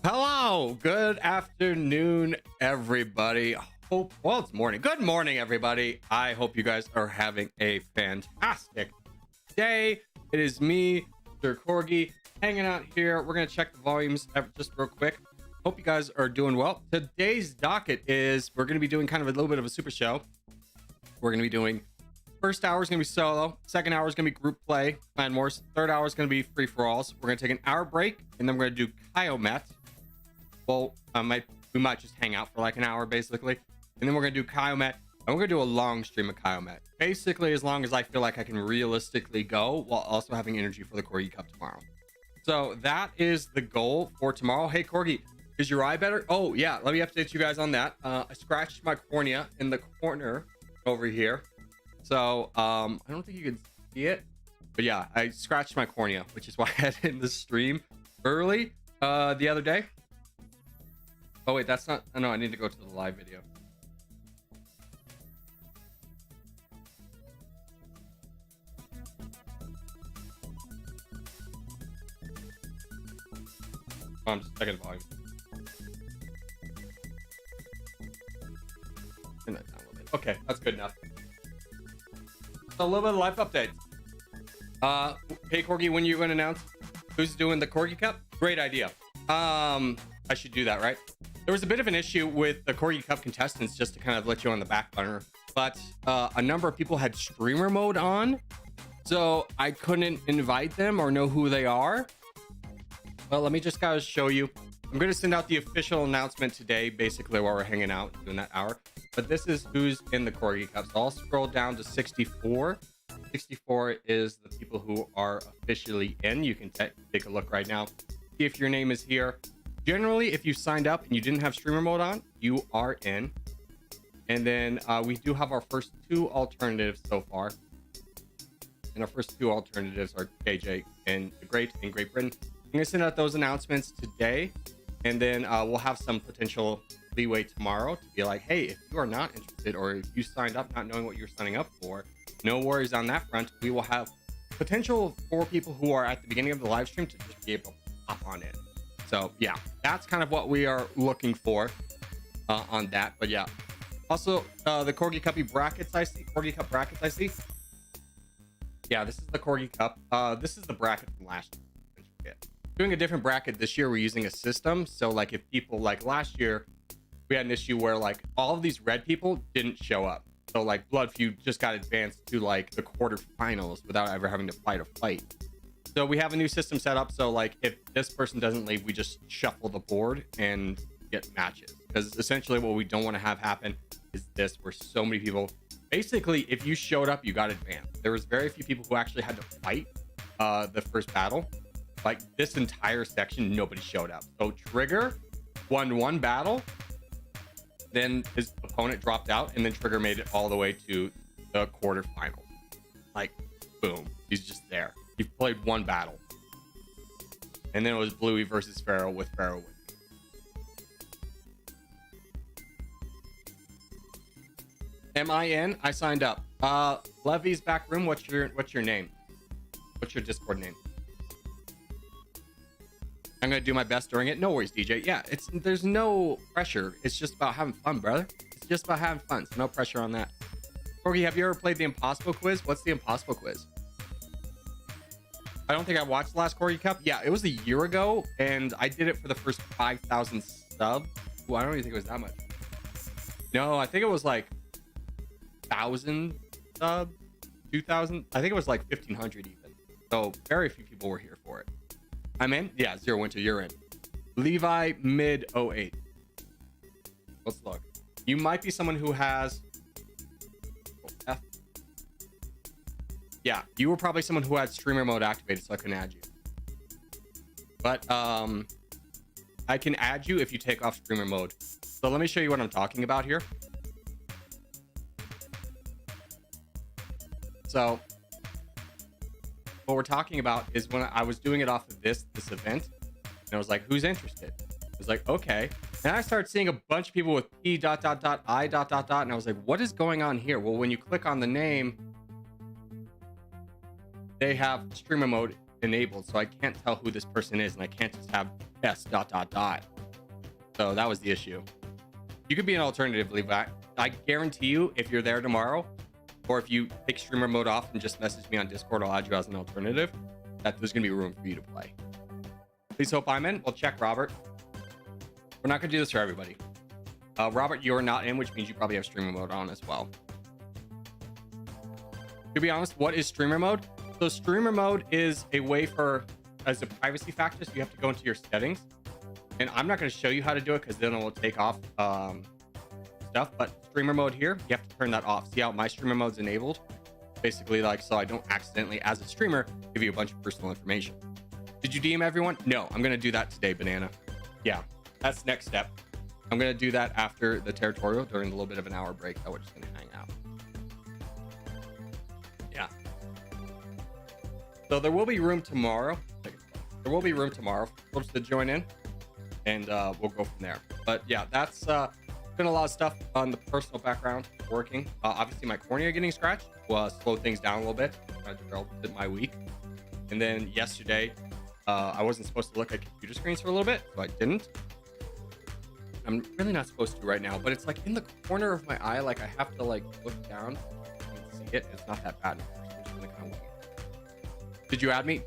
Hello, good afternoon, everybody. Well, it's morning. Good morning, everybody. I hope you guys are having a fantastic day. It is me, Sir Corgi, hanging out here. We're going to check the volumes just real quick. Hope you guys are doing well. Today's docket is we're going to be doing kind of a little bit of a super show. We're going to be doing first hour is going to be solo. Second hour is going to be group play, Clan Wars. Third hour is going to be free for alls. We're going to take an hour break, and then we're going to do Kiomet. Well, we might just hang out for like an hour basically, and then we're gonna do Kiomet, and we're gonna do a long stream of Kiomet, basically as long as I feel like I can realistically go while also having energy for the Corgi Cup tomorrow. So that is the goal for tomorrow. Hey Corgi, is your eye better? Oh yeah, let me update you guys on that. I scratched my cornea in the corner over here, so I don't think you can see it, but yeah, I scratched my cornea, which is why I had in the stream early the other day. Oh wait, that's not. Oh, no, I need to go to the live video. Oh, I'm just checking the volume. Turn that down a little bit. Okay, that's good enough. So a little bit of life updates. Hey Corgi, when you going to announce who's doing the Corgi Cup? Great idea. I should do that, right? There was a bit of an issue with the Corgi Cup contestants, just to kind of let you on the back burner, but a number of people had streamer mode on, so I couldn't invite them or know who they are. Well, let me just guys show you. I'm going to send out the official announcement today, basically while we're hanging out doing that hour, but this is who's in the Corgi Cup. So I'll scroll down to 64. 64 is the people who are officially in. You can take a look right now, see if your name is here. Generally, if you signed up and you didn't have streamer mode on, you are in. And then we do have our first two alternatives so far. And our first two alternatives are JJ and the Great in Great Britain. I'm going to send out those announcements today. And then we'll have some potential leeway tomorrow to be like, hey, if you are not interested or if you signed up not knowing what you're signing up for, no worries on that front. We will have potential for people who are at the beginning of the live stream to just be able to hop on in. So yeah, that's kind of what we are looking for on that. But yeah, also the Corgi Cup brackets I see. Corgi Cup brackets I see. Yeah, this is the Corgi Cup. This is the bracket from last year. Doing a different bracket this year. We're using a system. So like if people like last year, we had an issue where like all of these red people didn't show up. So like Blood Feud just got advanced to like the quarterfinals without ever having to fight a fight. So we have a new system set up. So like if this person doesn't leave, we just shuffle the board and get matches. Because essentially what we don't want to have happen is this, where so many people, basically if you showed up, you got advanced. There was very few people who actually had to fight the first battle. Like this entire section, nobody showed up. So Trigger won one battle, then his opponent dropped out, and then Trigger made it all the way to the quarterfinals. Like boom, he's just there. He played one battle, and then it was Bluey versus Pharaoh with Pharaoh winning. Am I in? I signed up. Levy's back room. What's your name? What's your Discord name? I'm gonna do my best during it. No worries, DJ. Yeah, there's no pressure. It's just about having fun, brother. It's just about having fun. So no pressure on that. Corgi, have you ever played the Impossible Quiz? What's the Impossible Quiz? I don't think I watched the last Corgi Cup. Yeah, it was a year ago, and I did it for the first 5,000 subs. Well, I don't even think it was that much. No, I think it was like 1,000 subs, 2,000. I think it was like 1,500 even. So very few people were here for it. I'm in. Yeah, Zero Winter, you're in. Levi mid 08. Let's look. You might be someone who has. F. Yeah, you were probably someone who had streamer mode activated, so I couldn't add you. But I can add you if you take off streamer mode. So let me show you what I'm talking about here. So what we're talking about is when I was doing it off of this event, and I was like, who's interested? I was like, okay. And I started seeing a bunch of people with P dot dot dot I dot dot dot, and I was like, what is going on here? Well, when you click on the name, they have streamer mode enabled, so I can't tell who this person is, and I can't just have S dot dot dot. So that was the issue. You could be an alternatively back. I guarantee you, if you're there tomorrow, or if you take streamer mode off and just message me on Discord, I'll add you as an alternative, that there's gonna be room for you to play. Please hope I'm in. We'll check Robert. We're not gonna do this for everybody. Robert, you're not in, which means you probably have streamer mode on as well. To be honest, what is streamer mode? So streamer mode is a way for, as a privacy factor, so you have to go into your settings. And I'm not going to show you how to do it because then it will take off stuff. But streamer mode here, you have to turn that off. See how my streamer mode's enabled? Basically, like, so I don't accidentally, as a streamer, give you a bunch of personal information. Did you DM everyone? No, I'm going to do that today, Banana. Yeah, that's next step. I'm going to do that after the Territorial during a little bit of an hour break that we're just going to hang out. Yeah. So there will be room tomorrow. There will be room tomorrow for folks to join in, and we'll go from there. But yeah, that's been a lot of stuff on the personal background working. Obviously, my cornea getting scratched will slow things down a little bit. I did my week. And then yesterday, I wasn't supposed to look at computer screens for a little bit, so I didn't. I'm really not supposed to right now, but it's like in the corner of my eye, like I have to like look down and see it. It's not that bad. Did you add me?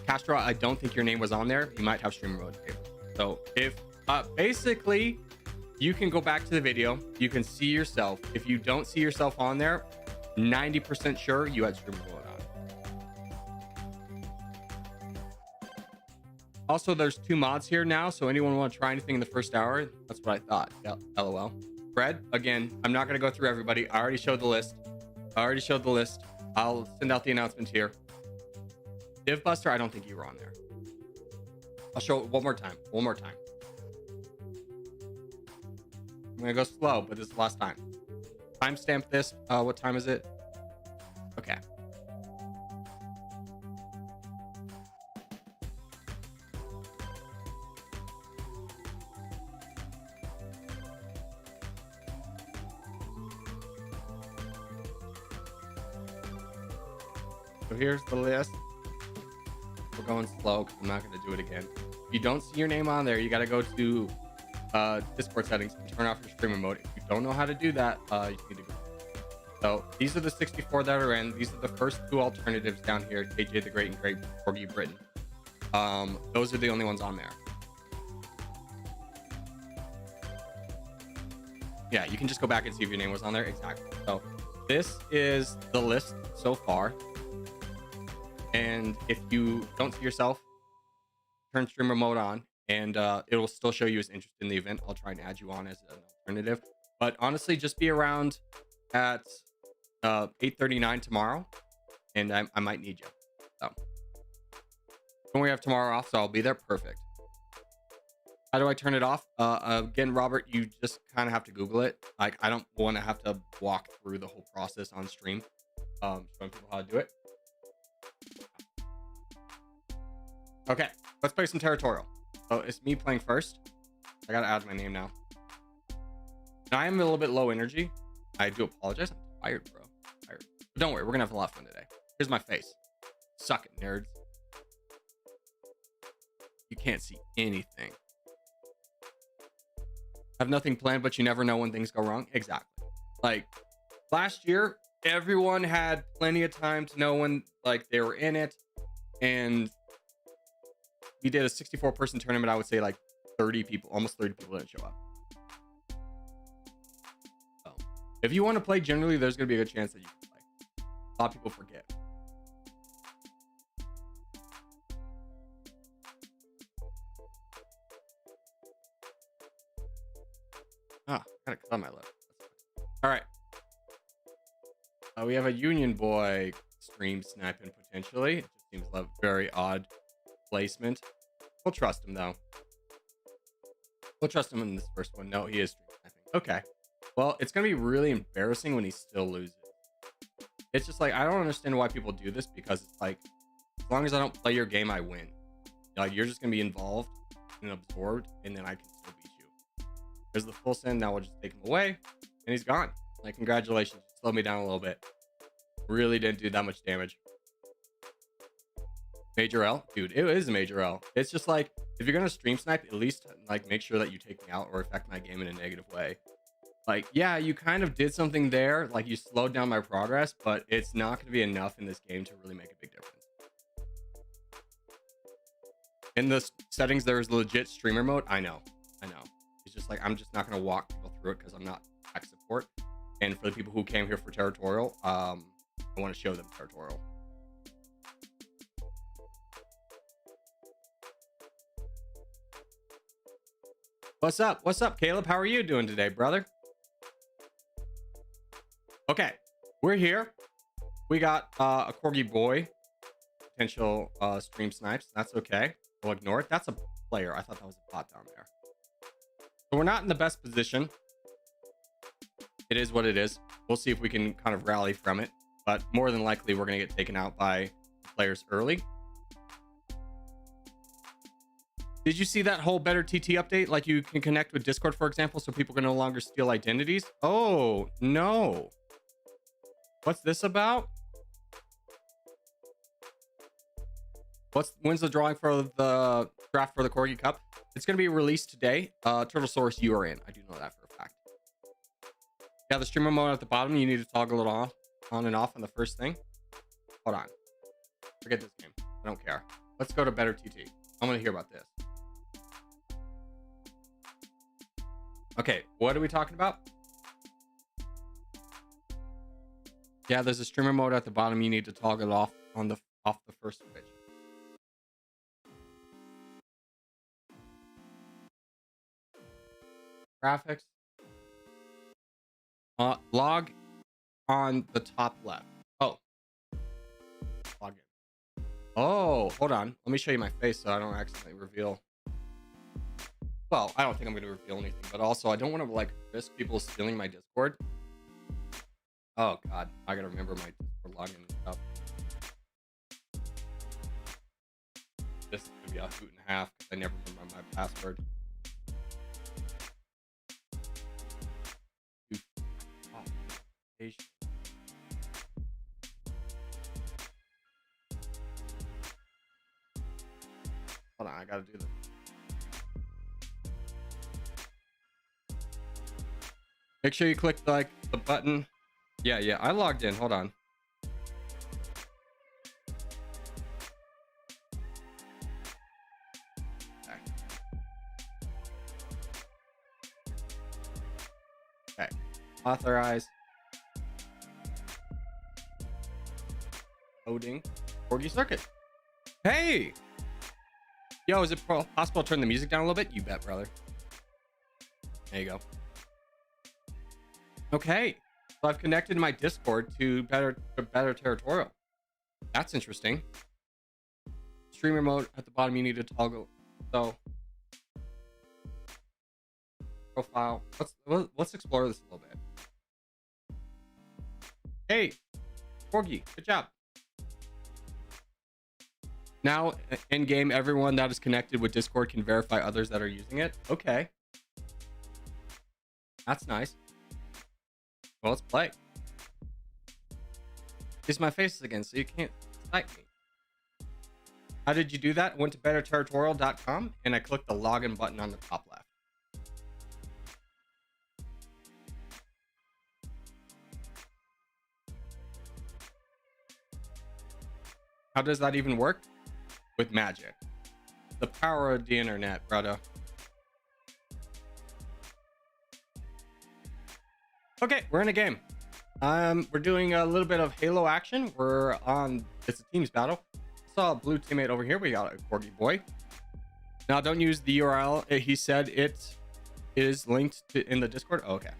Castro, I don't think your name was on there. You might have streamer mode too. So if basically you can go back to the video, you can see yourself. If you don't see yourself on there, 90% sure you had streamer mode on. Also, there's 2 mods here now, so anyone want to try anything in the first hour? That's what I thought. Yeah, LOL. Fred, again, I'm not going to go through everybody. I already showed the list. I'll send out the announcement here. Divbuster, I don't think you were on there. I'll show it one more time. I'm gonna go slow, but this is the last time. Timestamp this. What time is it? Okay. So here's the list. We're going slow because I'm not going to do it again. If you don't see your name on there, you got to go to Discord settings and turn off your streamer mode. If you don't know how to do that, you need to go. So these are the 64 that are in. These are the first 2 alternatives down here. KJ the Great and Great Corgi Britain. Those are the only ones on there. Yeah, you can just go back and see if your name was on there. Exactly. So this is the list so far. And if you don't see yourself, turn streamer mode on, and it will still show you as interested in the event. I'll try and add you on as an alternative. But honestly, just be around at 8:39 tomorrow, and I might need you. So when we have tomorrow off, so I'll be there. Perfect. How do I turn it off? Again, Robert, you just kind of have to Google it. Like, I don't want to have to walk through the whole process on stream, showing people how to do it. Okay, let's play some Territorial. So it's me playing first. I gotta add my name now. And I am a little bit low energy. I do apologize. I'm tired, bro. Tired. But don't worry, we're gonna have a lot of fun today. Here's my face. Suck it, nerds. You can't see anything. Have nothing planned, but you never know when things go wrong. Exactly. Like last year, everyone had plenty of time to know when like they were in it, and we did a 64-person tournament. I would say like 30 people, almost 30 people didn't show up. So if you want to play, generally there's going to be a good chance that you can play. A lot of people forget. Ah, kind of cut on my lip. All right. We have a Union Boy stream sniping potentially. It just seems like very odd placement. We'll trust him though. We'll trust him in this first one. No, he is stream sniping. Okay. Well, it's gonna be really embarrassing when he still loses. It's just like, I don't understand why people do this, because it's like, as long as I don't play your game, I win. Like, you're just gonna be involved and absorbed, and then I can still beat you. There's the full send. Now we'll just take him away, and he's gone. Like, congratulations. Slowed me down a little bit. Really didn't do that much damage. Major L? Dude, it is a major L. It's just like, if you're gonna stream snipe, at least like make sure that you take me out or affect my game in a negative way. Like, yeah, you kind of did something there, like you slowed down my progress, but it's not going to be enough in this game to really make a big difference. In the settings, there is legit streamer mode. I know. It's just like, I'm just not going to walk people through it because I'm not tech support. And for the people who came here for Territorial, I want to show them Territorial. What's up? What's up, Caleb? How are you doing today, brother? Okay, we're here. We got a Corgi boy, potential stream snipes. That's okay. We'll ignore it. That's a player. I thought that was a bot down there. So we're not in the best position. It is what it is. We'll see if we can kind of rally from it. But more than likely, we're going to get taken out by players early. Did you see that whole better TT update? Like you can connect with Discord, for example, so people can no longer steal identities? Oh, no. What's this about? When's the drawing for the draft for the Corgi Cup? It's going to be released today. Turtle Source, you are in. I do know that for a fact. Yeah, the streamer mode at the bottom, you need to toggle it on and off on the first thing. Hold on. Forget this game. I don't care. Let's go to better TT. I want to hear about this. Okay, what are we talking about? Yeah, there's a streamer mode at the bottom. You need to toggle it off the first switch. Graphics. Log on the top left. Oh. Log in. Oh, hold on. Let me show you my face so I don't accidentally reveal. Well, I don't think I'm going to reveal anything, but also I don't want to like risk people stealing my Discord. Oh God, I gotta remember my Discord login and stuff. This is gonna be a hoot and a half because I never remember my password. Hold on, I gotta do this. Make sure you click like the button. Yeah, I logged in. Hold on. Okay. Authorize. Loading. Corgi Circus. Hey! Yo, is it possible to turn the music down a little bit? You bet, brother. There you go. Okay. So I've connected my Discord to better Territorial. That's interesting. Streamer mode at the bottom, you need to toggle. So profile. Let's explore this a little bit. Hey, Corgi, good job. Now in game, everyone that is connected with Discord can verify others that are using it. Okay, that's nice. Well, let's play. It's my faces again, so you can't snipe me. How did you do that? I went to betterterritorial.com and I clicked the login button on the top left. How does that even work? With magic. The power of the internet, brother. Okay, we're in a game. We're doing a little bit of Halo action. It's a teams battle. Saw a blue teammate over here. We got a Corgi boy. Now don't use the URL. He said it is linked to in the Discord. Oh, okay.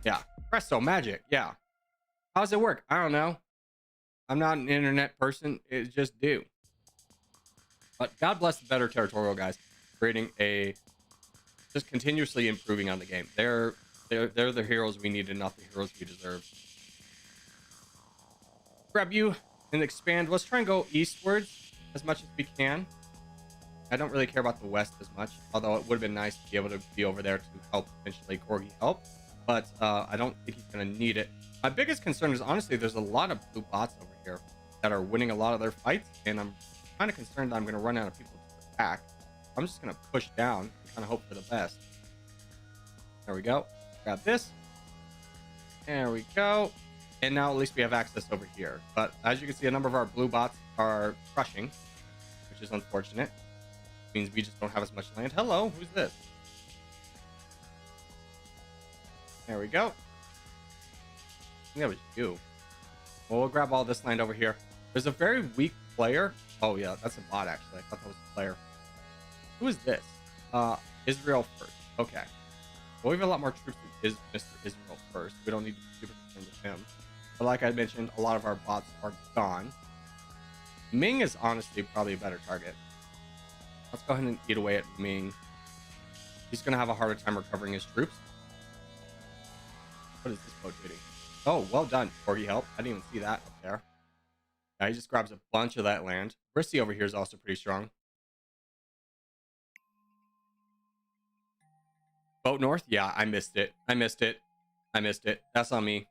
Yeah. Presto magic. Yeah. How does it work? I don't know. I'm not an internet person. It just do. But God bless the better Territorial guys, creating just continuously improving on the game. They're the heroes we need and not the heroes we deserve. Grab you and expand. Let's try and go eastwards as much as we can. I don't really care about the west as much, although it would have been nice to be able to be over there to help eventually Corgi help. But I don't think he's going to need it. My biggest concern is honestly, there's a lot of blue bots over here that are winning a lot of their fights, and I'm kind of concerned that I'm going to run out of people to attack. I'm just gonna push down and kind of hope for the best. There we go. Grab this. There we go. And now at least we have access over here. But as you can see, a number of our blue bots are crushing, which is unfortunate. It means we just don't have as much land. Hello, who's this? There we go. I think that was you. Well, we'll grab all this land over here. There's a very weak player. Oh yeah, that's a bot actually. I thought that was a player. Who is this? Israel first. Okay. Well, we have a lot more troops than Mr. Israel first. We don't need to be super concerned with him. But like I mentioned, a lot of our bots are gone. Ming is honestly probably a better target. Let's go ahead and eat away at Ming. He's going to have a harder time recovering his troops. What is this boat doing? Oh, well done, Corgi help. I didn't even see that up there. Yeah, he just grabs a bunch of that land. Risty over here is also pretty strong. Boat north? Yeah, I missed it. I missed it. That's on me.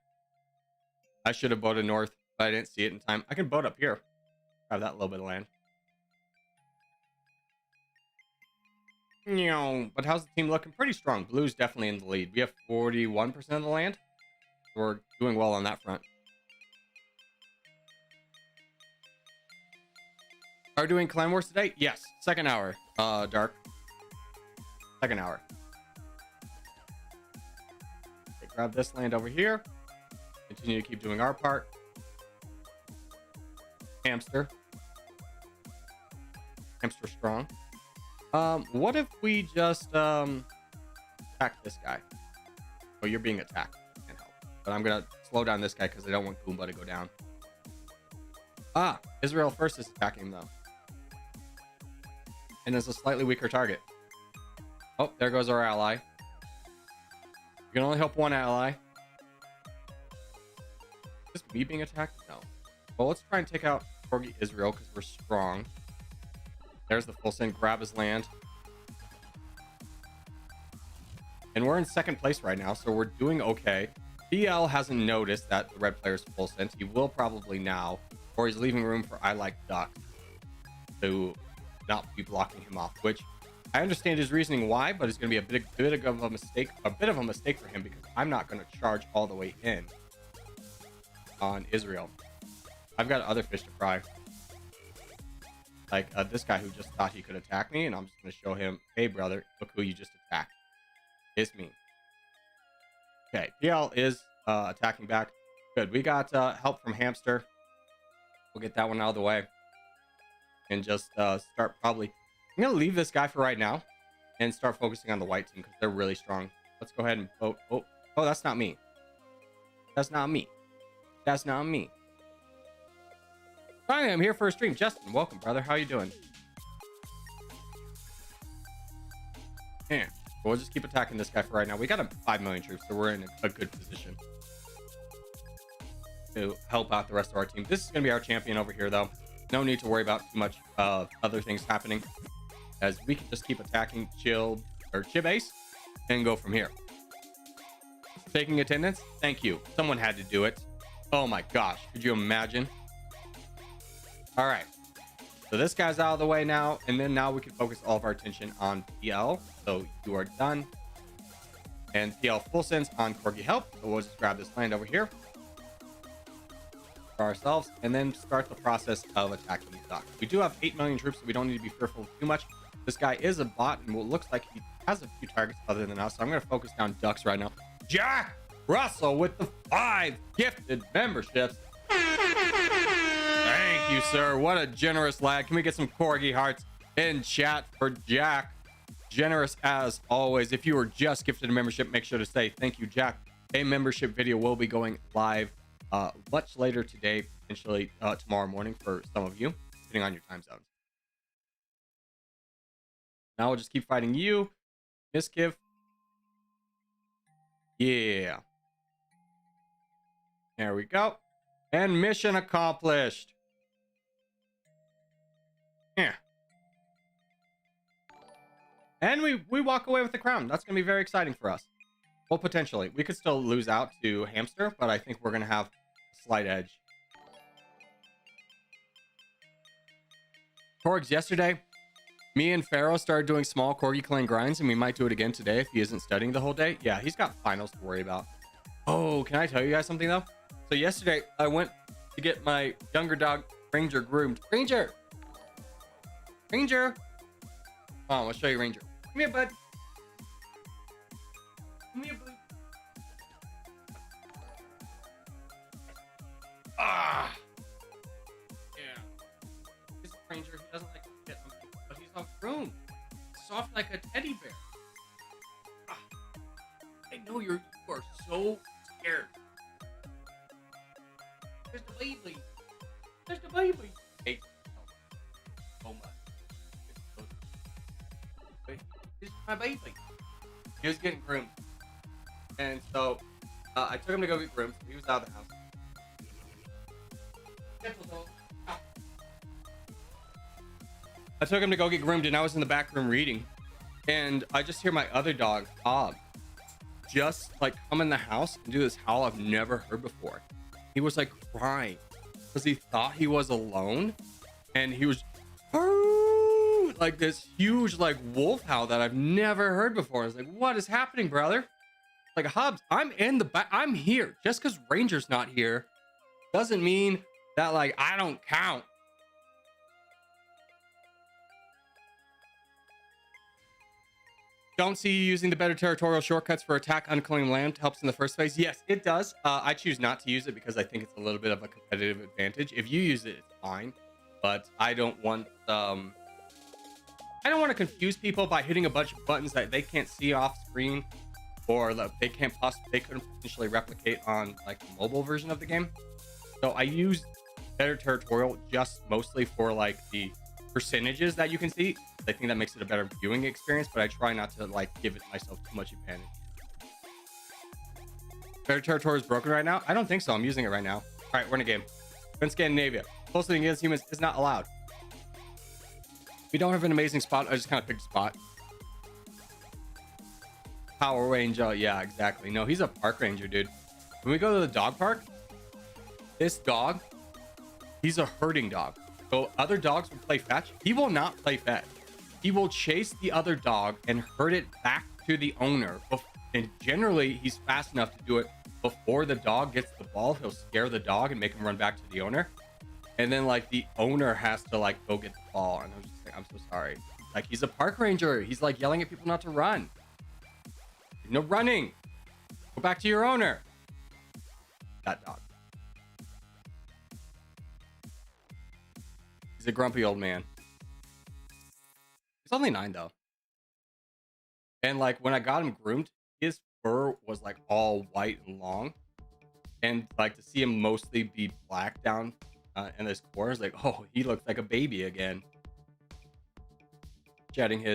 I should have boated north, but I didn't see it in time. I can boat up here. Grab that little bit of land. But how's the team looking? Pretty strong. Blue's definitely in the lead. We have 41% of the land. We're doing well on that front. Are we doing Clan Wars today? Yes. Second hour. Dark. Second hour. Okay, grab this land over here. Continue to keep doing our part. Hamster. Hamster strong. What if we just attack this guy? Oh, you're being attacked. Can't help. But I'm gonna slow down this guy because I don't want Goomba to go down. Ah, Israel first is attacking though. And is a slightly weaker target. Oh, there goes our ally. You can only help one ally. Is me being attacked? No. Well, let's try and take out Corgi Israel because we're strong. There's the full send. Grab his land. And we're in second place right now, so we're doing okay. BL hasn't noticed that the red player's full sent. He will probably now, or he's leaving room for I Like Duck to not be blocking him off, which I understand his reasoning why, but it's going to be a bit of a mistake for him because I'm not going to charge all the way in on Israel. I've got other fish to fry. Like this guy who just thought he could attack me, and I'm just going to show him, hey brother, look who you just attacked. It's me. Okay, PL is attacking back. Good. We got help from Hamster. We'll get that one out of the way. And just start probably... I'm going to leave this guy for right now and start focusing on the white team because they're really strong. Let's go ahead and vote. Oh, that's not me. That's not me. That's not me. Hi, I'm here for a stream. Justin, welcome, brother. How you doing? Yeah. We'll just keep attacking this guy for right now. We got 5 million troops, so we're in a good position to help out the rest of our team. This is going to be our champion over here, though. No need to worry about too much other things happening, as we can just keep attacking Chibase and go from here. Taking attendance? Thank you. Someone had to do it. Oh my gosh. Could you imagine? All right. So this guy's out of the way now, and then now we can focus all of our attention on PL. So you are done. And PL full sends on Corgi help. So we'll just grab this land over here for ourselves, and then start the process of attacking the dock. We do have 8 million troops, so we don't need to be fearful too much. This guy is a bot, and it looks like he has a few targets other than us. So I'm going to focus down ducks right now. Jack Russell with the 5 gifted memberships. Thank you, sir. What a generous lad. Can we get some Corgi hearts in chat for Jack? Generous as always. If you were just gifted a membership, make sure to say thank you, Jack. A membership video will be going live much later today, potentially tomorrow morning for some of you, depending on your time zones. Now we'll just keep fighting you, Miskiv. Yeah. There we go. And mission accomplished. Yeah. And we walk away with the crown. That's going to be very exciting for us. Well, potentially. We could still lose out to Hamster, but I think we're going to have a slight edge. Corgs yesterday? Me and Pharaoh started doing small Corgi clan grinds, and we might do it again today if he isn't studying the whole day. Yeah, he's got finals to worry about. Oh, can I tell you guys something though? So yesterday I went to get my younger dog Ranger groomed. Ranger! Ranger! Oh, I'll show you Ranger. Come here, bud. Come here, bud. Ah! Yeah. This Ranger, he doesn't like to get on people, but he's all groomed. Soft like a teddy bear. Ah. I know you are so scared. There's the baby. There's the baby. Hey. Oh my. This is my baby. He was getting groomed. And so I took him to go get groomed. He was out of the house. I took him to go get groomed and I was in the back room reading. And I just hear my other dog, Bob, just like come in the house and do this howl I've never heard before. He was like crying because he thought he was alone. And he was like this huge like wolf howl that I've never heard before. I was like, what is happening, brother? Like, Hobbs, I'm in the back. I'm here. Just because Ranger's not here doesn't mean that like I don't count. Don't see you using the better territorial shortcuts for attack unclaimed land helps in the first phase. Yes, it does. I choose not to use it because I think it's a little bit of a competitive advantage. If you use it, it's fine. But I don't want to confuse people by hitting a bunch of buttons that they can't see off screen, or they couldn't potentially replicate on like the mobile version of the game. So I use better territorial just mostly for like the percentages that you can see. I think that makes it a better viewing experience, but I try not to like give it myself too much advantage. Better territorial is broken right now? I don't think so. I'm using it right now. All right, we're in a game. We're in Scandinavia. Closely against humans is not allowed. We don't have an amazing spot. I just kind of picked a spot. Power Ranger. Yeah, exactly. No, he's a park ranger, dude. When we go to the dog park, this dog, he's a herding dog. So other dogs will play fetch. He will not play fetch. He will chase the other dog and herd it back to the owner. And generally, he's fast enough to do it before the dog gets the ball. He'll scare the dog and make him run back to the owner. And then like the owner has to like go get the ball. And I'm just like, I'm so sorry. Like, he's a park ranger. He's like yelling at people not to run. No running. Go back to your owner. That dog. He's a grumpy old man. He's only 9 though. And like when I got him groomed, his fur was like all white and long. And like to see him mostly be black down in his core is like, oh, he looks like a baby again. Cutting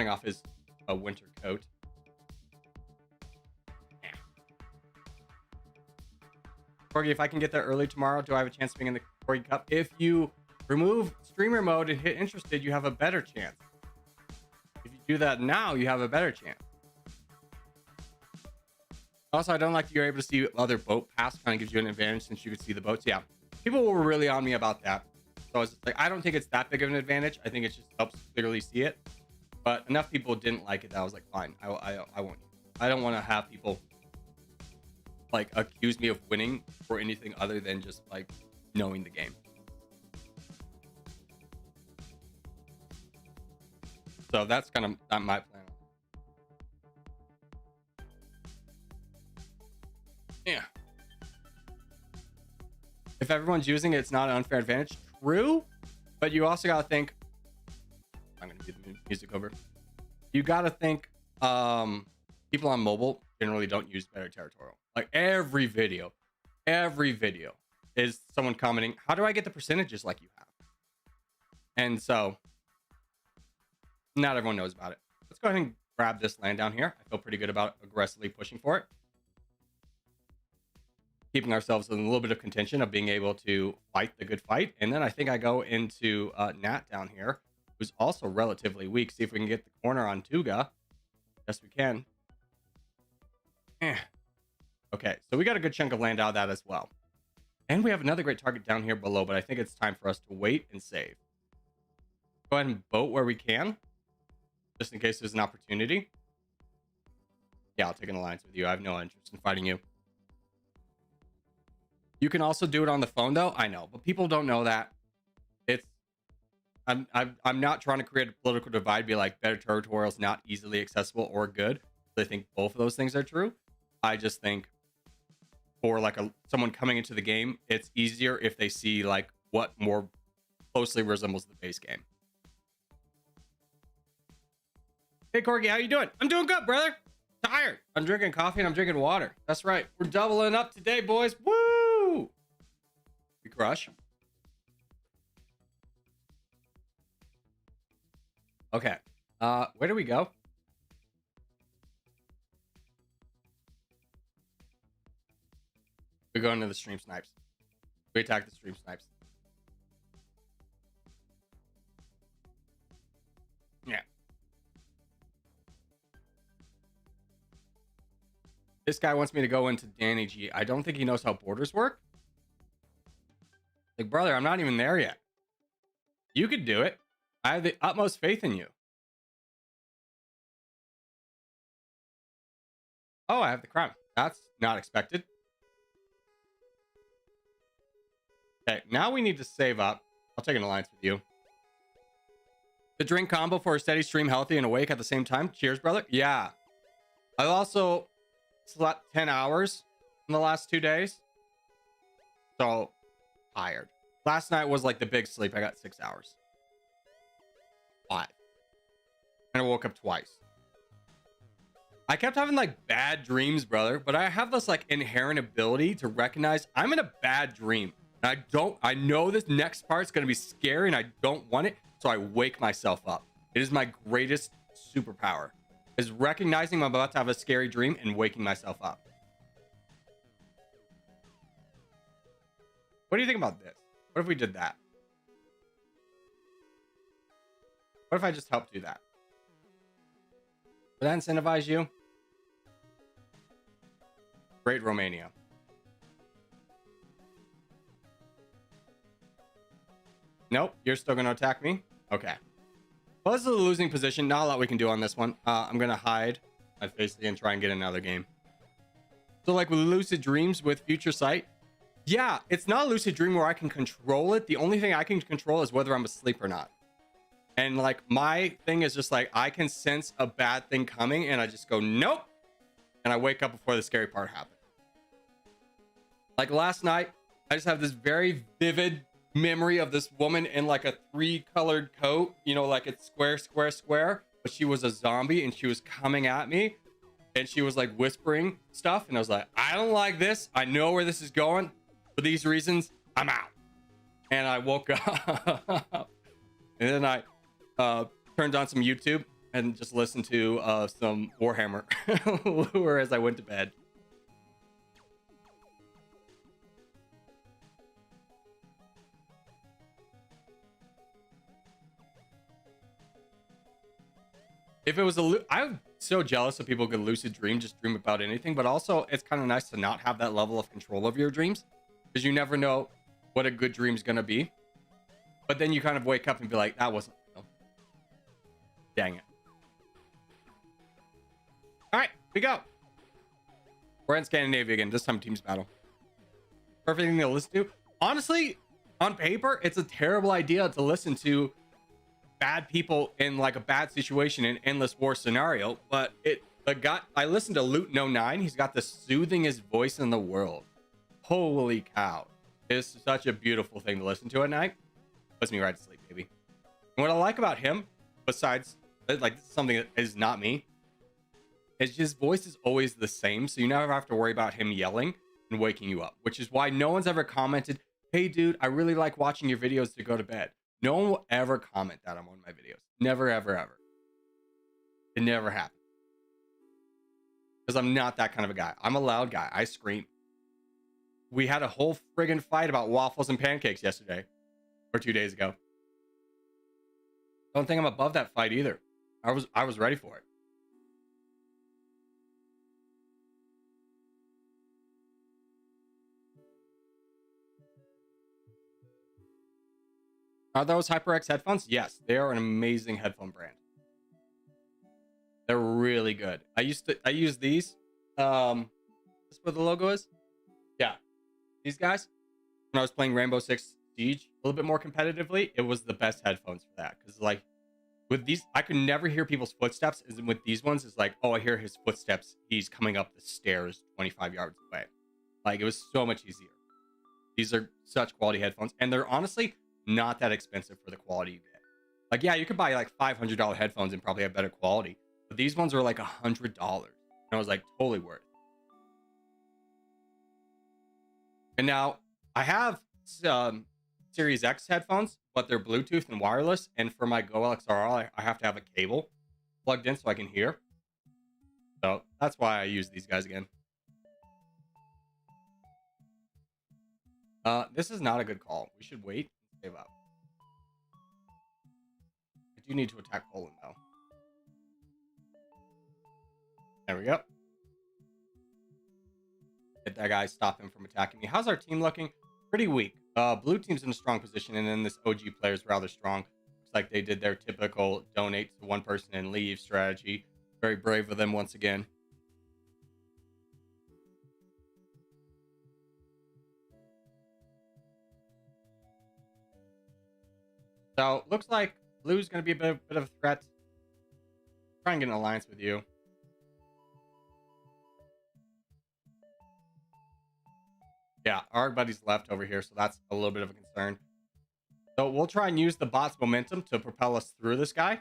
off his winter coat. Corgi, if I can get there early tomorrow, do I have a chance of being in the Corgi Cup? If you remove streamer mode and hit interested, you have a better chance. If you do that now, you have a better chance. Also, I don't like that you're able to see other boat paths. Kind of gives you an advantage since you can see the boats. Yeah, people were really on me about that. So I was just like, I don't think it's that big of an advantage. I think it just helps clearly see it. But enough people didn't like it that I was like, fine, I won't. I don't want to have people like accuse me of winning for anything other than just like knowing the game. So that's kind of not my plan. Yeah. If everyone's using it, it's not an unfair advantage. True, but you also got to think. I'm going to do the music over. You got to think people on mobile generally don't use better territorial. Like every video is someone commenting, how do I get the percentages like you have? And so not everyone knows about it. Let's go ahead and grab this land down here. I feel pretty good about aggressively pushing for it. Keeping ourselves in a little bit of contention of being able to fight the good fight. And then I think I go into Nat down here, who's also relatively weak. See if we can get the corner on Tuga. Yes, we can. Okay, so we got a good chunk of land out of that as well. And we have another great target down here below, but I think it's time for us to wait and save. Go ahead and vote where we can, just in case there's an opportunity. Yeah, I'll take an alliance with you. I have no interest in fighting you. You can also do it on the phone, though. I know, but people don't know that. I'm not trying to create a political divide. Be like, better territorial is not easily accessible or good. I think both of those things are true. I just think for like someone coming into the game, it's easier if they see like what more closely resembles the base game. Hey Corgi, how you doing? I'm doing good, brother. Tired. I'm drinking coffee and I'm drinking water. That's right. We're doubling up today, boys. Woo! We crush. Okay. Where do we go? We go into the stream snipes. We attack the stream snipes. Yeah. This guy wants me to go into Danny G. I don't think he knows how borders work. Like, brother, I'm not even there yet. You could do it. I have the utmost faith in you. Oh, I have the crown. That's not expected. Okay, now we need to save up. I'll take an alliance with you. The drink combo for a steady stream, healthy and awake at the same time. Cheers, brother. Yeah. I've also slept 10 hours in the last 2 days. So, tired. Last night was like the big sleep. I got 6 hours. 5. And I woke up twice. I kept having like bad dreams, brother. But I have this like inherent ability to recognize I'm in a bad dream. And I know this next part's going to be scary and I don't want it. So I wake myself up. It is my greatest superpower. Is recognizing I'm about to have a scary dream and waking myself up. What do you think about this? What if we did that? What if I just helped do that? Would that incentivize you? Great Romania. Nope, you're still going to attack me? Okay. Well, this is a losing position. Not a lot we can do on this one. I'm going to hide my face and try and get another game. So like with lucid dreams with future sight, yeah, it's not a lucid dream where I can control it. The only thing I can control is whether I'm asleep or not. And like my thing is just like I can sense a bad thing coming and I just go, nope. And I wake up before the scary part happens. Like last night, I just have this very vivid memory of this woman in like a 3-colored coat, you know, like it's square, square, square, but she was a zombie and she was coming at me and she was like whispering stuff. And I was like, I don't like this. I know where this is going. For these reasons, I'm out. And I woke up and then I turned on some YouTube and just listened to some Warhammer lure as I went to bed. If it was I'm so jealous of people who can lucid dream, just dream about anything, but also it's kind of nice to not have that level of control of your dreams because you never know what a good dream is going to be. But then you kind of wake up and be like, that wasn't real. Dang it. All right, we go. We're in Scandinavia again, this time teams battle. Perfect thing to listen to. Honestly, on paper, it's a terrible idea to listen to bad people in like a bad situation in endless war scenario, but I listened to Luton09. He's got the soothingest voice in the world. Holy cow. It's such a beautiful thing to listen to at night. Puts me right to sleep, baby. And what I like about him, besides like something that is not me, is his voice is always the same, so you never have to worry about him yelling and waking you up, which is why no one's ever commented, hey dude, I really like watching your videos to go to bed. No one will ever comment that on one of my videos. Never, ever, ever. It never happened. Because I'm not that kind of a guy. I'm a loud guy. I scream. We had a whole friggin' fight about waffles and pancakes yesterday. Or 2 days ago. Don't think I'm above that fight either. I was ready for it. Are those HyperX headphones? Yes, they are an amazing headphone brand. They're really good. I use these. This what the logo is? Yeah. These guys. When I was playing Rainbow Six Siege a little bit more competitively, it was the best headphones for that. Because like with these, I could never hear people's footsteps. And with these ones, it's like, oh, I hear his footsteps. He's coming up the stairs 25 yards away. Like it was so much easier. These are such quality headphones, and they're honestly not that expensive for the quality you get. Like, yeah, you could buy like $500 headphones and probably have better quality, but these ones are like $100, and I was like, totally worth it. And now I have Series X headphones, but they're Bluetooth and wireless, and for my Go XLR, I have to have a cable plugged in so I can hear. So that's why I use these guys again. This is not a good call. We should wait and save up. I do need to attack Poland, though. There we go. Get that guy, stop him from attacking me. How's our team looking? Pretty weak. Blue team's in a strong position, and then this OG player's rather strong. Looks like they did their typical donate to one person and leave strategy. Very brave of them once again. So, looks like Blue's going to be a bit of a threat. Try and get an alliance with you. Yeah, our buddy's left over here, so that's a little bit of a concern. So, we'll try and use the bot's momentum to propel us through this guy.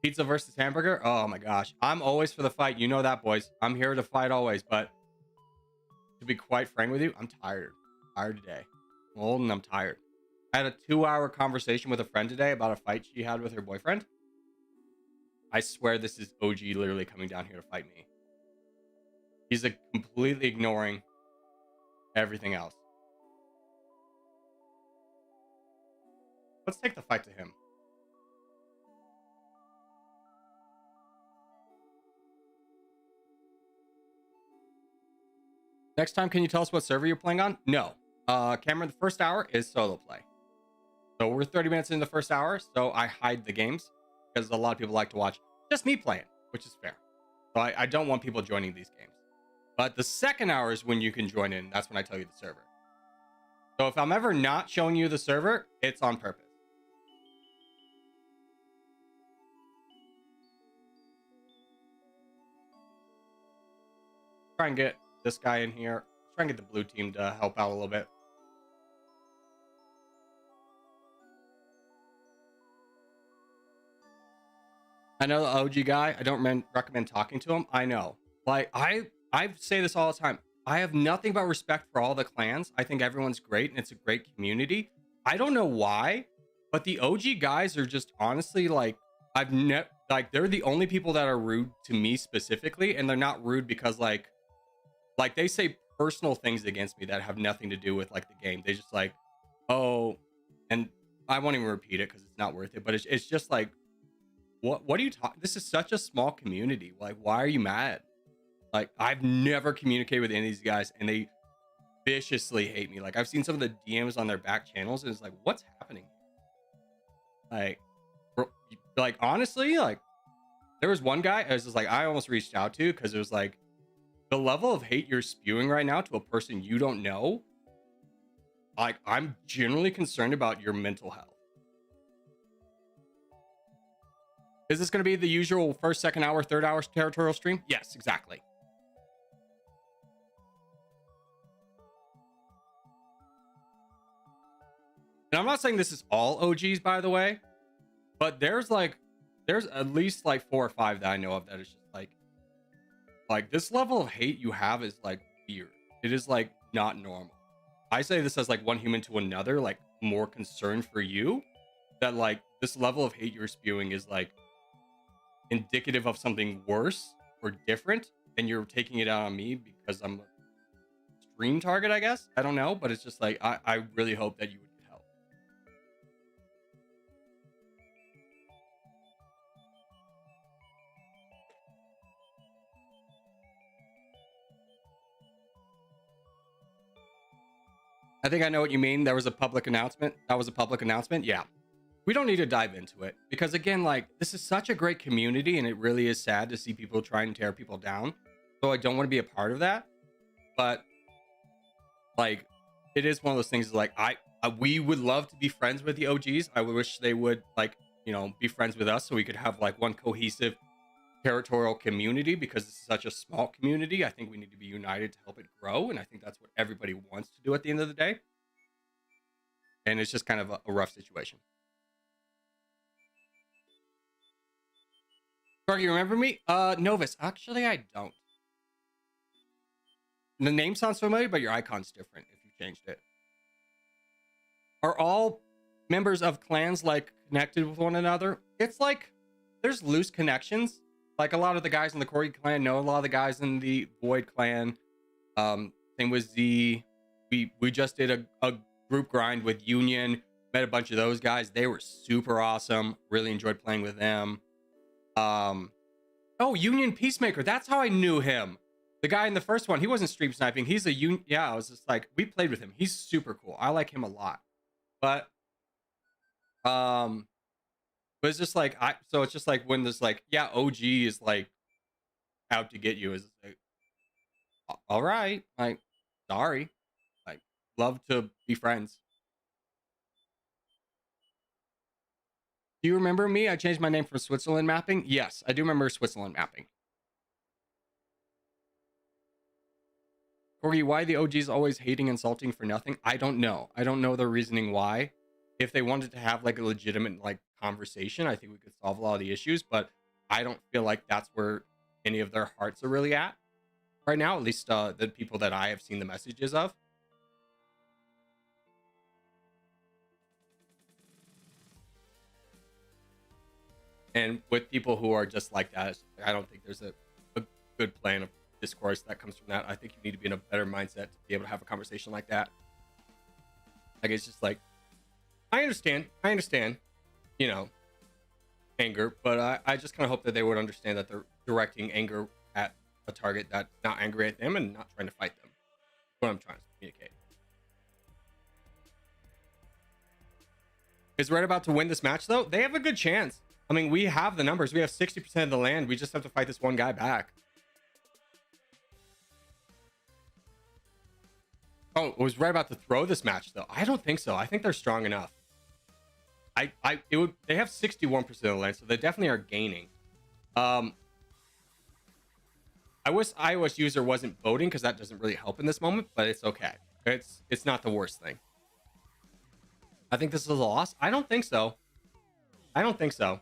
Pizza versus hamburger? Oh my gosh. I'm always for the fight. You know that, boys. I'm here to fight always, but to be quite frank with you, I'm tired. Tired today. I'm old and I'm tired. I had a 2-hour conversation with a friend today about a fight she had with her boyfriend. I swear this is OG literally coming down here to fight me. He's like completely ignoring everything else. Let's take the fight to him. Next time, can you tell us what server you're playing on? No. Cameron, the first hour is solo play. So we're 30 minutes in the first hour, so I hide the games because a lot of people like to watch just me playing, which is fair. So I don't want people joining these games. But the second hour is when you can join in. That's when I tell you the server. So if I'm ever not showing you the server, it's on purpose. Try and get this guy in here. Try and get the blue team to help out a little bit. I know the OG guy. I don't recommend talking to him. I know. Like, I say this all the time. I have nothing but respect for all the clans. I think everyone's great and it's a great community. I don't know why, but the OG guys are just honestly like, they're the only people that are rude to me specifically, and they're not rude because like they say personal things against me that have nothing to do with like the game. They just like, oh, and I won't even repeat it because it's not worth it, but it's just like, what are you talking? This is such a small community. Like, why are you mad? Like, I've never communicated with any of these guys, and they viciously hate me. Like, I've seen some of the DMs on their back channels, and it's like, what's happening? Like honestly, like, there was one guy I was just like, I almost reached out to because it was like, the level of hate you're spewing right now to a person you don't know. Like, I'm generally concerned about your mental health. Is this going to be the usual first, second hour, third hour territorial stream? Yes, exactly. And I'm not saying this is all OGs, by the way, but there's at least like 4 or 5 that I know of that is just like this level of hate you have is like weird. It is like not normal. I say this as like one human to another, like more concerned for you, that like this level of hate you're spewing is like indicative of something worse or different, and you're taking it out on me because I'm a stream target, I guess. I don't know, but it's just like I really hope that you would get help. I think I know what you mean. There was a public announcement. That was a public announcement. Yeah. We don't need to dive into it because, again, like, this is such a great community and it really is sad to see people try and tear people down. So I don't want to be a part of that. But, like, it is one of those things like, we would love to be friends with the OGs. I wish they would, like, you know, be friends with us so we could have, like, one cohesive territorial community, because this is such a small community. I think we need to be united to help it grow. And I think that's what everybody wants to do at the end of the day. And it's just kind of a rough situation. Corgi, remember me? Novus. Actually, I don't. The name sounds familiar, but your icon's different if you changed it. Are all members of clans, like, connected with one another? It's like, there's loose connections. Like, a lot of the guys in the Corgi clan know a lot of the guys in the Void clan. Same with Z. We just did a group grind with Union. Met a bunch of those guys. They were super awesome. Really enjoyed playing with them. Oh, Union Peacemaker. That's how I knew him. The guy in the first one, he wasn't stream sniping. He's a yeah, I was just like, we played with him. He's super cool. I like him a lot. But it's just like, so it's just like when there's like, yeah, OG is like out to get you, is like, all right, like, sorry, like, love to be friends. Do you remember me? I changed my name from Switzerland Mapping. Yes, I do remember Switzerland Mapping. Corgi, why the OGs always hating, insulting for nothing? I don't know. I don't know the reasoning why. If they wanted to have like a legitimate like conversation, I think we could solve a lot of the issues, but I don't feel like that's where any of their hearts are really at right now, at least the people that I have seen the messages of. And with people who are just like that, I don't think there's a good plan of discourse that comes from that. I think you need to be in a better mindset to be able to have a conversation like that. Like, it's just like, I understand, you know, anger, but I just kind of hope that they would understand that they're directing anger at a target that's not angry at them and not trying to fight them. That's what I'm trying to communicate. Is Red about to win this match, though? They have a good chance. I mean, we have the numbers. We have 60% of the land. We just have to fight this one guy back. Oh, was Red about to throw this match, though? I don't think so. I think they're strong enough. They have 61% of the land, so they definitely are gaining. I wish iOS user wasn't voting, because that doesn't really help in this moment, but it's okay. It's not the worst thing. I think this is a loss. I don't think so. I don't think so.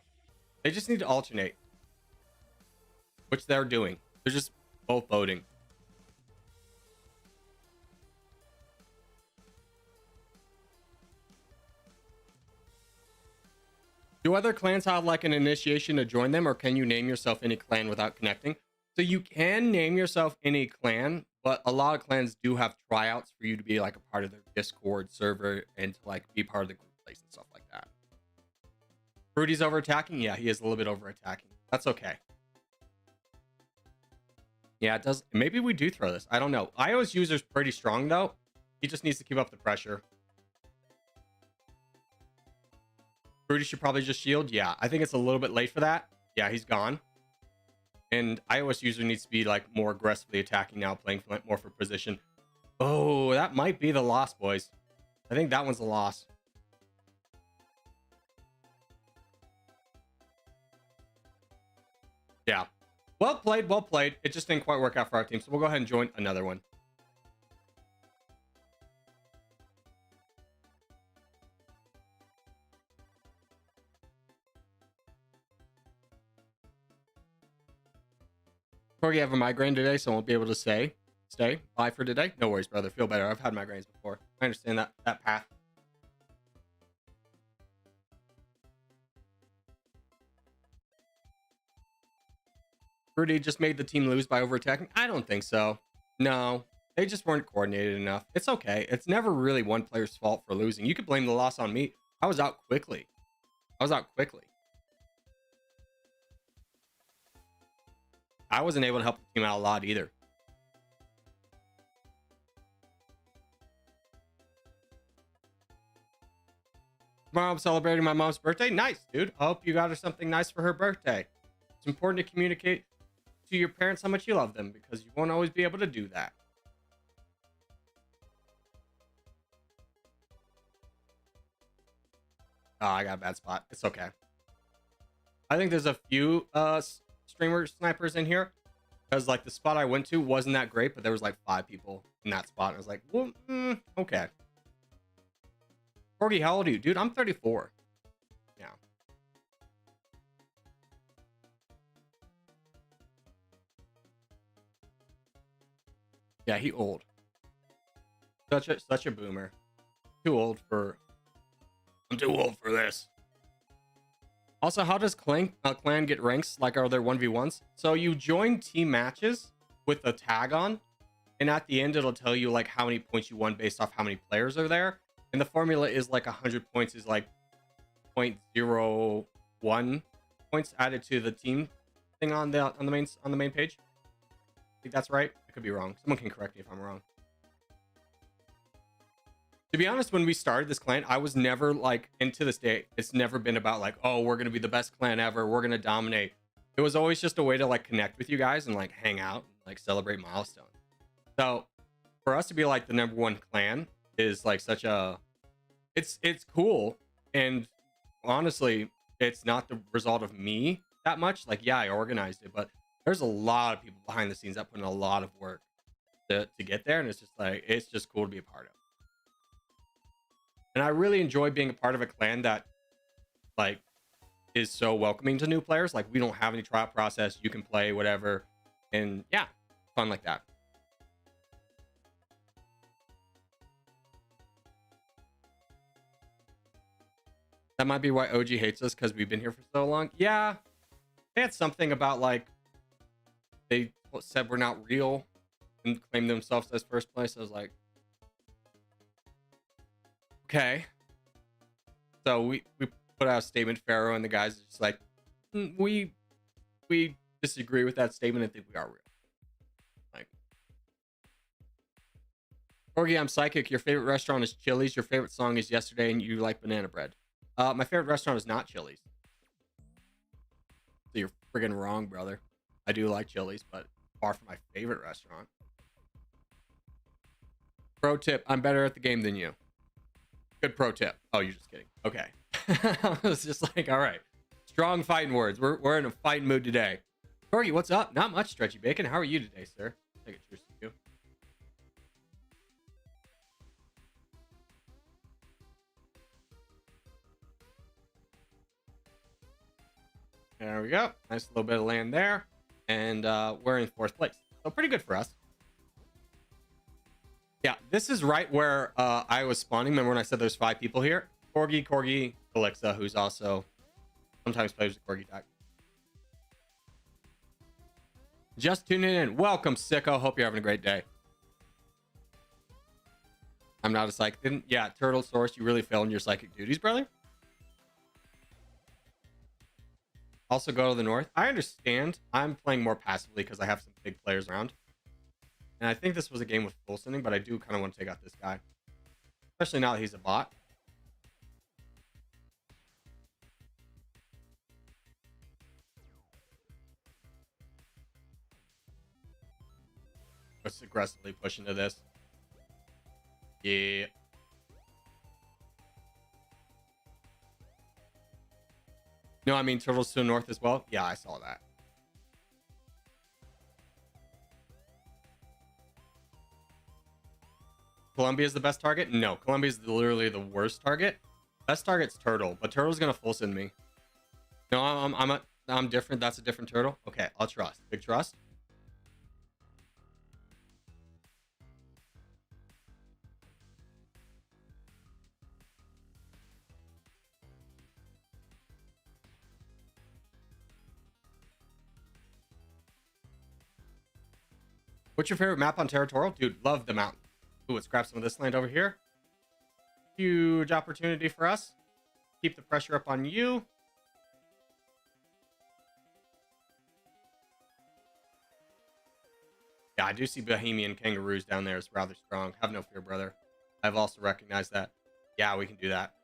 They just need to alternate, which they're doing. They're just both voting. Do other clans have like an initiation to join them, or can you name yourself any clan without connecting? So you can name yourself any clan, but a lot of clans do have tryouts for you to be like a part of their Discord server and to like be part of the group place and stuff like that. Rudy's over attacking. Yeah, he is a little bit over attacking. That's okay. Yeah, it does. Maybe we do throw this. I don't know. iOS user's pretty strong though. He just needs to keep up the pressure. Rudy should probably just shield. Yeah, I think it's a little bit late for that. Yeah, he's gone. And iOS user needs to be like more aggressively attacking now, playing more for position. Oh, that might be the loss, boys. I think that one's a loss. Yeah. Well played, well played. It just didn't quite work out for our team, so we'll go ahead and join another one. Corgi, have a migraine today, so I won't be able to stay. Bye for today. No worries, brother. Feel better. I've had migraines before. I understand that path. Rudy just made the team lose by over-attacking? I don't think so. No, they just weren't coordinated enough. It's okay. It's never really one player's fault for losing. You could blame the loss on me. I was out quickly. I wasn't able to help the team out a lot either. Tomorrow I'm celebrating my mom's birthday. Nice, dude. I hope you got her something nice for her birthday. It's important to communicate to your parents how much you love them because you won't always be able to do that. Oh, I got a bad spot. It's okay. I think there's a few streamer snipers in here because like the spot I went to wasn't that great, but there was like 5 people in that spot. And I was like, well, okay. Corgi, how old are you? Dude, I'm 34. Yeah. Yeah, he old. Such a boomer. Too old for... I'm too old for this. Also, how does clan get ranks? Like, are there 1v1s? So you join team matches with a tag on, and at the end it'll tell you like how many points you won based off how many players are there. And the formula is like 100 points is like 0.01 points added to the team thing on the main page. I think that's right. I could be wrong. Someone can correct me if I'm wrong. To be honest, when we started this clan, I was never like, and to this day, it's never been about like, oh, we're gonna be the best clan ever, we're gonna dominate. It was always just a way to like connect with you guys and like hang out, and, like celebrate milestones. So for us to be like the #1 clan is like such a, it's cool. And honestly, it's not the result of me that much. Like, yeah, I organized it, but there's a lot of people behind the scenes that put in a lot of work to get there, and it's just like, it's just cool to be a part of. And I really enjoy being a part of a clan that like is so welcoming to new players. Like, we don't have any trial process, you can play whatever, and yeah, fun like that. That might be why OG hates us, because we've been here for so long. Yeah, they had something about like they said we're not real and claimed themselves as first place. I was like, okay. So we put out a statement, Pharaoh, and the guys are just like, we disagree with that statement and think we are real. Like, Corgi, I'm psychic. Your favorite restaurant is Chili's. Your favorite song is Yesterday, and you like banana bread. My favorite restaurant is not Chili's. So you're friggin' wrong, brother. I do like Chili's, but far from my favorite restaurant. Pro tip, I'm better at the game than you. Good pro tip. Oh, you're just kidding. Okay. I was just like, all right. Strong fighting words. We're in a fighting mood today. Corgi, what's up? Not much, Stretchy Bacon. How are you today, sir? Take a cheers to you. There we go. Nice little bit of land there. And we're in 4th place. So pretty good for us. Yeah, this is right where I was spawning. Remember when I said there's 5 people here? Corgi, Alexa, who's also sometimes plays with Corgi tag. Just tuning in. Welcome, sicko. Hope you're having a great day. I'm not a psychic. Yeah, Turtle Source, you really failed in your psychic duties, brother. Also go to the north. I understand. I'm playing more passively because I have some big players around. And I think this was a game with full sending, but I do kind of want to take out this guy. Especially now that he's a bot. Let's aggressively push into this. Yeah. No, I mean turtles to the north as well. Yeah, I saw that. Columbia is the best target? No, Columbia is literally the worst target. Best target's turtle, but turtle's gonna full send me. No, I'm different. That's a different turtle. Okay, I'll trust. Big trust. What's your favorite map on Territorial? Dude, love the mountain. Ooh, let's grab some of this land over here. Huge opportunity for us. Keep the pressure up on you. Yeah, I do see Bohemian kangaroos down there. It's rather strong. Have no fear, brother. I've also recognized that. Yeah, we can do that.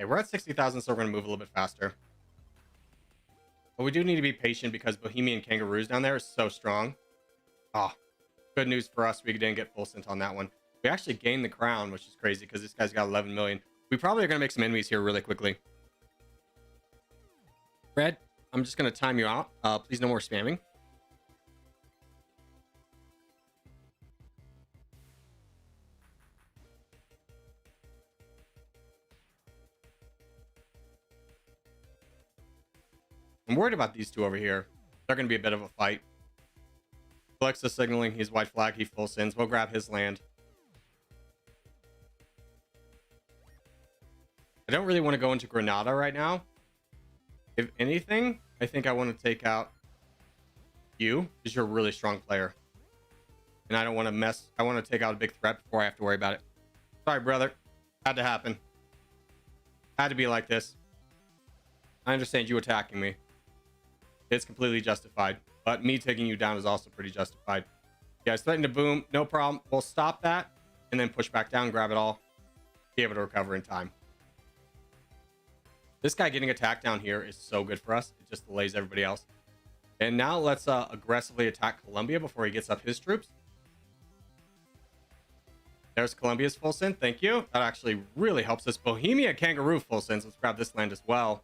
Okay, we're at 60,000, so we're going to move a little bit faster. But we do need to be patient because Bohemian Kangaroos down there is so strong. Oh, good news for us. We didn't get full sent on that one. We actually gained the crown, which is crazy because this guy's got 11 million. We probably are going to make some enemies here really quickly. Red, I'm just going to time you out. Please no more spamming. I'm worried about these two over here. They're going to be a bit of a fight. Alexa signaling he's white flag. He full sends. We'll grab his land. I don't really want to go into Granada right now. If anything, I think I want to take out you because you're a really strong player. And I don't want to mess. I want to take out a big threat before I have to worry about it. Sorry, brother. Had to happen. Had to be like this. I understand you attacking me. It's completely justified. But me taking you down is also pretty justified. You guys threatened to boom. No problem. We'll stop that and then push back down, grab it all. Be able to recover in time. This guy getting attacked down here is so good for us. It just delays everybody else. And now let's aggressively attack Colombia before he gets up his troops. There's Colombia's full send. Thank you. That actually really helps us. Bohemia Kangaroo full sends. Let's grab this land as well.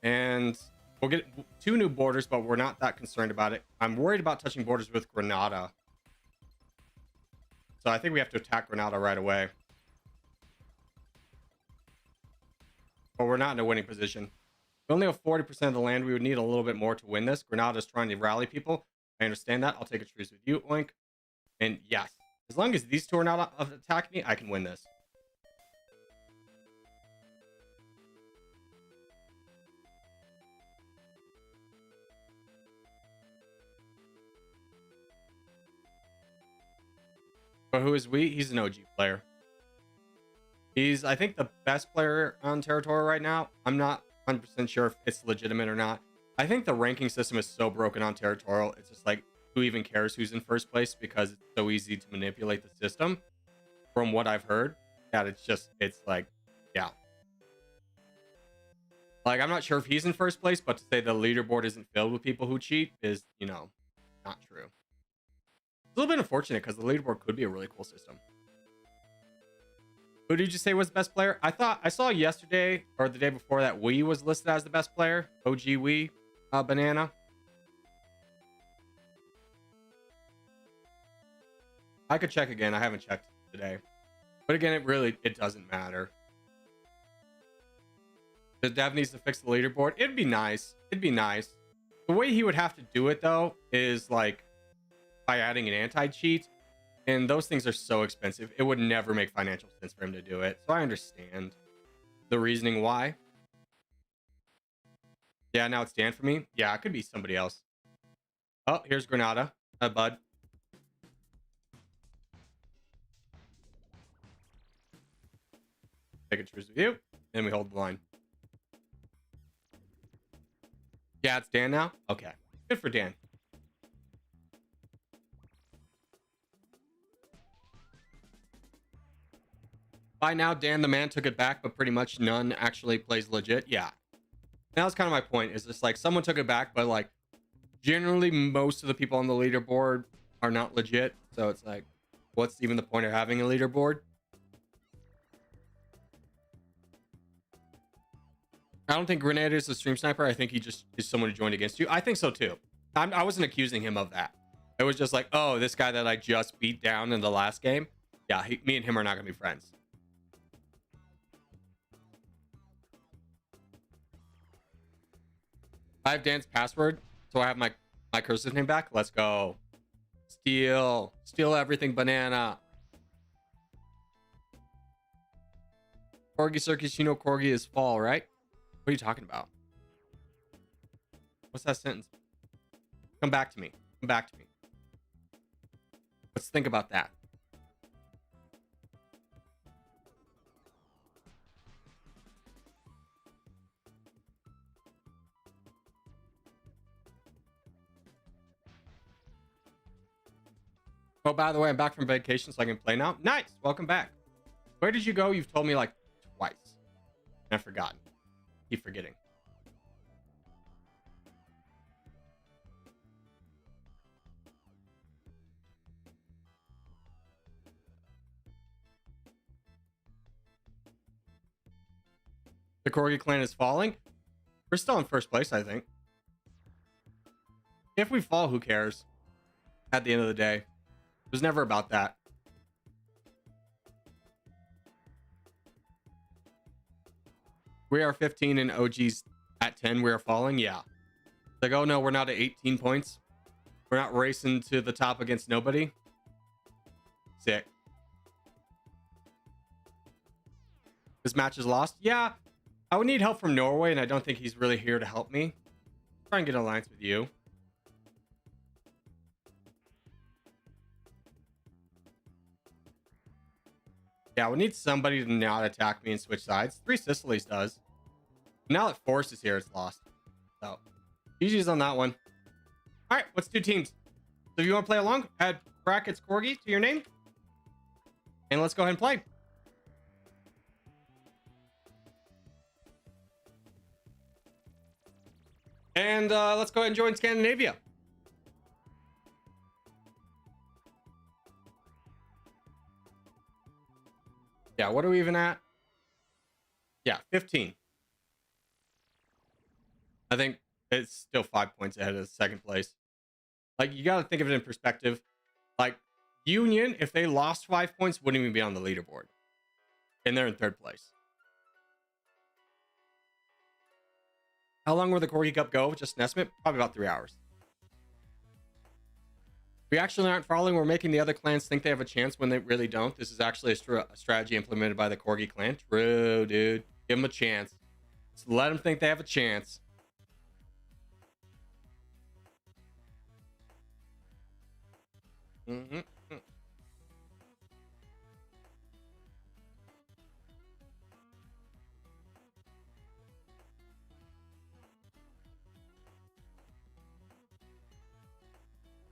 And we'll get 2 new borders, but we're not that concerned about it. I'm worried about touching borders with Granada. So I think we have to attack Granada right away. But we're not in a winning position. We only have 40% of the land. We would need a little bit more to win this. Granada's trying to rally people. I understand that. I'll take a truce with you, Oink. And yes, as long as these two are not attacking me, I can win this. But who is we? He's an OG player. He's, I think, the best player on Territorial right now. I'm not 100% sure if it's legitimate or not. I think the ranking system is so broken on Territorial. It's just like, who even cares who's in first place because it's so easy to manipulate the system. From what I've heard, that it's like, yeah. Like, I'm not sure if he's in first place, but to say the leaderboard isn't filled with people who cheat is, you know, not true. It's a little bit unfortunate because the leaderboard could be a really cool system. Who did you say was the best player? I saw yesterday or the day before that WWII was listed as the best player. OG WWII, banana. I could check again. I haven't checked today. But again, it doesn't matter. The dev needs to fix the leaderboard. It'd be nice. It'd be nice. The way he would have to do it though is like by adding an anti-cheat. And those things are so expensive. It would never make financial sense for him to do it. So I understand the reasoning why. Yeah, now it's Dan for me. Yeah, it could be somebody else. Oh, here's Granada. Bud. Take a truce with you. And we hold the line. Yeah, it's Dan now? Okay. Good for Dan. By now, Dan the man took it back, but pretty much none actually plays legit. Yeah. That was kind of my point. Is just like someone took it back, but like generally most of the people on the leaderboard are not legit. So it's like, what's even the point of having a leaderboard? I don't think Grenade is a stream sniper. I think he just is someone who joined against you. I think so too. I wasn't accusing him of that. It was just like, oh, this guy that I just beat down in the last game. Yeah, me and him are not going to be friends. I have Dan's password, so I have my cursive name back. Let's go. Steal everything, banana. Corgi Circus, you know Corgi is fall, right? What are you talking about? What's that sentence? Come back to me. Come back to me. Let's think about that. Oh, by the way, I'm back from vacation, so I can play now. Nice. Welcome back. Where did you go? You've told me like twice. I've forgotten. Keep forgetting. The Corgi clan is falling. We're still in first place, I think. If we fall, who cares? At the end of the day, it was never about that. We are 15 and OG's at 10. We are falling. Yeah. Like, oh no, we're not at 18 points. We're not racing to the top against nobody. Sick. This match is lost. Yeah. I would need help from Norway, and I don't think he's really here to help me. Try and get an alliance with you. Yeah, we need somebody to not attack me and switch sides. Three Sicilies does. Now that Force is here, it's lost. So, GG's on that one. All right, let's do teams. So if you want to play along, add brackets Corgi to your name. And let's go ahead and play. And let's go ahead and join Scandinavia. Yeah, what are we even at? Yeah, 15. I think it's still 5 points ahead of second place. Like, you got to think of it in perspective. Like, Union, if they lost 5 points, wouldn't even be on the leaderboard. And they're in third place. How long will the Corgi Cup go? Just an estimate? Probably about 3 hours. We actually aren't following. We're making the other clans think they have a chance when they really don't. This is actually a strategy implemented by the Corgi clan. True, dude. Give them a chance. Just let them think they have a chance. Mm-hmm.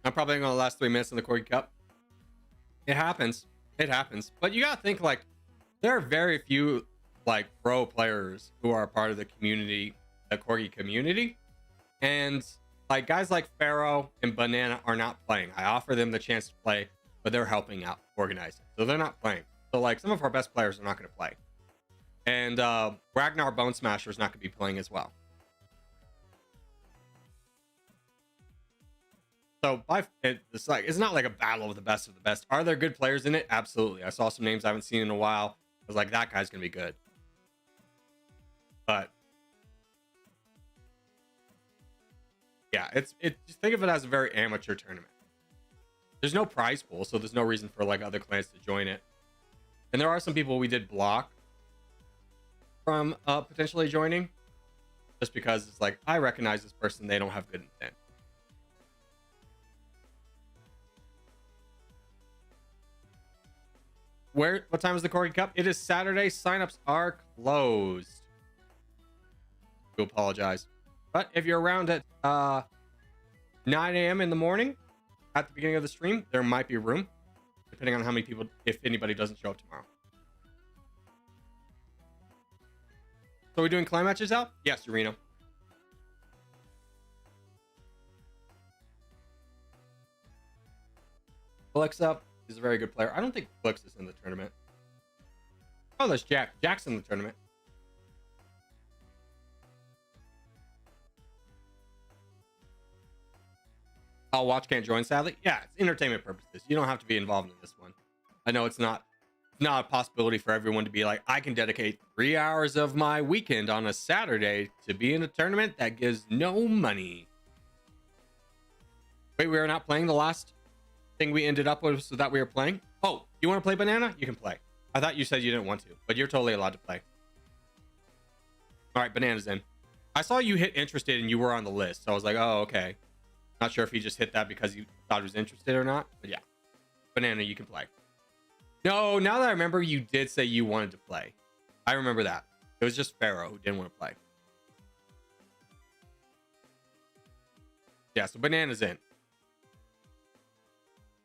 I'm probably going to last 3 minutes in the Corgi Cup. It happens. It happens. But you got to think, like, there are very few, like, pro players who are a part of the community, the Corgi community. And, like, guys like Pharaoh and Banana are not playing. I offer them the chance to play, but they're helping out organizing. So they're not playing. So, like, some of our best players are not going to play. And Ragnar Bone Smasher is not going to be playing as well. So it's not like a battle of the best of the best. Are there good players in it? Absolutely. I saw some names I haven't seen in a while. I was like, that guy's gonna be good. But yeah, just think of it as a very amateur tournament. There's no prize pool, so there's no reason for like other clans to join it. And there are some people we did block from potentially joining, just because it's like, I recognize this person, they don't have good intent. What time is the Corgi Cup? It is Saturday. Signups are closed. I apologize. But if you're around at 9 a.m. in the morning at the beginning of the stream, there might be room, depending on how many people, if anybody doesn't show up tomorrow. So we're doing clan matches out? Yes, Urino. Flex up. He's a very good player. I don't think Flix is in the tournament. Oh, there's Jack. Jack's in the tournament. Oh, Watch can't join, sadly. Yeah, it's entertainment purposes. You don't have to be involved in this one. I know it's not a possibility for everyone to be like, I can dedicate 3 hours of my weekend on a Saturday to be in a tournament that gives no money. Wait, we are not playing the last thing we ended up with, so that we were playing. Oh, you want to play Banana? You can play. I thought you said you didn't want to, but you're totally allowed to play. All right, Banana's in. I saw you hit interested and you were on the list, so I was like, oh, okay. Not sure if he just hit that because you thought he was interested or not, but yeah. Banana, you can play. No, now that I remember, you did say you wanted to play. I remember that. It was just Pharaoh who didn't want to play. Yeah, so Banana's in.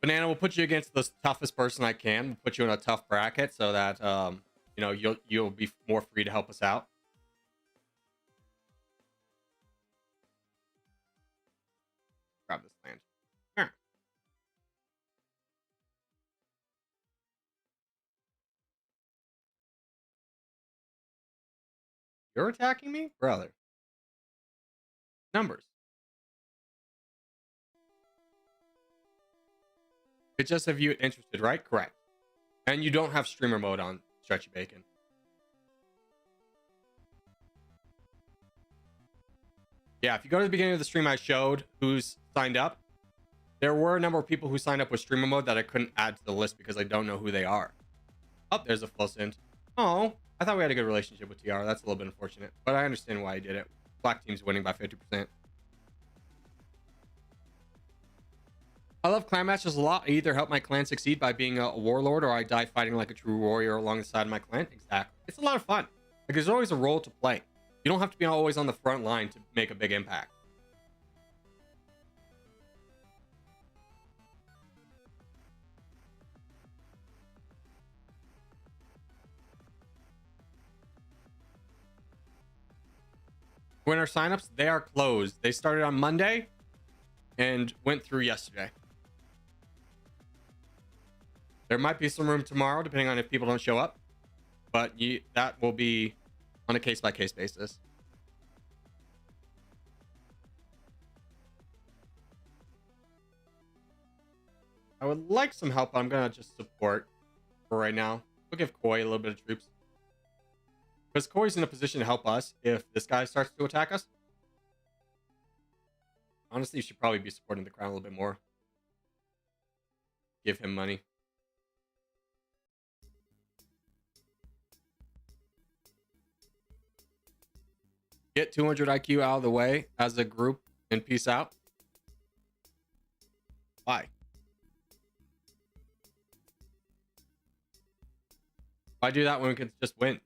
Banana will put you against the toughest person I can. We'll put you in a tough bracket so that you know, you'll be more free to help us out. grab this land. Here. You're attacking me? Brother. Numbers. It's just if you're interested, right? Correct. And you don't have streamer mode on, Stretchy Bacon. Yeah, if you go to the beginning of the stream, I showed who's signed up. There were a number of people who signed up with streamer mode that I couldn't add to the list because I don't know who they are. Oh, there's a full send. Oh, I thought we had a good relationship with TR. That's a little bit unfortunate, but I understand why he did it. Black team's winning by 50%. I love clan matches a lot. I either help my clan succeed by being a warlord, or I die fighting like a true warrior along the side of my clan. Exactly. It's a lot of fun. Like, there's always a role to play. You don't have to be always on the front line to make a big impact. Winter signups, they are closed. They started on Monday and went through yesterday. There might be some room tomorrow, depending on if people don't show up, but that will be on a case-by-case basis. I would like some help, but I'm gonna just support for right now. We'll give Koi a little bit of troops, because Koi's in a position to help us if this guy starts to attack us. Honestly, you should probably be supporting the crown a little bit more. Give him money. Get 200 IQ out of the way as a group and peace out. Why? Why do that when we could just win?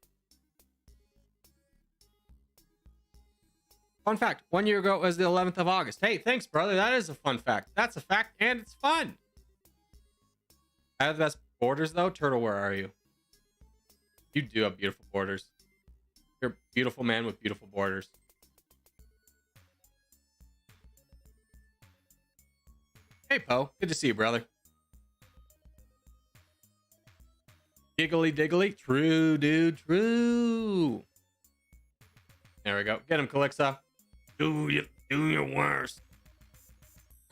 Fun fact, 1 year ago was the 11th of August. Hey, thanks, brother. That is a fun fact. That's a fact, and it's fun. I have the best borders, though. Turtle, where are you? You do have beautiful borders. You're a beautiful man with beautiful borders. Hey, Poe. Good to see you, brother. Giggly diggly. True, dude. True. There we go. Get him, Calixa. Do your worst.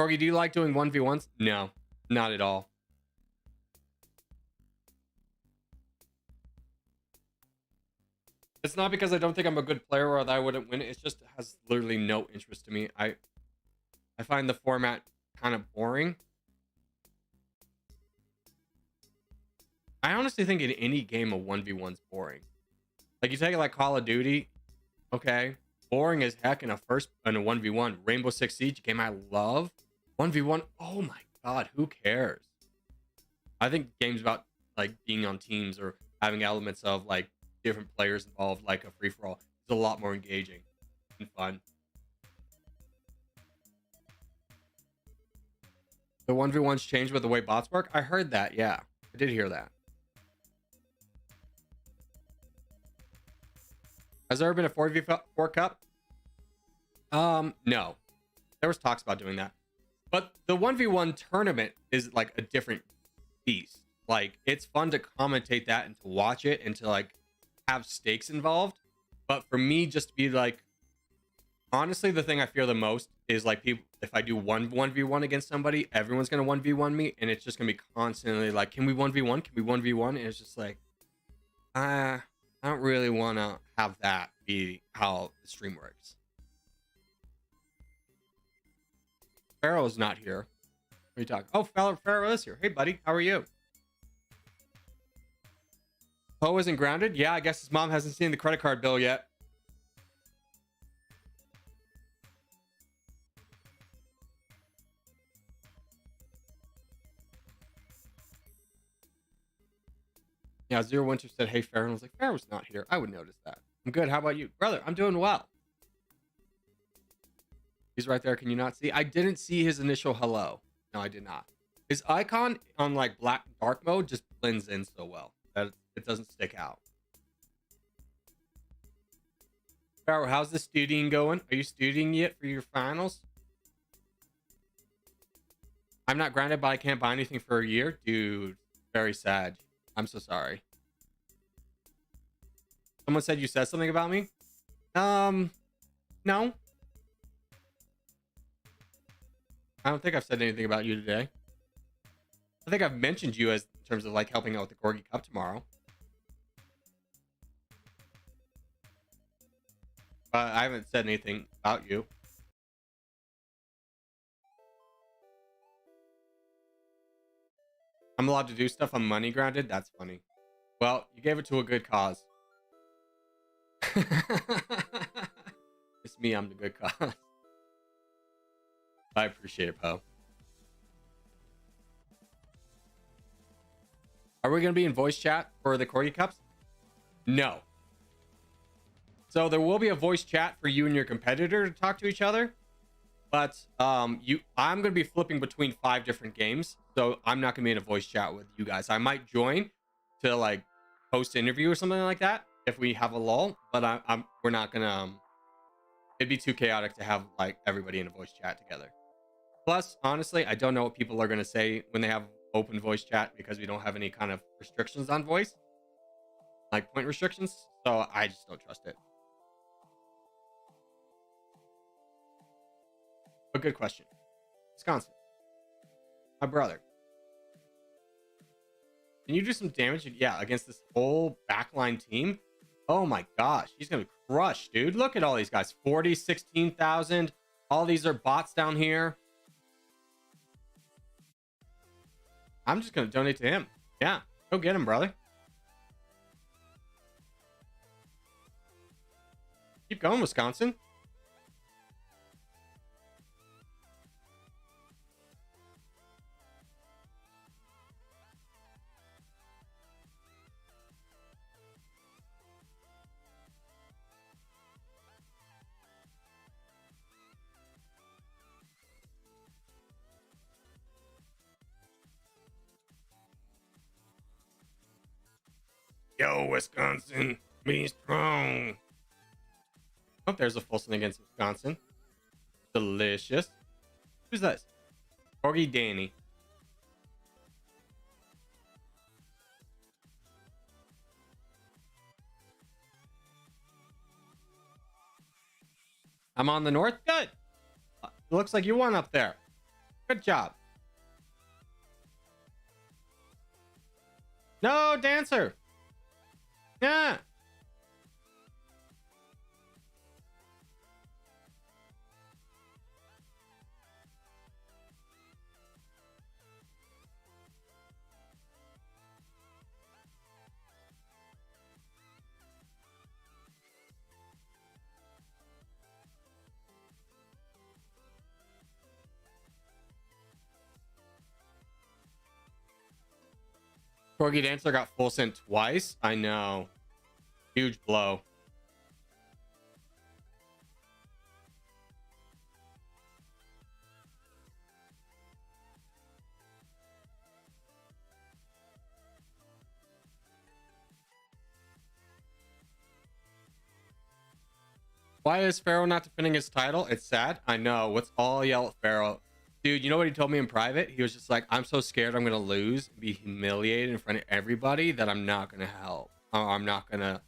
Corgi, do you like doing 1v1s? No, not at all. It's not because I don't think I'm a good player or that I wouldn't win. It just has literally no interest to me. I find the format kind of boring. I honestly think in any game a 1v1's boring. Like, you take it like Call of Duty, okay, boring as heck in a 1v1. Rainbow Six Siege, game I love. 1v1, oh my god, who cares? I think games about like being on teams or having elements of like different players involved, like a free-for-all, is a lot more engaging and fun. The 1v1s changed with the way bots work. I heard that. Yeah, I did hear that. Has there ever been a 4v4 cup? No. There was talks about doing that. But the 1v1 tournament is like a different beast. Like, it's fun to commentate that and to watch it and to like have stakes involved. But for me, just to be like, honestly, the thing I fear the most is like people, if I do 1v1 against somebody, everyone's gonna 1v1 me, and it's just gonna be constantly like, can we 1v1? Can we 1v1? And it's just like, I don't really want to have that be how the stream works. Pharaoh's not here. What are you talking? Oh, Pharaoh is here. Hey, buddy, how are you? Poe isn't grounded? Yeah, I guess his mom hasn't seen the credit card bill yet. Yeah, Zero Winter said, hey, Pharaoh. And I was like, Pharaoh's not here. I would notice that. I'm good. How about you? Brother, I'm doing well. He's right there. Can you not see? I didn't see his initial hello. No, I did not. His icon on like black dark mode just blends in so well that it doesn't stick out. Pharaoh, how's the studying going? Are you studying yet for your finals? I'm not grounded, but I can't buy anything for a year. Dude, very sad. I'm so sorry. Someone said you said something about me? No. I don't think I've said anything about you today. I think I've mentioned you as in terms of like helping out with the Corgi Cup tomorrow. I haven't said anything about you. I'm allowed to do stuff. I'm money grounded. That's funny. Well, you gave it to a good cause. It's me. I'm the good cause. I appreciate it, Poe. Are we going to be in voice chat for the Corgi Cups? No. So there will be a voice chat for you and your competitor to talk to each other. But I'm going to be flipping between 5 different games. So I'm not going to be in a voice chat with you guys. I might join to like post interview or something like that if we have a lull. But we're not going to... it'd be too chaotic to have like everybody in a voice chat together. Plus, honestly, I don't know what people are going to say when they have open voice chat because we don't have any kind of restrictions on voice. Like point restrictions. So I just don't trust it. A good question. Wisconsin. My brother. Can you do some damage? Yeah, against this whole backline team? Oh my gosh. He's going to crush, dude. Look at all these guys. 40, 16,000. All these are bots down here. I'm just going to donate to him. Yeah. Go get him, brother. Keep going, Wisconsin. Yo, Wisconsin, be strong. Oh, there's a full send against Wisconsin. Delicious. Who's this? Corgi Danny. I'm on the north. Good. It looks like you won up there. Good job. No, Dancer. Yeah. Corgi Dancer got full sent twice. I know. Huge blow. Why is Pharaoh not defending his title? It's sad. I know. Let's all yell at Pharaoh. Dude, you know what he told me in private? He was just like, I'm so scared I'm going to lose and be humiliated in front of everybody that I'm not going to help. I'm not going to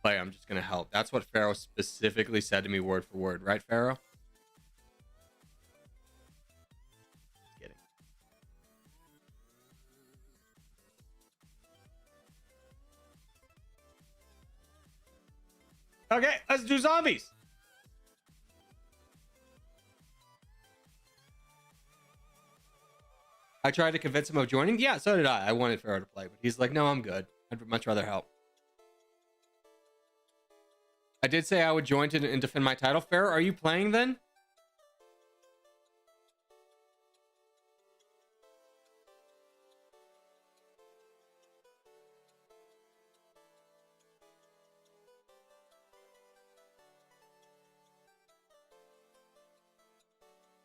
play. I'm just going to help. That's what Pharaoh specifically said to me word for word. Right, Pharaoh? Just kidding. Okay, let's do zombies. I tried to convince him of joining. Yeah, so did I. I wanted Pharaoh to play, but he's like, no, I'm good. I'd much rather help. I did say I would join and defend my title. Pharaoh, are you playing then?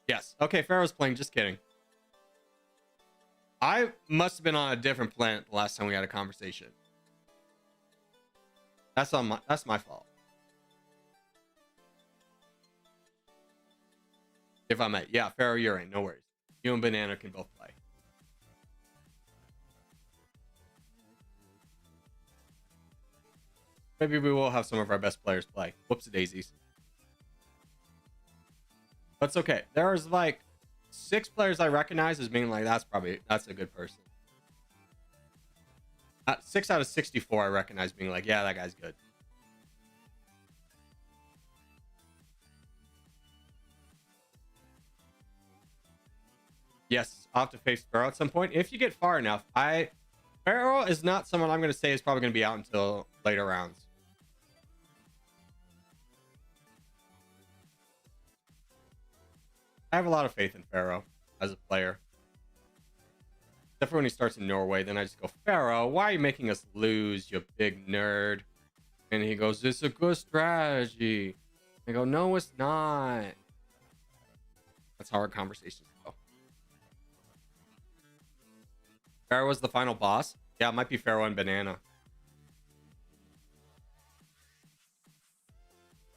Yes. Okay, Pharaoh's playing. Just kidding. I must have been on a different planet the last time we had a conversation. That's my fault. If I may. Yeah, Pharaoh, you're in. No worries. You and Banana can both play. Maybe we will have some of our best players play. Whoops daisies. That's okay. There's like 6 players I recognize as being like, that's a good person. 6 out of 64 I recognize being like, yeah, that guy's good. Yes, I'll have to face Pharaoh at some point. If you get far enough, Pharaoh is not someone I'm going to say is probably going to be out until later rounds. I have a lot of faith in Pharaoh as a player. Except for when he starts in Norway, then I just go, Pharaoh, why are you making us lose, you big nerd? And he goes, it's a good strategy. I go, no, it's not. That's how our conversations go. Pharaoh was the final boss? Yeah, it might be Pharaoh and Banana.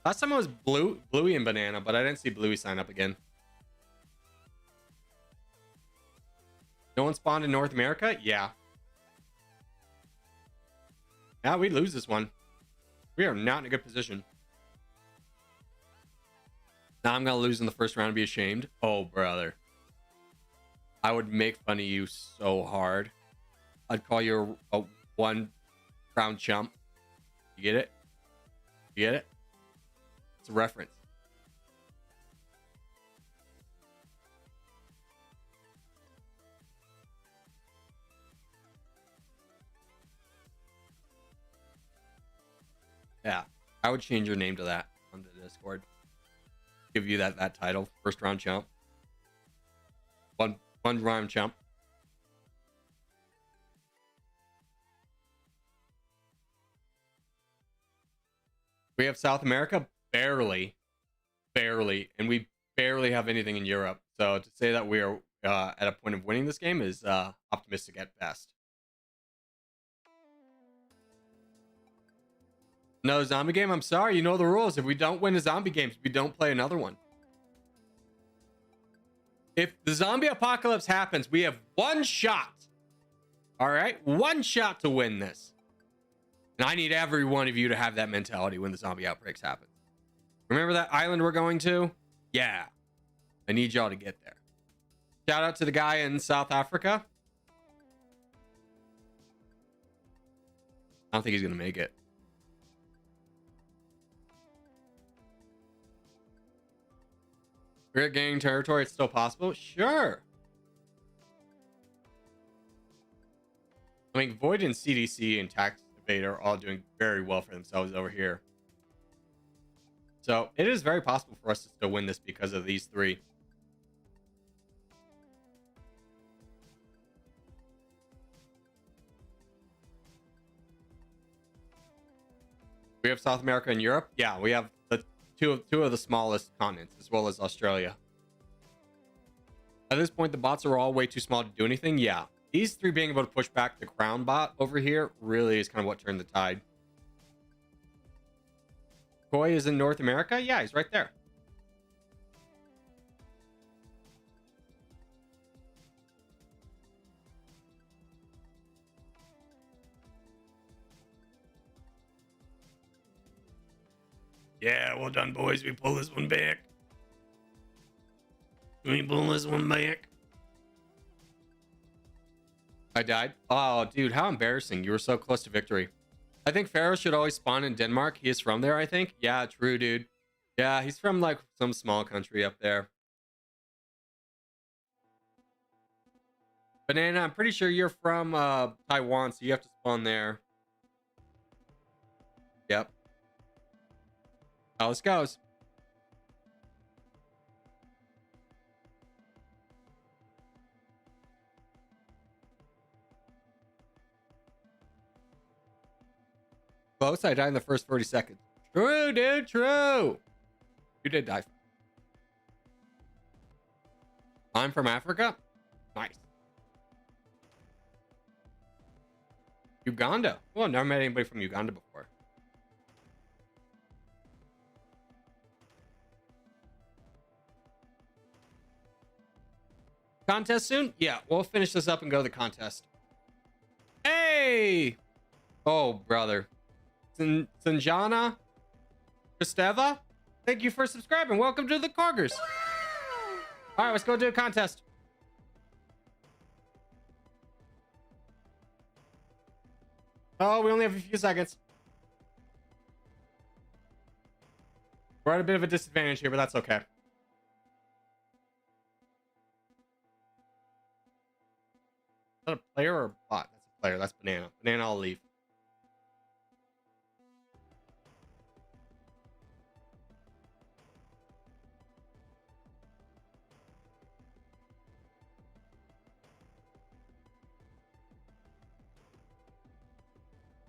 Last time it was Bluey and Banana, but I didn't see Bluey sign up again. No one spawned in North America? Yeah. Yeah, we lose this one. We are not in a good position. Now I'm going to lose in the first round and be ashamed. Oh, brother. I would make fun of you so hard. I'd call you a 1 crown chump. You get it? You get it? It's a reference. Yeah, I would change your name to that on the Discord. Give you that title, first round chump. One round chump. We have South America, barely, and we barely have anything in Europe. So to say that we are at a point of winning this game is optimistic at best. No zombie game? I'm sorry, you know the rules. If we don't win a zombie game, we don't play another one. If the zombie apocalypse happens, we have 1 shot. All right? 1 shot to win this. And I need every one of you to have that mentality when the zombie outbreaks happen. Remember that island we're going to? Yeah. I need y'all to get there. Shout out to the guy in South Africa. I don't think he's going to make it. We're gaining territory. It's still possible. Sure. I mean, Void and CDC and Tax Evade are all doing very well for themselves over here. So it is very possible for us to still win this because of these 3. We have South America and Europe. Yeah, we have the two of the smallest continents, as well as Australia. At this point, the bots are all way too small to do anything. Yeah, these 3 being able to push back the crown bot over here really is kind of what turned the tide. Koi is in North America. Yeah, he's right there. Yeah, well done, boys. We pull this one back. We pull this one back. I died. Oh, dude, how embarrassing. You were so close to victory. I think Pharaoh should always spawn in Denmark. He is from there, I think. Yeah, true, dude. Yeah, he's from like some small country up there. Banana, I'm pretty sure you're from Taiwan, so you have to spawn there. Yep. How this goes. Close, I died in the first 40 seconds. True, dude, true. You did die. I'm from Africa? Nice. Uganda? Well, I've never met anybody from Uganda before. Contest soon? Yeah, we'll finish this up and go to the contest. Hey! Oh, brother. Sanjana Kristeva, thank you for subscribing. Welcome to the Corgers. All right, let's go do a contest. Oh, we only have a few seconds. We're at a bit of a disadvantage here, but that's okay. Is that a player or a bot? That's a player. That's Banana. Banana, I'll leave.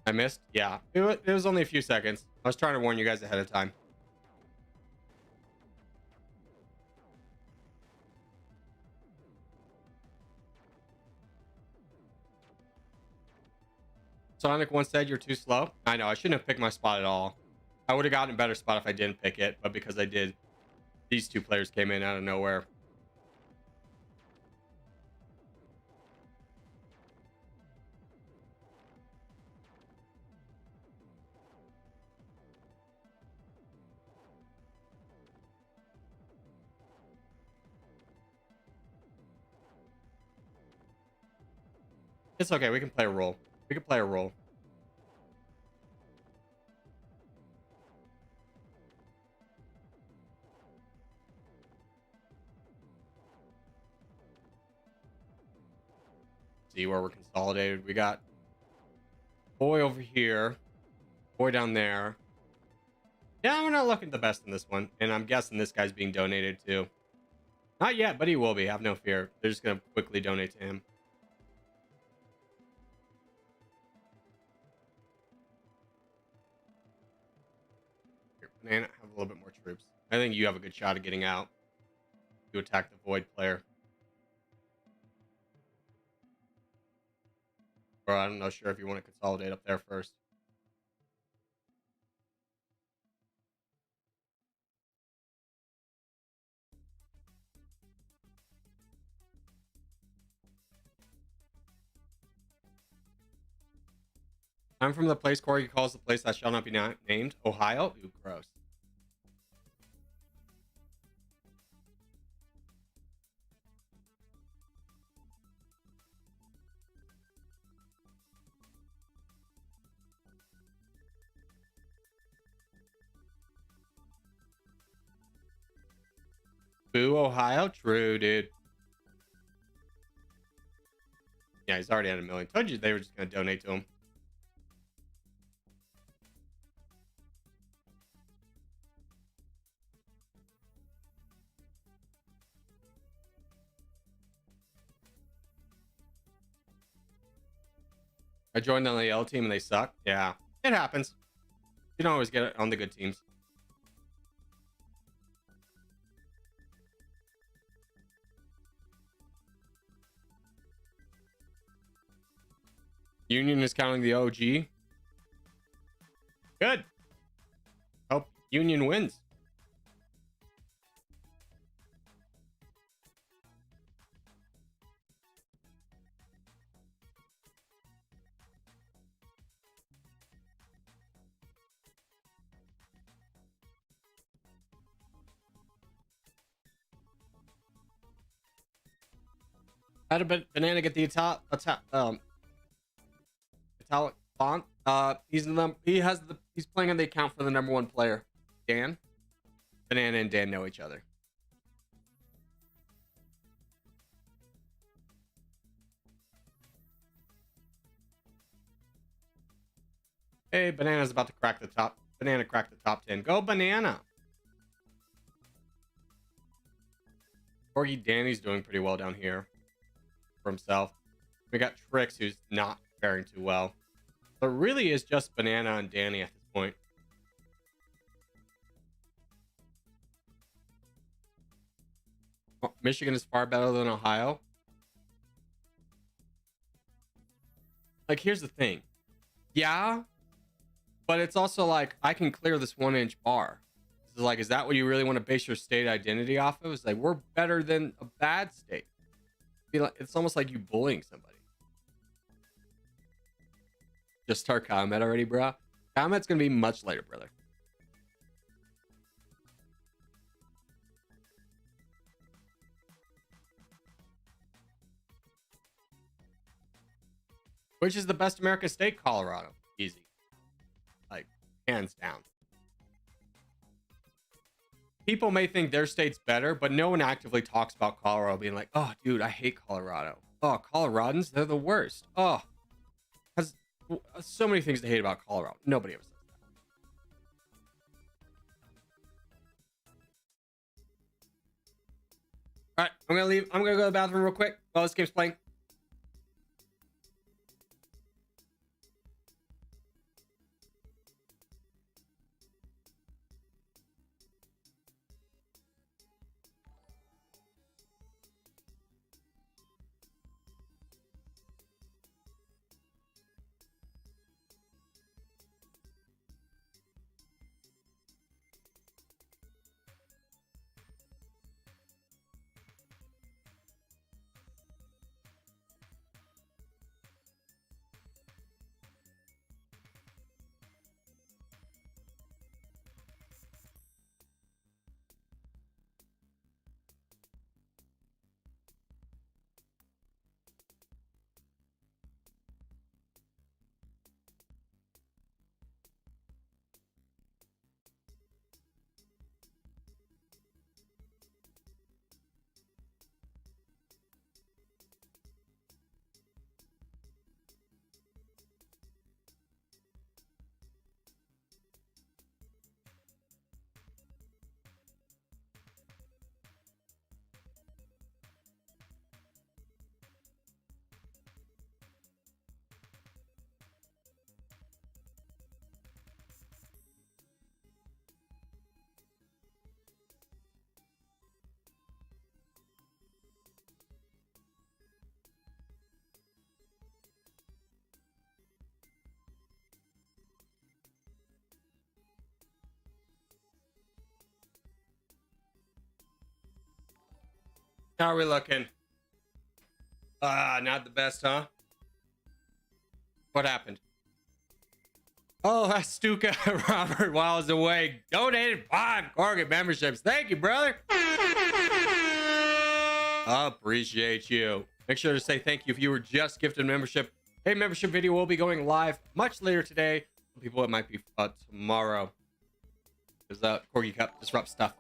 I missed? Yeah. It was only a few seconds. I was trying to warn you guys ahead of time. Sonic once said you're too slow. I know. I shouldn't have picked my spot at all. I would have gotten a better spot if I didn't pick it, but because I did, these two players came in out of nowhere. It's okay. We can play a role. We can play a role. See where we're consolidated. We got boy over here, boy down there. Yeah, we're not looking the best in this one, and I'm guessing this guy's being donated to. Not yet, but he will be. Have no fear. They're just gonna quickly donate to him. Here, Banana, have a little bit more troops. I think you have a good shot at getting out. You attack the void player. Or I'm not sure if you want to consolidate up there first. I'm from the place Corgi calls the place that shall not be named. Ohio? Ooh, gross. Boo, Ohio? True, dude. Yeah, he's already at a million. Told you they were just going to donate to him. I joined on the L team and they suck. Yeah, it happens. You don't always get it on the good teams. Union is counting the OG. Good. Hope Union wins. How did Banana get the italic font? He's playing on the account for the #1 player, Dan. Banana and Dan know each other. Hey, Banana's about to crack the top. Banana cracked the top 10. Go Banana. Corgi Danny's doing pretty well down here for himself. We got Trix, who's not faring too well. So it really is just Banana and Danny at this point. Michigan is far better than Ohio. Like, here's the thing. Yeah, but it's also like, I can clear this 1-inch bar. It's like, is that what you really want to base your state identity off of? It's like, we're better than a bad state. It's almost like you bullying somebody. Just start Kiomet already, bro. Kiomet's gonna be much later, brother. Which is the best American state? Colorado. Easy. Like, hands down. People may think their state's better, but no one actively talks about Colorado being like, oh, dude, I hate Colorado. Oh, Coloradans, they're the worst. Oh, has so many things to hate about Colorado. Nobody ever says that. All right, I'm gonna leave. I'm gonna go to the bathroom real quick while this game's playing. How are we looking? Not the best, huh? What happened? Oh, Stuka Robert while I was away donated 5 Corgi memberships. Thank you, brother. Appreciate you. Make sure to say thank you if you were just gifted a membership. A membership video will be going live much later today. Some people, it might be tomorrow. Because Corgi Cup disrupts stuff.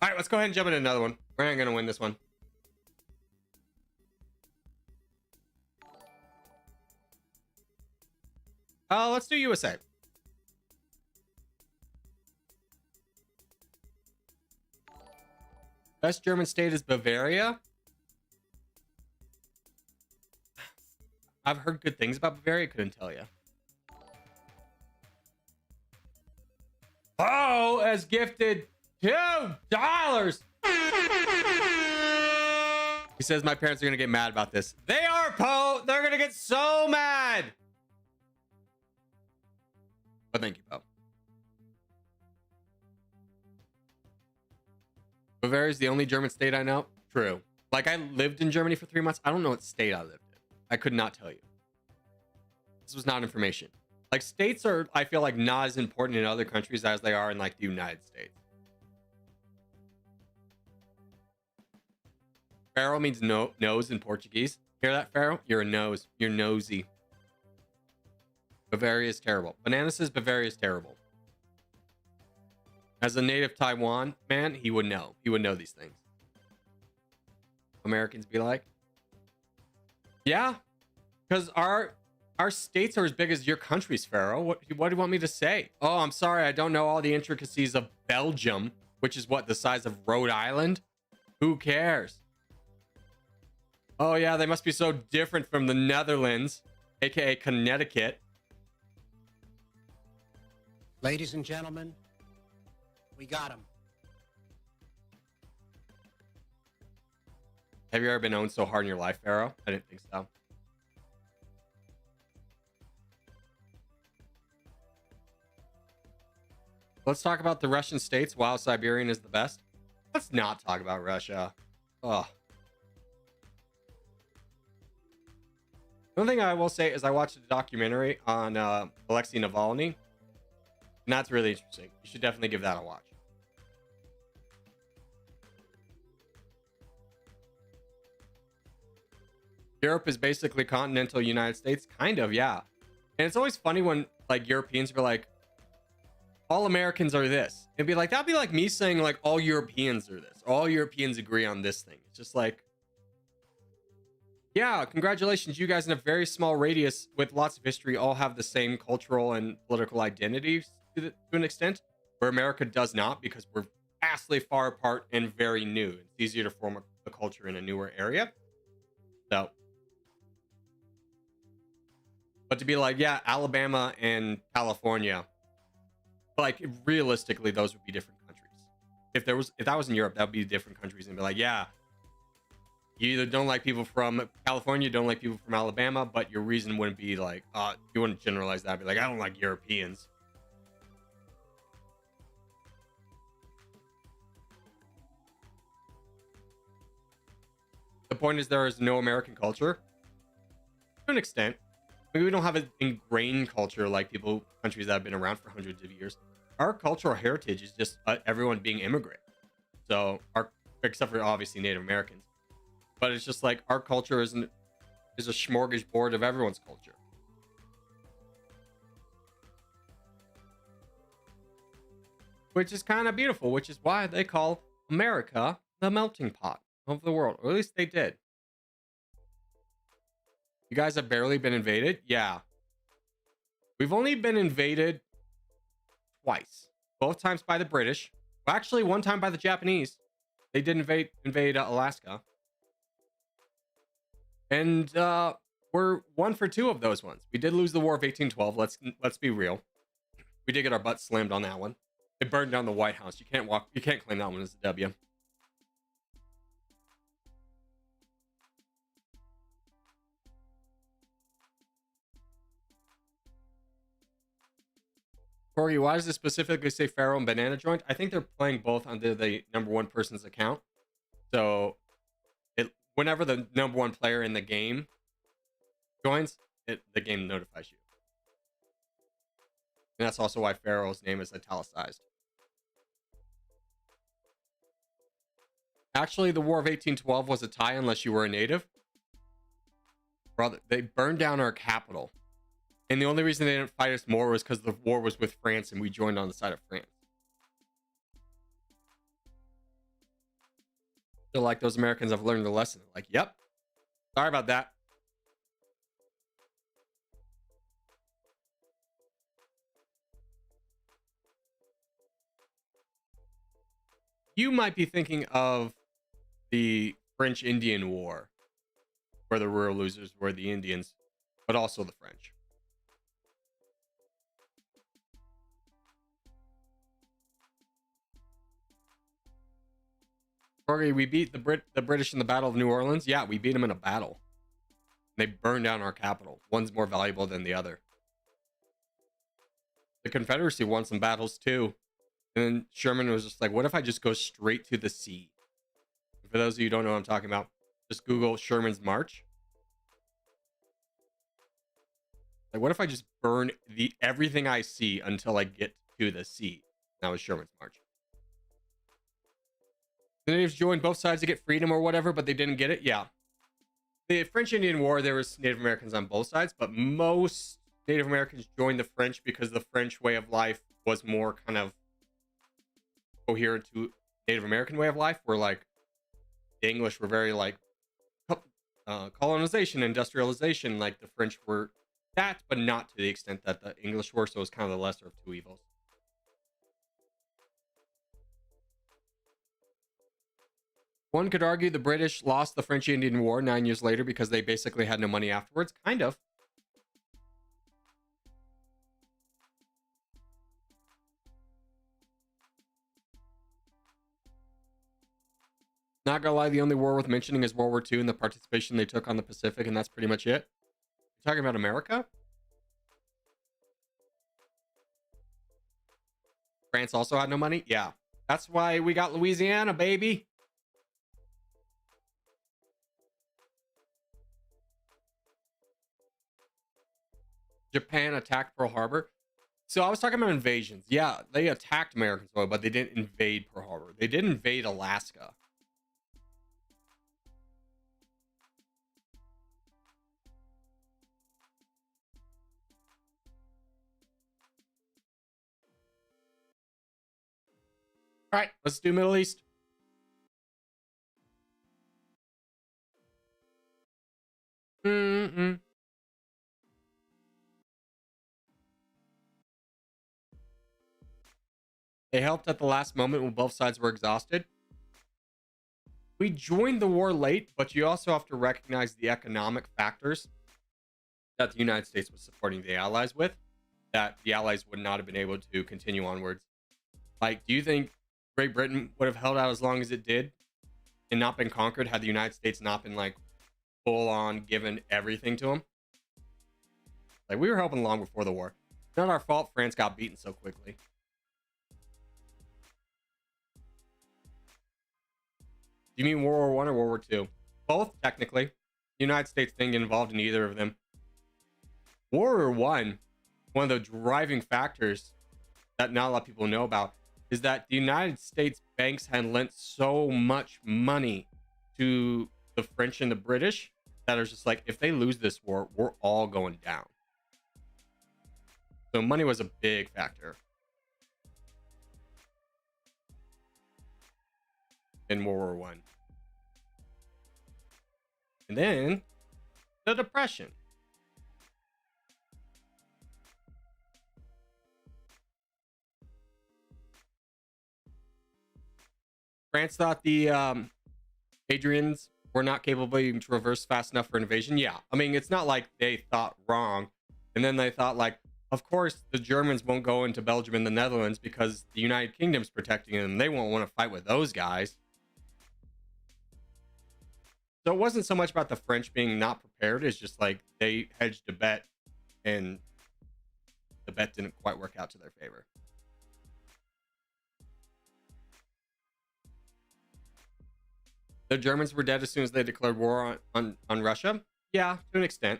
All right, let's go ahead and jump into another one. We're not gonna win this one. Let's do USA. Best German state is Bavaria. I've heard good things about Bavaria. Couldn't tell you. Oh, has gifted $2. He says my parents are gonna get mad about this. They are, Poe. They're gonna get so mad. But thank you, Poe. Bavaria is the only German state I know. True. Like, I lived in Germany for 3 months. I don't know what state I lived in. I could not tell you. This was not information. Like, states are, I feel like, not as important in other countries as they are in, like, the United States. Pharaoh means nose in Portuguese. Hear that, Pharaoh? You're a nose. You're nosy. Bavaria is terrible. Banana says Bavaria is terrible. As a native Taiwan man, he would know. He would know these things. Americans be like, yeah, because our states are as big as your countries, Pharaoh. What do you want me to say? Oh, I'm sorry. I don't know all the intricacies of Belgium, which is what, the size of Rhode Island? Who cares? Oh, yeah, they must be so different from the Netherlands, aka Connecticut. Ladies and gentlemen, we got him. Have you ever been owned so hard in your life, Pharaoh? I didn't think so. Let's talk about the Russian states while Siberian is the best. Let's not talk about Russia. Ugh. One thing I will say is I watched a documentary on Alexei Navalny, and that's really interesting. You should definitely give that a watch. Europe is basically continental United States, kind of, yeah. And it's always funny when like Europeans are like, all Americans are this. It'd be like, that'd be like me saying like all Europeans are this. All Europeans agree on this thing. It's just like, yeah, congratulations. You guys in a very small radius with lots of history all have the same cultural and political identities to an extent, where America does not, because we're vastly far apart and very new. It's easier to form a culture in a newer area. So, but to be like, yeah, Alabama and California, like realistically, those would be different countries. If that was in Europe, that would be different countries, and be like, yeah, you either don't like people from California, don't like people from Alabama, but your reason wouldn't be like, you wouldn't generalize that. Be like, I don't like Europeans. The point is, there is no American culture to an extent. I mean, we don't have an ingrained culture like countries that have been around for hundreds of years. Our cultural heritage is just everyone being immigrant. So except for obviously Native Americans, but it's just like our culture is a smorgasbord of everyone's culture. Which is kind of beautiful, which is why they call America the melting pot of the world, or at least they did. You guys have barely been invaded? Yeah. We've only been invaded twice. Both times by the British. Well, actually, one time by the Japanese. They did invade Alaska. And we're 1 for 2 of those ones. We did lose the War of 1812. Let's be real. We did get our butts slammed on that one. It burned down the White House. You can't claim that one as a W. Corgi, why does it specifically say Pharaoh and Banana Joint? I think they're playing both under the #1 person's account. So whenever the #1 player in the game joins, the game notifies you. And that's also why Pharaoh's name is italicized. Actually, the War of 1812 was a tie unless you were a native. Brother, they burned down our capital. And the only reason they didn't fight us more was because the war was with France and we joined on the side of France. They're like, those Americans have learned the lesson. Like, yep. Sorry about that. You might be thinking of the French-Indian War, where the real losers were the Indians, but also the French. Corgi, we beat the British in the Battle of New Orleans. Yeah, we beat them in a battle. They burned down our capital. One's more valuable than the other. The Confederacy won some battles too. And then Sherman was just like, what if I just go straight to the sea? For those of you who don't know what I'm talking about, just Google Sherman's March. Like, what if I just burn everything I see until I get to the sea? That was Sherman's March. The natives joined both sides to get freedom or whatever, but they didn't get it. Yeah. The French-Indian War, there was Native Americans on both sides, but most Native Americans joined the French because the French way of life was more kind of coherent to Native American way of life, where like the English were very like colonization, industrialization. Like the French were that, but not to the extent that the English were. So it was kind of the lesser of two evils. One could argue the British lost the French-Indian War 9 years later because they basically had no money afterwards. Kind of. Not gonna lie, the only war worth mentioning is World War II and the participation they took on the Pacific, and that's pretty much it. You're talking about America? France also had no money? Yeah. That's why we got Louisiana, baby. Japan attacked Pearl Harbor. So I was talking about invasions. Yeah, they attacked American soil, but they didn't invade Pearl Harbor. They did invade Alaska. All right, let's do Middle East. Mm-mm. They helped at the last moment when both sides were exhausted. We joined the war late, but you also have to recognize the economic factors that the United States was supporting the Allies with, that the Allies would not have been able to continue onwards. Like, do you think Great Britain would have held out as long as it did and not been conquered had the United States not been like full on given everything to them? Like, we were helping long before the war. Not our fault France got beaten so quickly. Do you mean World War One or World War Two? Both, technically. The United States didn't get involved in either of them. World War One, one of the driving factors that not a lot of people know about, is that the United States banks had lent so much money to the French and the British that are just like, if they lose this war, we're all going down. So money was a big factor in World War One. And then the Depression. France thought the Adrians were not capable of being traversed fast enough for invasion. Yeah, I mean, it's not like they thought wrong. And then they thought like, of course, the Germans won't go into Belgium and the Netherlands because the United Kingdom's protecting them. They won't want to fight with those guys. So it wasn't so much about the French being not prepared. It's just like they hedged a bet and the bet didn't quite work out to their favor. The Germans were dead as soon as they declared war on Russia. Yeah, to an extent.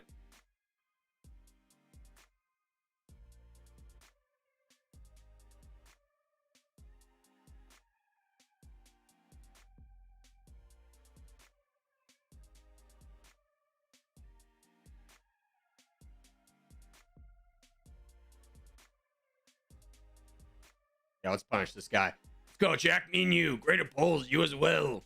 Yeah, let's punish this guy. Let's go, Jack, me and you. Greater Poles, you as well.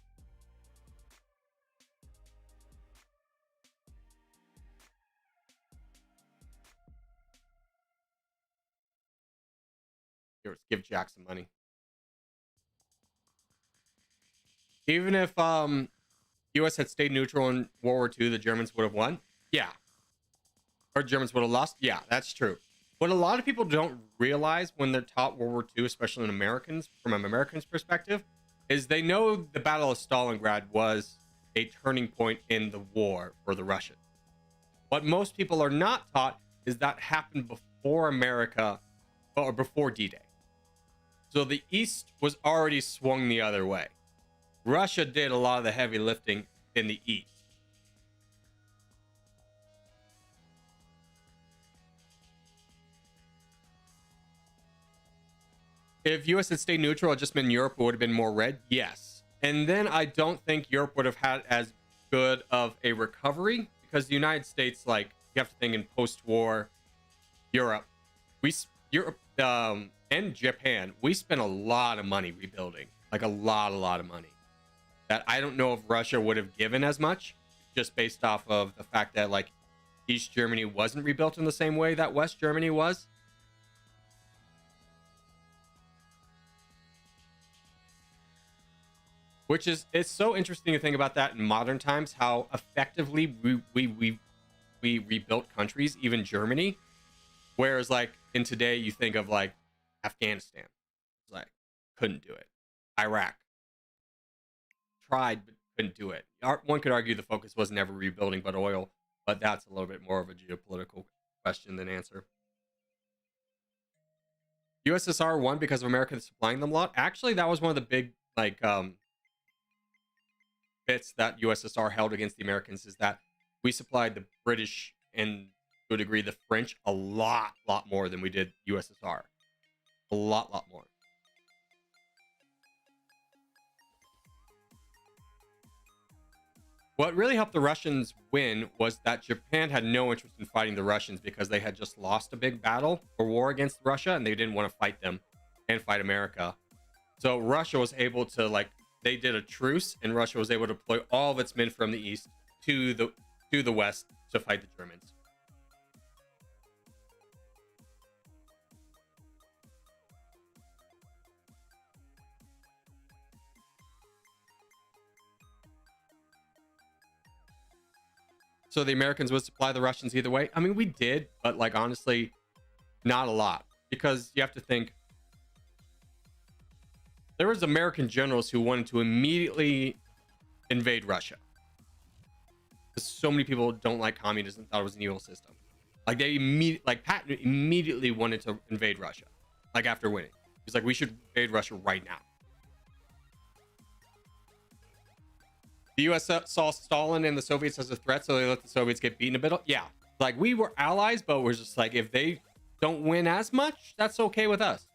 Here, let's give Jack some money. Even if US had stayed neutral in World War II, the Germans would have won. Yeah. Or Germans would have lost. Yeah, that's true. What a lot of people don't realize when they're taught World War II, especially in Americans, from an American's perspective, is they know the Battle of Stalingrad was a turning point in the war for the Russians. What most people are not taught is that happened before America, or before D-Day. So the East was already swung the other way. Russia did a lot of the heavy lifting in the East. If US had stayed neutral, it just meant Europe would have been more red. Yes. And then I don't think Europe would have had as good of a recovery because the United States, like, you have to think in post-war Europe, Europe and Japan, we spent a lot of money rebuilding, like a lot of money that I don't know if Russia would have given as much, just based off of the fact that like East Germany wasn't rebuilt in the same way that West Germany was. Which is, it's so interesting to think about that in modern times, how effectively we rebuilt countries, even Germany. Whereas like in today, you think of like Afghanistan, it's like couldn't do it. Iraq tried but couldn't do it. One could argue the focus was never rebuilding but oil, but that's a little bit more of a geopolitical question than answer. USSR won because of America supplying them a lot. Actually, that was one of the big like bits that USSR held against the Americans, is that we supplied the British and to a degree, the French a lot more than we did USSR. A lot more. What really helped the Russians win was that Japan had no interest in fighting the Russians because they had just lost a big battle or war against Russia, and they didn't want to fight them and fight America. So Russia was able to, like, they did a truce, and Russia was able to deploy all of its men from the east to the west to fight the Germans. So the Americans would supply the Russians either way. I mean, we did, but like honestly, not a lot, because you have to think there was American generals who wanted to immediately invade Russia. Because so many people don't like communism, thought it was an evil system. Like they Patton immediately wanted to invade Russia, like after winning. He's like, we should invade Russia right now. The US saw Stalin and the Soviets as a threat, so they let the Soviets get beaten a bit. Yeah, like we were allies, but we're just like, if they don't win as much, that's okay with us.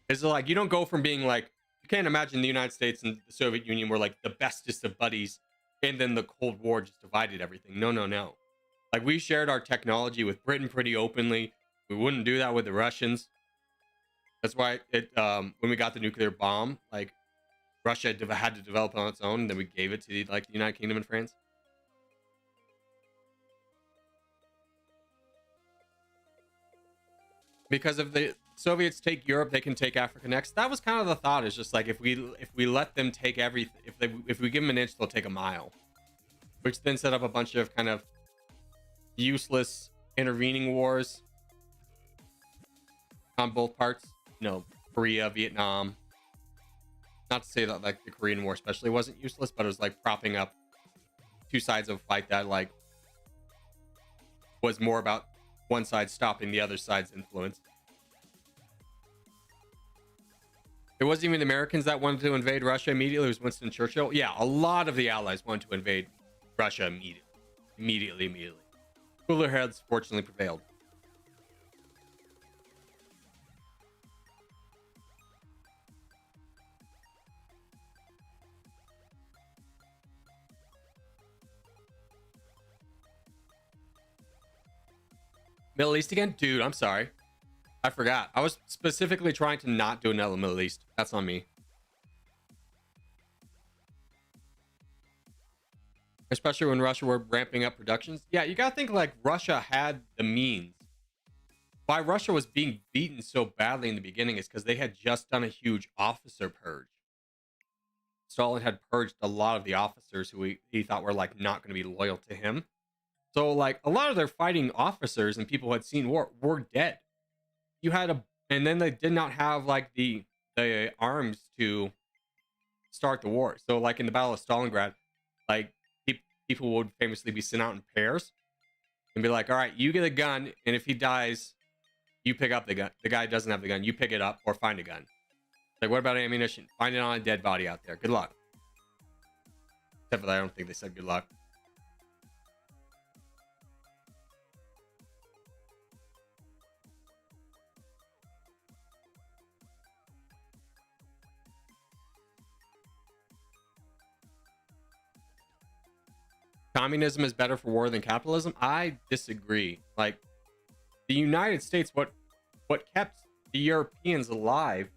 It's like, you don't go from being like, you can't imagine the United States and the Soviet Union were like the bestest of buddies, and then the Cold War just divided everything. No. Like we shared our technology with Britain pretty openly. We wouldn't do that with the Russians. That's why when we got the nuclear bomb, like, Russia had to develop on its own, and then we gave it to the United Kingdom and France. Because if the Soviets take Europe, they can take Africa next. That was kind of the thought. Is just like, if we let them take everything, if we give them an inch, they'll take a mile, which then set up a bunch of kind of useless intervening wars on both parts. You know, Korea, Vietnam. Not to say that like the Korean War especially wasn't useless, but it was like propping up two sides of a fight that like was more about one side stopping the other side's influence. It wasn't even the Americans that wanted to invade Russia immediately. It was Winston Churchill. Yeah, a lot of the Allies wanted to invade Russia immediately. Cooler heads fortunately prevailed. Middle East again? Dude, I'm sorry. I forgot. I was specifically trying to not do another Middle East. That's on me. Especially when Russia were ramping up productions. Yeah, you gotta think like Russia had the means. Why Russia was being beaten so badly in the beginning is because they had just done a huge officer purge. Stalin had purged a lot of the officers who he thought were like not going to be loyal to him. So like a lot of their fighting officers and people who had seen war were dead. And then they did not have like the arms to start the war. So like in the Battle of Stalingrad, like people would famously be sent out in pairs and be like, all right, you get a gun, and if he dies, you pick up the gun. The guy doesn't have the gun, you pick it up or find a gun. Like, what about ammunition? Find it on a dead body out there. Good luck. Except for that, I don't think they said good luck. Communism is better for war than capitalism? I disagree. Like, the United States, what kept the Europeans alive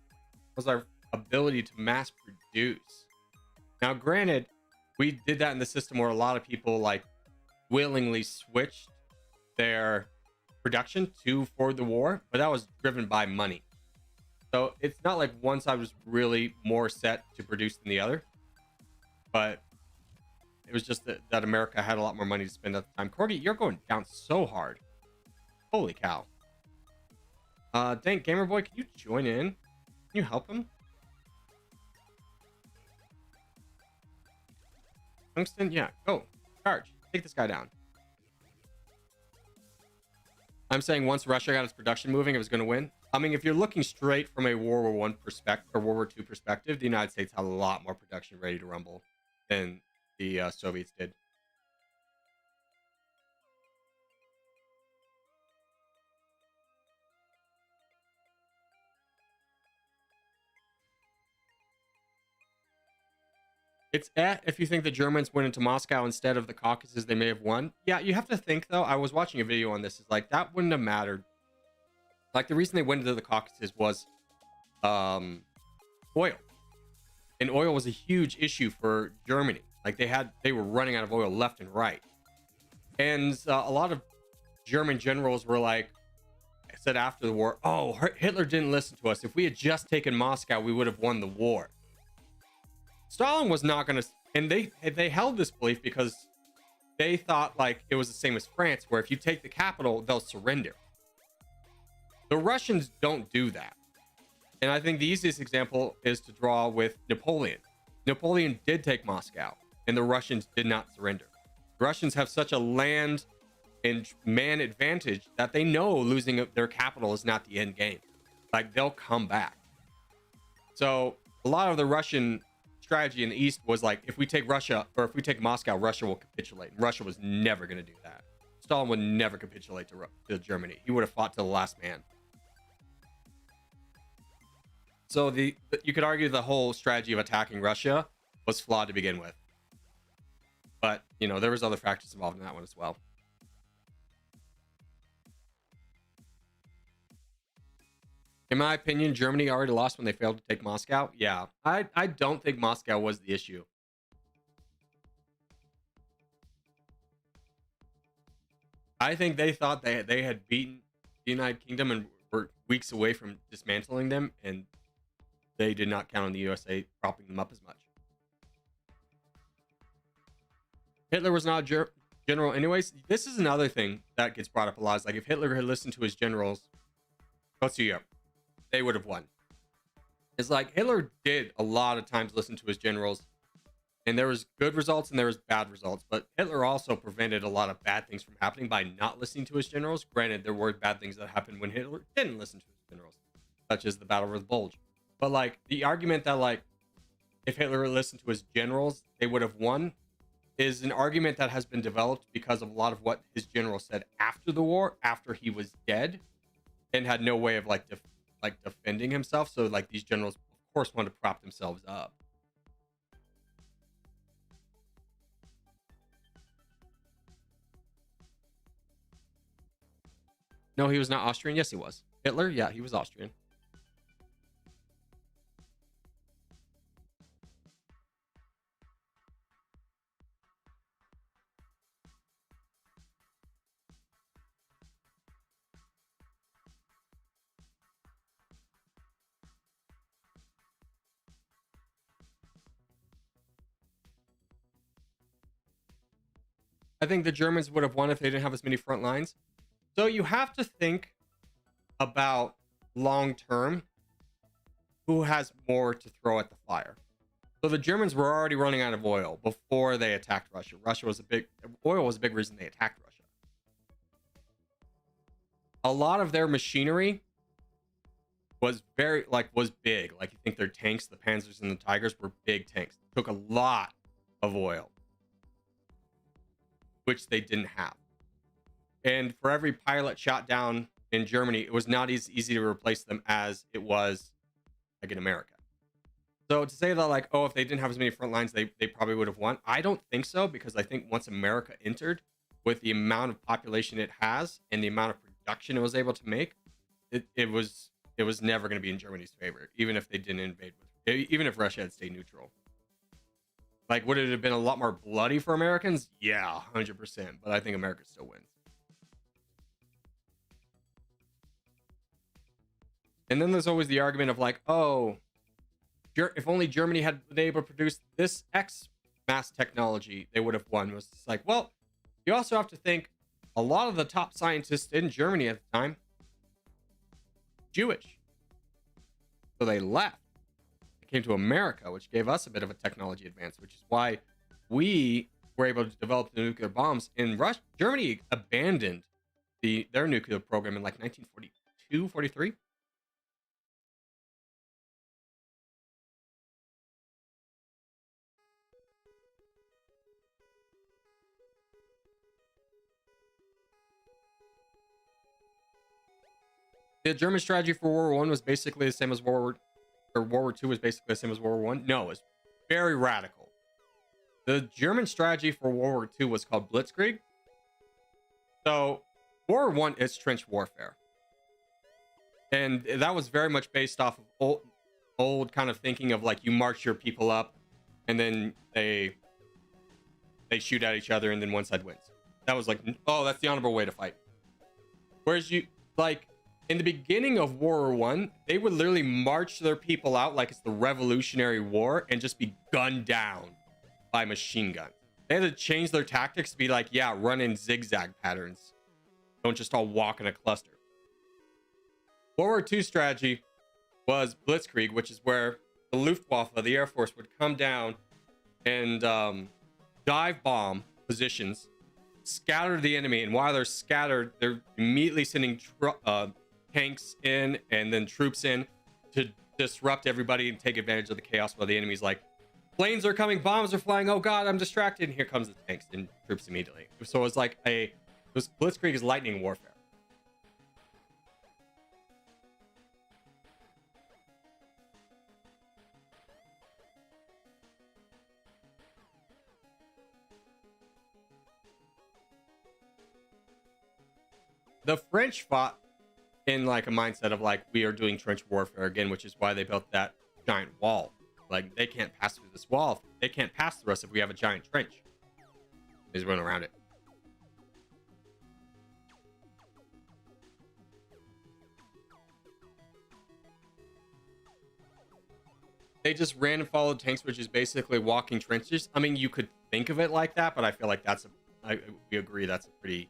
was our ability to mass produce. Now, granted, we did that in the system where a lot of people like willingly switched their production for the war, but that was driven by money. So it's not like one side was really more set to produce than the other, but it was just that America had a lot more money to spend at the time. Corgi, you're going down so hard. Holy cow. Dang, Gamer Boy, can you join in? Can you help him? Tungsten, yeah, go. Charge. Take this guy down. I'm saying once Russia got its production moving, it was going to win. I mean, if you're looking straight from a World War I perspective or World War II perspective, the United States had a lot more production ready to rumble than the Soviets did. It's if you think the Germans went into Moscow instead of the Caucasus, they may have won. Yeah, you have to think though. I was watching a video on this. It's like that wouldn't have mattered. Like the reason they went into the Caucasus was oil, and oil was a huge issue for Germany. Like they were running out of oil left and right, and a lot of German generals were like, said after the war, "Oh, Hitler didn't listen to us. If we had just taken Moscow, we would have won the war." Stalin was not going to, and they held this belief because they thought like it was the same as France, where if you take the capital, they'll surrender. The Russians don't do that. And I think the easiest example is to draw with Napoleon. Napoleon did take Moscow, and the Russians did not surrender. The Russians have such a land and man advantage that they know losing their capital is not the end game. Like they'll come back. So a lot of the Russian strategy in the East was like, if we take Russia, or if we take Moscow, Russia will capitulate. And Russia was never going to do that. Stalin would never capitulate to Germany. He would have fought to the last man. So you could argue the whole strategy of attacking Russia was flawed to begin with. But, you know, there was other factors involved in that one as well. In my opinion, Germany already lost when they failed to take Moscow. Yeah, I don't think Moscow was the issue. I think they thought they had beaten the United Kingdom and were weeks away from dismantling them, and they did not count on the USA propping them up as much. Hitler was not a general anyways. This is another thing that gets brought up a lot. Is like if Hitler had listened to his generals, let's see here, they would have won. It's like Hitler did a lot of times listen to his generals, and there was good results and there was bad results, but Hitler also prevented a lot of bad things from happening by not listening to his generals. Granted, there were bad things that happened when Hitler didn't listen to his generals, such as the Battle of the Bulge. But like the argument that like if Hitler listened to his generals, they would have won is an argument that has been developed because of a lot of what his generals said after the war, after he was dead, and had no way of like defending himself. So like these generals, of course, want to prop themselves up. No, he was not Austrian. Yes, he was. Hitler, yeah, he was Austrian. I think the Germans would have won if they didn't have as many front lines. So you have to think about long term who has more to throw at the fire. So the Germans were already running out of oil before they attacked Russia. Oil was a big reason they attacked Russia. A lot of their machinery was big. Like you think their tanks, the Panzers and the Tigers were big tanks. It took a lot of oil, which they didn't have. And for every pilot shot down in Germany, it was not as easy to replace them as it was like in America. So to say that like, oh, if they didn't have as many front lines, they probably would have won. I don't think so, because I think once America entered with the amount of population it has and the amount of production it was able to make, it was never going to be in Germany's favor, even if they didn't invade, even if Russia had stayed neutral. Like, would it have been a lot more bloody for Americans? Yeah, 100%. But I think America still wins. And then there's always the argument of like, oh, if only Germany had been able to produce this X mass technology, they would have won. It was just like, well, you also have to think a lot of the top scientists in Germany at the time, Jewish. So they left. They came to America, which gave us a bit of a technology advance, which is why we were able to develop the nuclear bombs. In Germany abandoned their nuclear program in like 1942, 43. The German strategy for World War I was basically the same as World War II was basically the same as World War I. No, it's very radical. The German strategy for World War II was called Blitzkrieg. So World War I is trench warfare. And that was very much based off of old kind of thinking of like you march your people up and then they shoot at each other and then one side wins. That was like, oh, that's the honorable way to fight. Whereas you like in the beginning of World War I, they would literally march their people out like it's the Revolutionary War and just be gunned down by machine guns. They had to change their tactics to be like, yeah, run in zigzag patterns. Don't just all walk in a cluster. World War II strategy was Blitzkrieg, which is where the Luftwaffe, the Air Force, would come down and dive bomb positions, scatter the enemy, and while they're scattered, they're immediately sending tanks in and then troops in to disrupt everybody and take advantage of the chaos while the enemy's like, planes are coming, bombs are flying, oh god, I'm distracted, and here comes the tanks and troops immediately. So it was like Blitzkrieg is lightning warfare. The French fought in like a mindset of like, we are doing trench warfare again, which is why they built that giant wall. Like, they can't pass through this wall. They can't pass through us if we have a giant trench. They just run around it. They just ran and followed tanks, which is basically walking trenches. I mean, you could think of it like that, but I feel like we agree that's a pretty...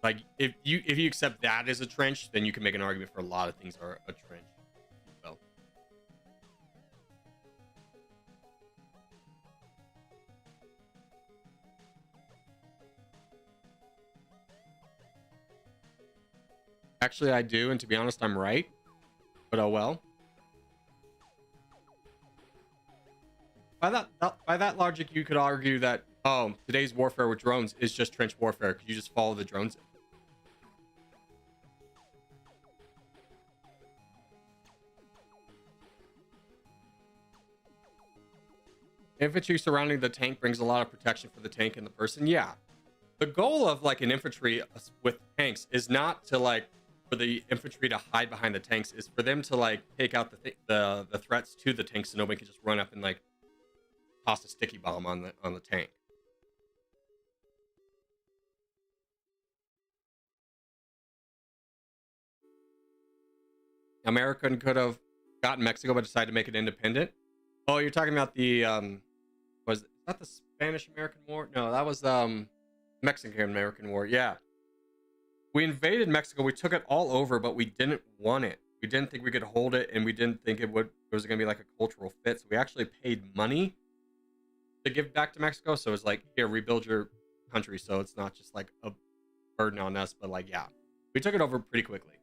Like, if you accept that as a trench, then you can make an argument for a lot of things are a trench. Well, actually, I do, and to be honest, I'm right. But oh well. By that logic, you could argue that today's warfare with drones is just trench warfare because you just follow the drones in. Infantry surrounding the tank brings a lot of protection for the tank and the person. Yeah, the goal of like an infantry with tanks is not to like for the infantry to hide behind the tanks, is for them to like take out the threats to the tanks so nobody can just run up and like toss a sticky bomb on the tank. America could have gotten Mexico but decided to make it independent. Oh, you're talking about the was that the Spanish-American War? No, that was Mexican-American War. Yeah, we invaded Mexico, we took it all over, but we didn't want it. We didn't think we could hold it, and we didn't think it was going to be like a cultural fit, so we actually paid money to give back to Mexico. So it's like, here, rebuild your country, so it's not just like a burden on us. But like, yeah, we took it over pretty quickly.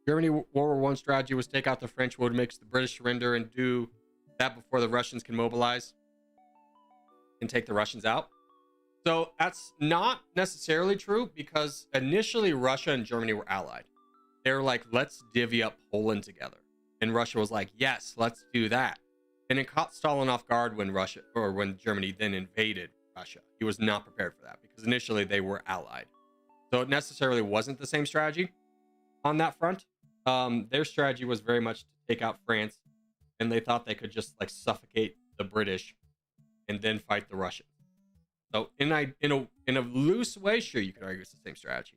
Germany World War I strategy was take out the French, would make the British surrender and do that before the Russians can mobilize and take the Russians out. So that's not necessarily true, because initially Russia and Germany were allied. They were like, let's divvy up Poland together. And Russia was like, yes, let's do that. And it caught Stalin off guard when Germany then invaded Russia. He was not prepared for that because initially they were allied. So it necessarily wasn't the same strategy on that front. Their strategy was very much to take out France, and they thought they could just like suffocate the British and then fight the Russians. So in a loose way, sure, you could argue it's the same strategy.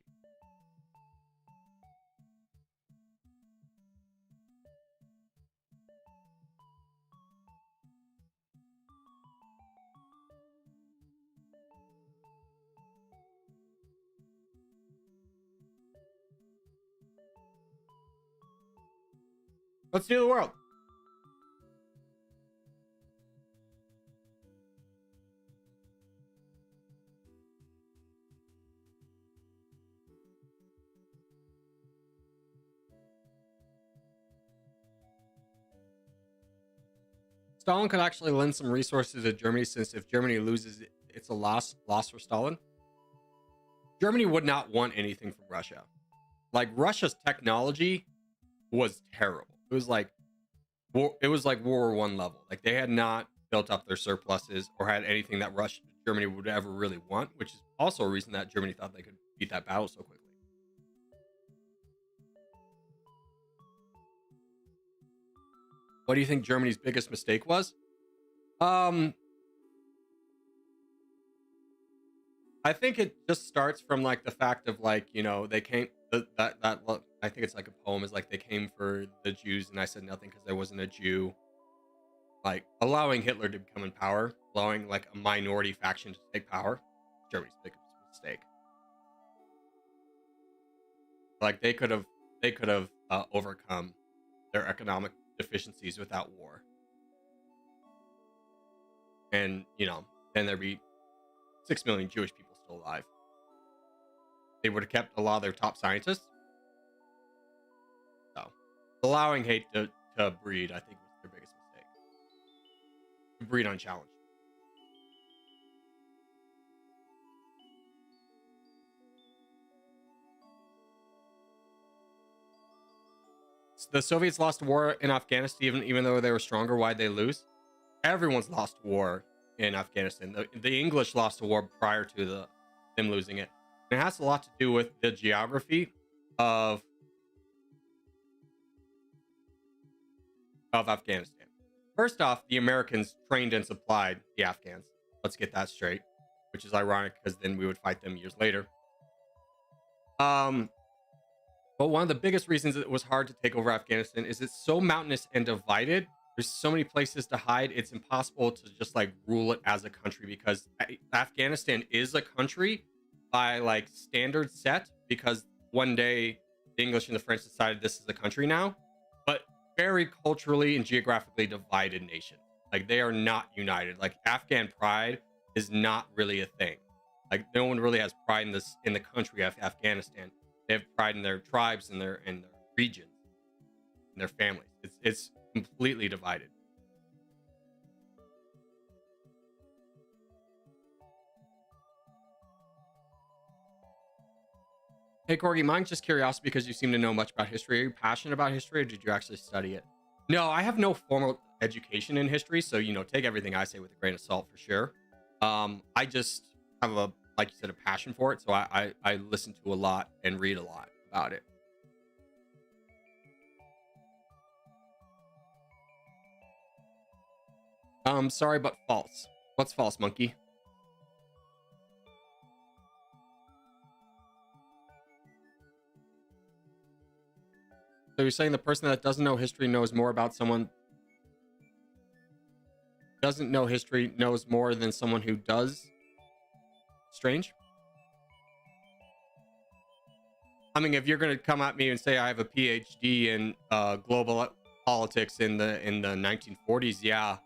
Let's do the world. Stalin could actually lend some resources to Germany, since if Germany loses, it's a loss for Stalin. Germany would not want anything from Russia. Like Russia's technology was terrible. It was like World War One level. Like they had not built up their surpluses or had anything that Germany would ever really want, which is also a reason that Germany thought they could beat that battle so quickly. What do you think Germany's biggest mistake was? I think it just starts from like the fact of like, you know, they came that look, I think it's like a poem is like they came for the Jews and I said nothing because I wasn't a Jew. Like allowing Hitler to become in power, allowing like a minority faction to take power, Germany's biggest mistake. Like they could have overcome their economic deficiencies without war. And, you know, then there'd be 6 million Jewish people still alive. They would have kept a lot of their top scientists. So, allowing hate to breed, I think, was their biggest mistake. To breed unchallenged. The Soviets lost war in Afghanistan, even though they were stronger. Why'd they lose? Everyone's lost war in Afghanistan. The English lost a war prior to them losing it. And it has a lot to do with the geography of Afghanistan. First off, the Americans trained and supplied the Afghans. Let's get that straight, which is ironic because then we would fight them years later. But one of the biggest reasons it was hard to take over Afghanistan is it's so mountainous and divided. There's so many places to hide. It's impossible to just like rule it as a country because Afghanistan is a country by like standard set because one day the English and the French decided this is a country now, but very culturally and geographically divided nation. Like they are not united. Like Afghan pride is not really a thing. Like no one really has pride in the country of Afghanistan. They have pride in their tribes and their regions and their families. It's completely divided. Hey Corgi, mine's just curiosity because you seem to know much about history. Are you passionate about history or did you actually study it? No, I have no formal education in history, so you know, take everything I say with a grain of salt for sure. I just have a, like you said, a passion for it, so I listen to a lot and read a lot about it. Sorry, but false. What's false, monkey? So you're saying the person that doesn't know history knows more about someone doesn't know history knows more than someone who does? Strange. I mean, if you're going to come at me and say I have a PhD in global politics in the 1940s, yeah,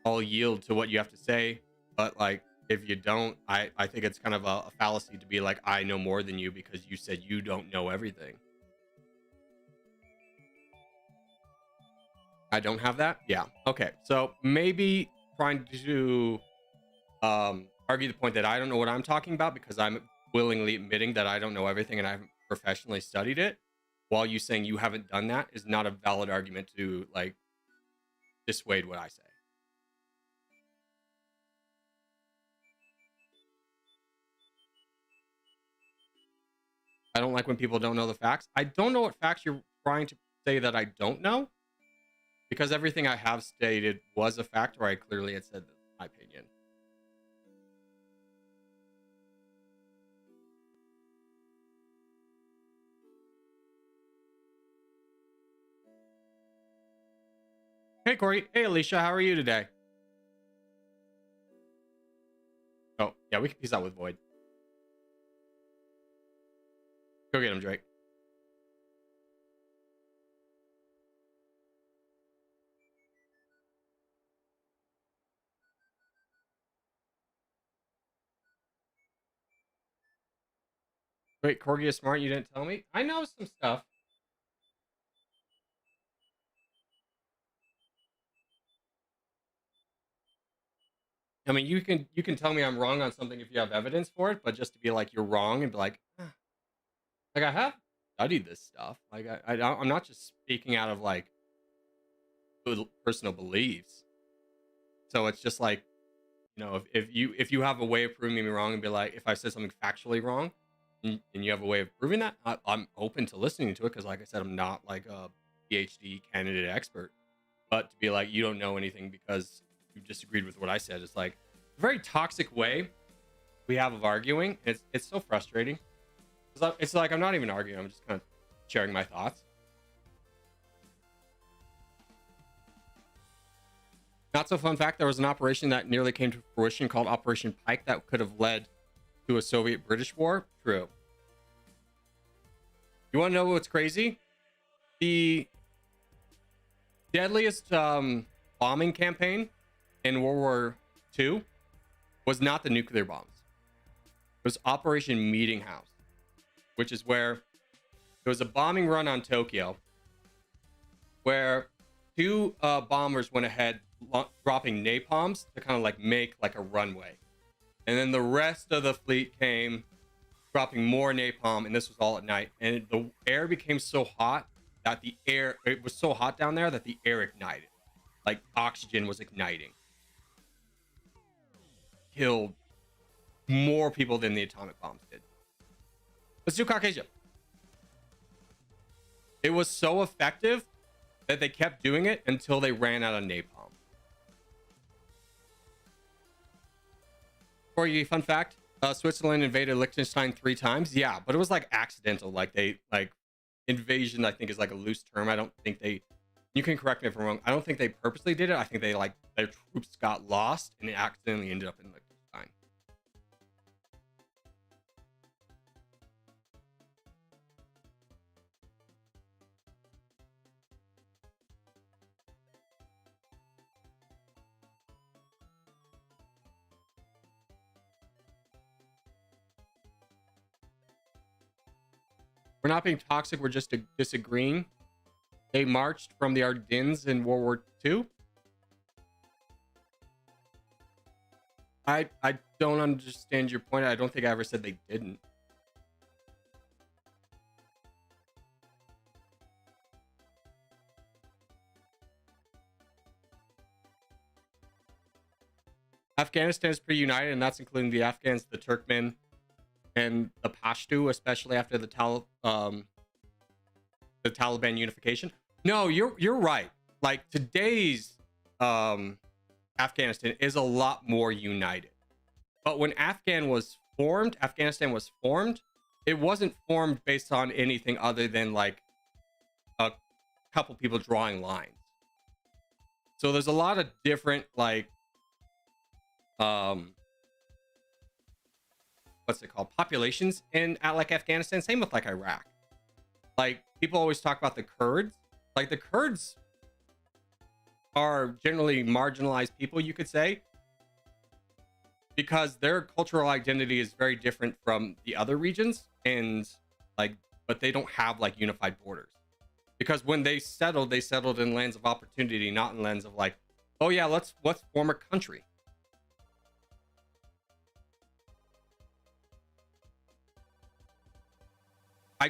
I'll yield to what you have to say. But like, if you don't, I think it's kind of a fallacy to be like, I know more than you because you said you don't know everything. I don't have that? Yeah. Okay. So maybe trying to argue the point that I don't know what I'm talking about because I'm willingly admitting that I don't know everything and I haven't professionally studied it, while you saying you haven't done that is not a valid argument to like dissuade what I say. I don't like when people don't know the facts. I don't know what facts you're trying to say that I don't know, because everything I have stated was a fact, or I clearly had said my opinion. Hey, Corey. Hey, Alicia. How are you today? Oh, yeah, we can peace out with Void. Go get him, Drake. Wait, Corgi is smart. You didn't tell me? I know some stuff. I mean, you can tell me I'm wrong on something if you have evidence for it, but just to be like you're wrong and be like I have. studied this stuff. Like I'm not just speaking out of like personal beliefs. So it's just like, if you have a way of proving me wrong and be like, if I said something factually wrong, and you have a way of proving that, I'm open to listening to it, because like I said, I'm not like a PhD candidate expert. But to be like, you don't know anything because you disagreed with what I said, it's like a very toxic way we have of arguing. It's so frustrating. It's like I'm not even arguing, I'm just kind of sharing my thoughts. Not so fun fact, there was an operation that nearly came to fruition called Operation Pike that could have led to a Soviet-British war. True. You want to know what's crazy? The deadliest bombing campaign in World War II was not the nuclear bombs. It was Operation Meeting House, which is where there was a bombing run on Tokyo where two bombers went ahead dropping napalms to kind of like make like a runway, and then the rest of the fleet came dropping more napalm, and this was all at night, and the air became so hot that it was so hot down there that the air ignited, like oxygen was igniting. Killed more people than the atomic bombs did. Let's do Caucasia. It was so effective that they kept doing it until they ran out of napalm. For you, fun fact, Switzerland invaded Liechtenstein 3 times. Yeah, but it was like accidental. Like invasion, I think, is like a loose term. I don't think you can correct me if I'm wrong, I don't think they purposely did it. I think they like their troops got lost and it accidentally ended up in Liechtenstein. We're not being toxic, we're just disagreeing. They marched from the Ardennes in World War II. I don't understand your point. I don't think I ever said they didn't. Afghanistan is pretty united, and that's including the Afghans, the Turkmen, and the Pashto, especially after the Taliban unification. No, you're right. Like today's Afghanistan is a lot more united. But when Afghanistan was formed, it wasn't formed based on anything other than like a couple people drawing lines. So there's a lot of different like what's it called, populations in like Afghanistan. Same with like Iraq. Like people always talk about the Kurds. Like the Kurds are generally marginalized people, you could say, because their cultural identity is very different from the other regions, and like, but they don't have like unified borders, because when they settled in lands of opportunity, not in lands of like, oh yeah, let's form a country. I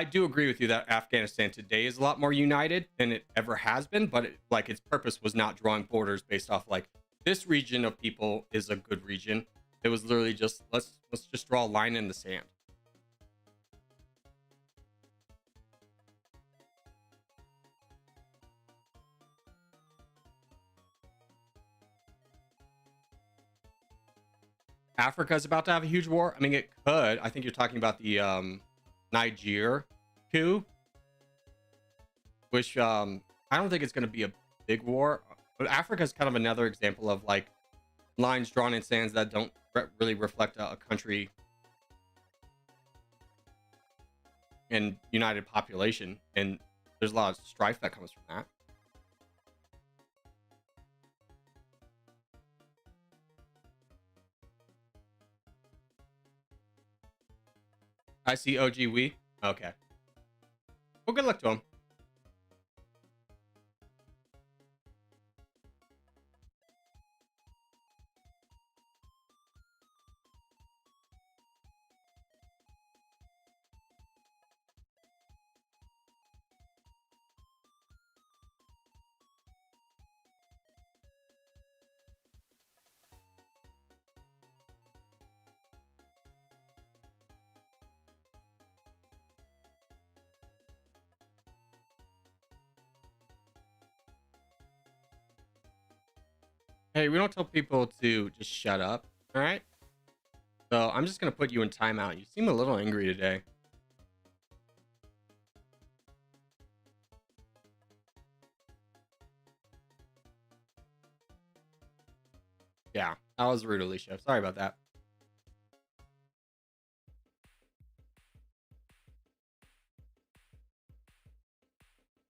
do agree with you that Afghanistan today is a lot more united than it ever has been, but like its purpose was not drawing borders based off like this region of people is a good region. It was literally just let's just draw a line in the sand. Africa is about to have a huge war. I mean, it could. I think you're talking about the Niger coup, which I don't think it's going to be a big war, but Africa is kind of another example of like lines drawn in sands that don't really reflect a country and united population, and there's a lot of strife that comes from that. I see OGWII. Okay. Well, good luck to him. Hey, we don't tell people to just shut up. All right. So I'm just gonna put you in timeout. You seem a little angry today. Yeah, that was rude, Alicia. Sorry about that.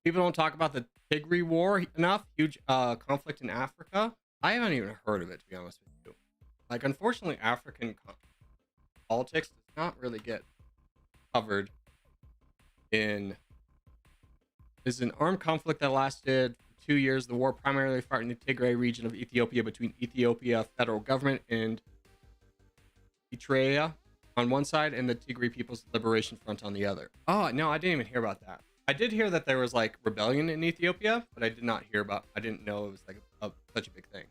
People don't talk about the Tigray War enough. Huge conflict in Africa. I haven't even heard of it, to be honest with you. Like, unfortunately, politics does not really get covered in. This is an armed conflict that lasted for 2 years. The war primarily fought in the Tigray region of Ethiopia between Ethiopia federal government and Eritrea on one side and the Tigray People's Liberation Front on the other. Oh, no, I didn't even hear about that. I did hear that there was like rebellion in Ethiopia, but I did not hear about. I didn't know it was like such a big thing.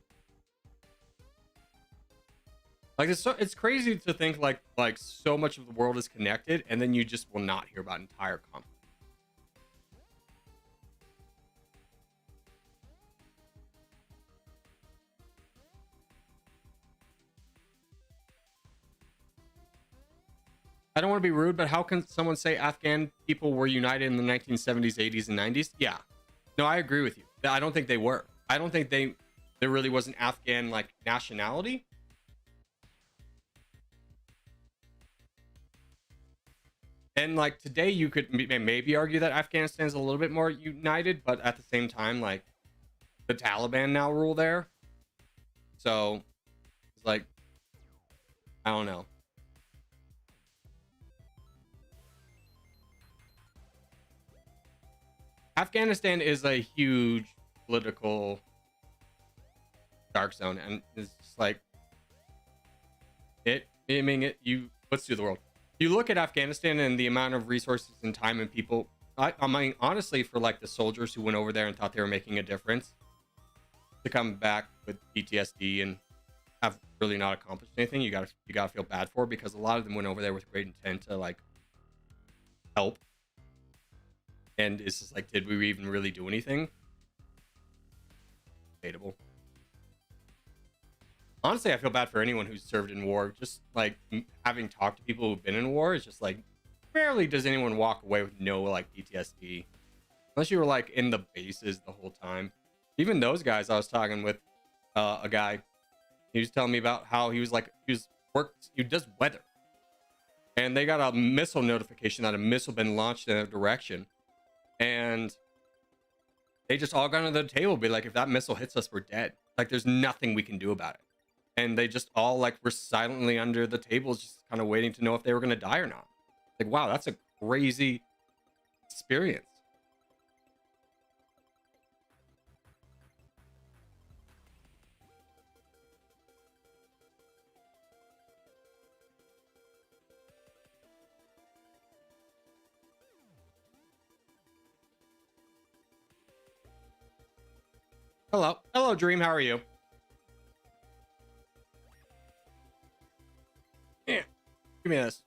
Like it's crazy to think like so much of the world is connected, and then you just will not hear about entire conflict. I don't want to be rude, but how can someone say Afghan people were united in the 1970s, 80s, and 90s? Yeah. No, I agree with you. I don't think they were. I don't think there really was an Afghan like nationality. And like today you could maybe argue that Afghanistan is a little bit more united, but at the same time, like the Taliban now rule there. So it's like, I don't know. Afghanistan is a huge political dark zone, and it's just like let's do the world. You look at Afghanistan and the amount of resources and time and people. I mean, honestly, for like the soldiers who went over there and thought they were making a difference, to come back with PTSD and have really not accomplished anything, you gotta feel bad for, because a lot of them went over there with great intent to like help. And it's just like, did we even really do anything? Debatable. Honestly, I feel bad for anyone who's served in war. Just like having talked to people who've been in war, it's just like rarely does anyone walk away with no like PTSD, unless you were like in the bases the whole time. Even those guys, I was talking with a guy. He was telling me about how he does weather, and they got a missile notification that a missile been launched in their direction, and they just all got under the table, be like, if that missile hits us, we're dead. Like, there's nothing we can do about it. And they just all like were silently under the tables, just kind of waiting to know if they were going to die or not. Like, wow, that's a crazy experience. Hello, Dream. How are you? Yeah, give me this.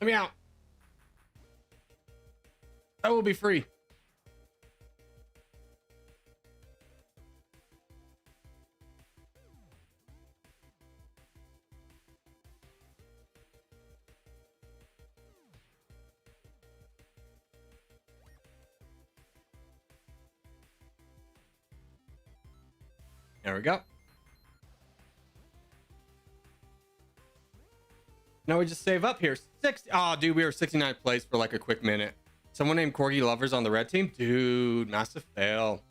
Let me out. I will be free. There we go. Now we just save up here. Oh, dude, we were 69th place for like a quick minute. Someone named Corgi Lovers on the red team? Dude, massive fail.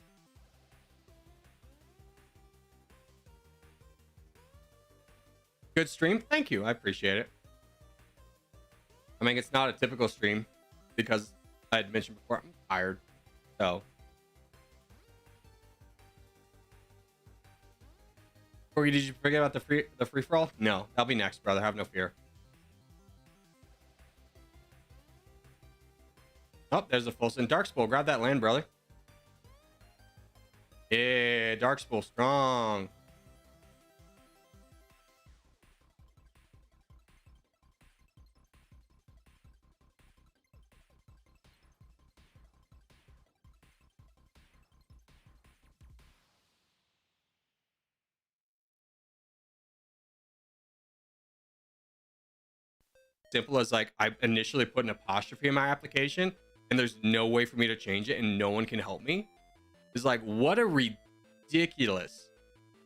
Good stream. Thank you. I appreciate it. I mean, it's not a typical stream because I had mentioned before, I'm tired. So. Corgi, did you forget about the free for all? No, that'll be next, brother. Have no fear. Oh, there's a full send. Darkspool, grab that land, brother. Yeah, Darkspool, strong. simple as like I initially put an apostrophe in my application and there's no way for me to change it and no one can help me, is like, what a ridiculous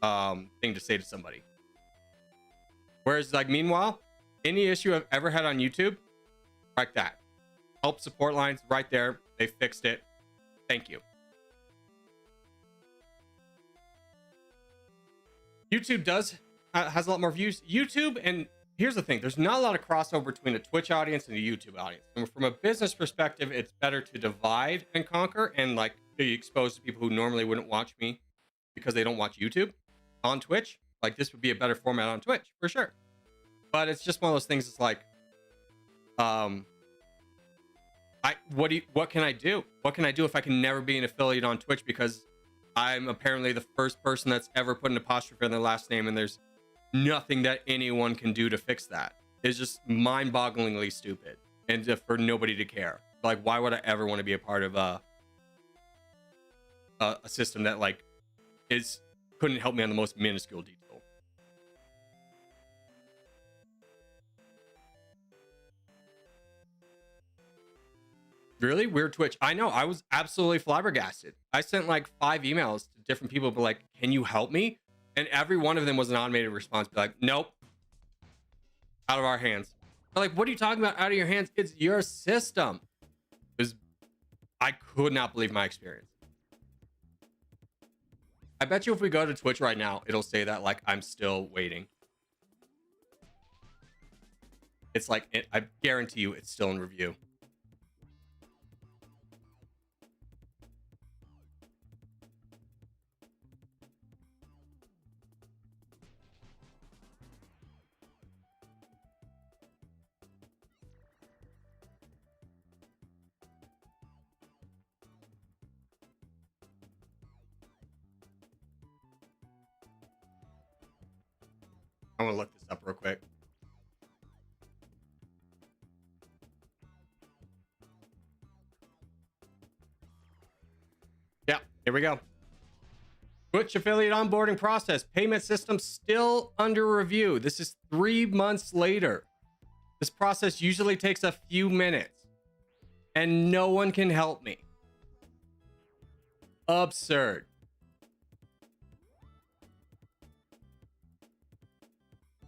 thing to say to somebody. Whereas like, meanwhile, any issue I've ever had on YouTube, like that, help support lines right there, they fixed it, thank you. YouTube has a lot more views. YouTube, and here's the thing, there's not a lot of crossover between a Twitch audience and a YouTube audience. And from a business perspective, it's better to divide and conquer and like be exposed to people who normally wouldn't watch me because they don't watch YouTube on Twitch. Like, this would be a better format on Twitch for sure. But it's just one of those things. It's like, what can I do? What can I do if I can never be an affiliate on Twitch because I'm apparently the first person that's ever put an apostrophe in their last name, and there's nothing that anyone can do to fix that. It's just mind-bogglingly stupid, and for nobody to care. Like, why would I ever want to be a part of a system that like couldn't help me on the most minuscule detail? Really weird Twitch. I know, I was absolutely flabbergasted. I sent like 5 emails to different people, but like, can you help me? And every one of them was an automated response, be like, nope, out of our hands. They're like, what are you talking about, out of your hands? It's your system. I could not believe my experience. I bet you if we go to Twitch right now, it'll say that like I'm still waiting. It's like, I guarantee you it's still in review. I want to look this up real quick. Yeah, here we go. Twitch affiliate onboarding process. Payment system still under review. This is 3 months later. This process usually takes a few minutes. And no one can help me. Absurd.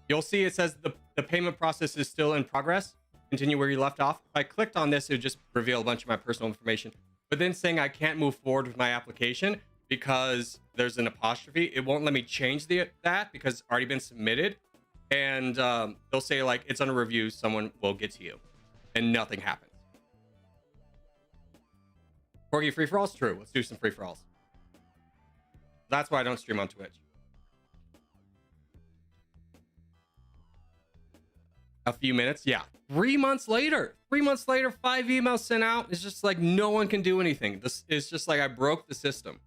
You'll see it says the payment process is still in progress. Continue where you left off. If I clicked on this, it would just reveal a bunch of my personal information. But then saying I can't move forward with my application because there's an apostrophe, it won't let me change that because it's already been submitted. And they'll say like, it's under review, someone will get to you. And nothing happens. Corgi free-for-all's true. Let's do some free-for-alls. That's why I don't stream on Twitch. A few minutes, yeah. 3 months later, 5 emails sent out. It's just like no one can do anything. This is just like I broke the system.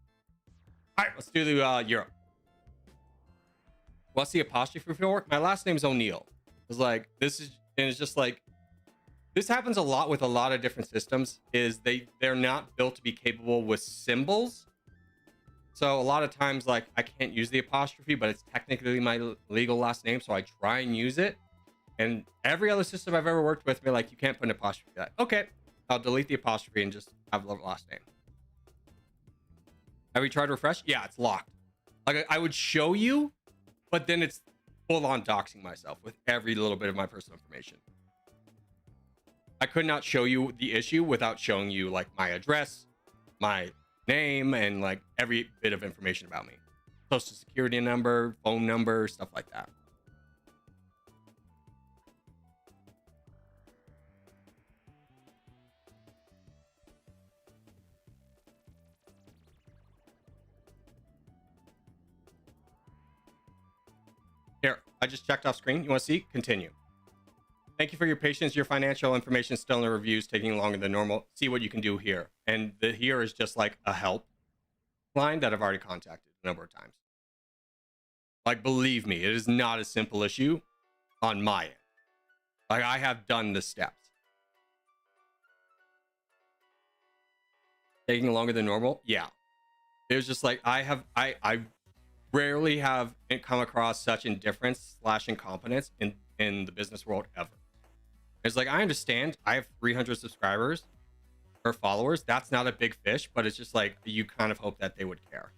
All right, let's do the Europe. What's the apostrophe for? My last name's O'Neill. It's like this is, and it's just like this happens a lot with a lot of different systems. Is they're not built to be capable with symbols. So a lot of times, like I can't use the apostrophe, but it's technically my legal last name, so I try and use it. And every other system I've ever worked with, be like, you can't put an apostrophe. Like, okay, I'll delete the apostrophe and just have the last name. Have we tried to refresh? Yeah, it's locked. Like I would show you, but then it's full on doxing myself with every little bit of my personal information. I could not show you the issue without showing you like my address, my name, and like every bit of information about me. Social security number, phone number, stuff like that. Here, I just checked off screen. You want to see? Continue. Thank you for your patience. Your financial information is still in reviews, taking longer than normal. See what you can do here. And the here is just like a help line that I've already contacted a number of times. Like, believe me, it is not a simple issue on my end. Like, I have done the steps. Taking longer than normal? Yeah. It was just like, I rarely have come across such indifference / incompetence in the business world ever. It's like, I understand I have 300 subscribers or followers. That's not a big fish, but it's just like, you kind of hope that they would care.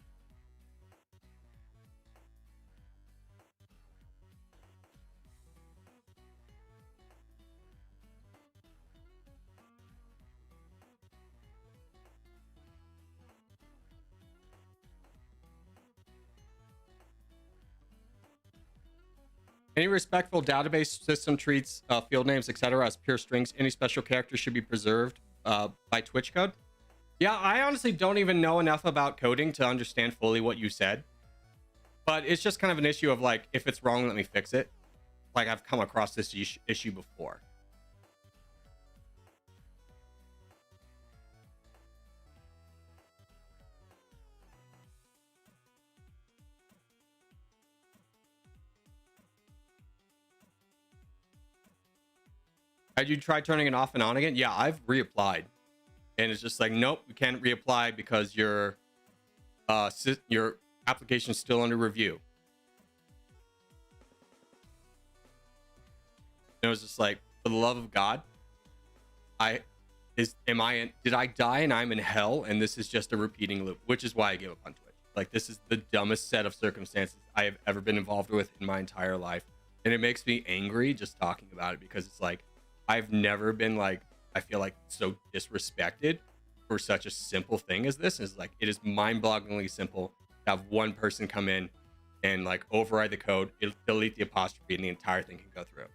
Any respectful database system treats field names, etc. as pure strings. Any special characters should be preserved by Twitch code. Yeah, I honestly don't even know enough about coding to understand fully what you said. But it's just kind of an issue of like, if it's wrong, let me fix it. Like, I've come across this issue before. Had you tried turning it off and on again? Yeah, I've reapplied. And it's just like, nope, you can't reapply because your application is still under review. And it was just like, for the love of God, did I die and I'm in hell and this is just a repeating loop, which is why I gave up on Twitch. Like, this is the dumbest set of circumstances I have ever been involved with in my entire life. And it makes me angry just talking about it, because it's like, I've never been like, I feel like so disrespected for such a simple thing as this. It's like, it is mind-bogglingly simple to have one person come in and like override the code, it'll delete the apostrophe, and the entire thing can go through.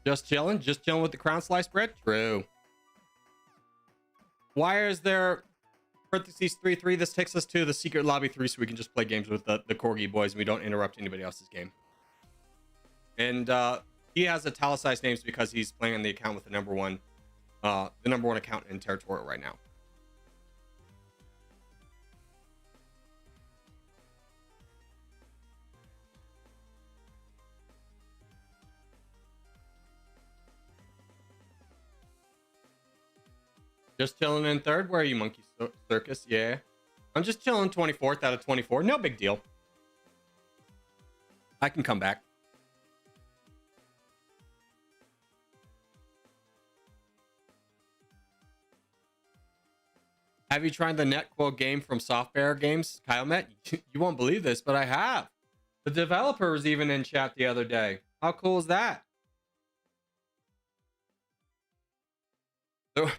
Just chilling with the crown slice bread. True. Why is there parentheses 3-3? This takes us to the secret lobby 3, so we can just play games with the Corgi boys and we don't interrupt anybody else's game. And he has italicized names because he's playing on the account with the number one account in Territorial right now. Just chilling in third. Where are you, Monkey Circus? Yeah, I'm just chilling 24th out of 24. No big deal. I can come back. Have you tried the netquote game from Software Games, Kiomet? You won't believe this, but I have. The developer was even in chat the other day. How cool is that? Don't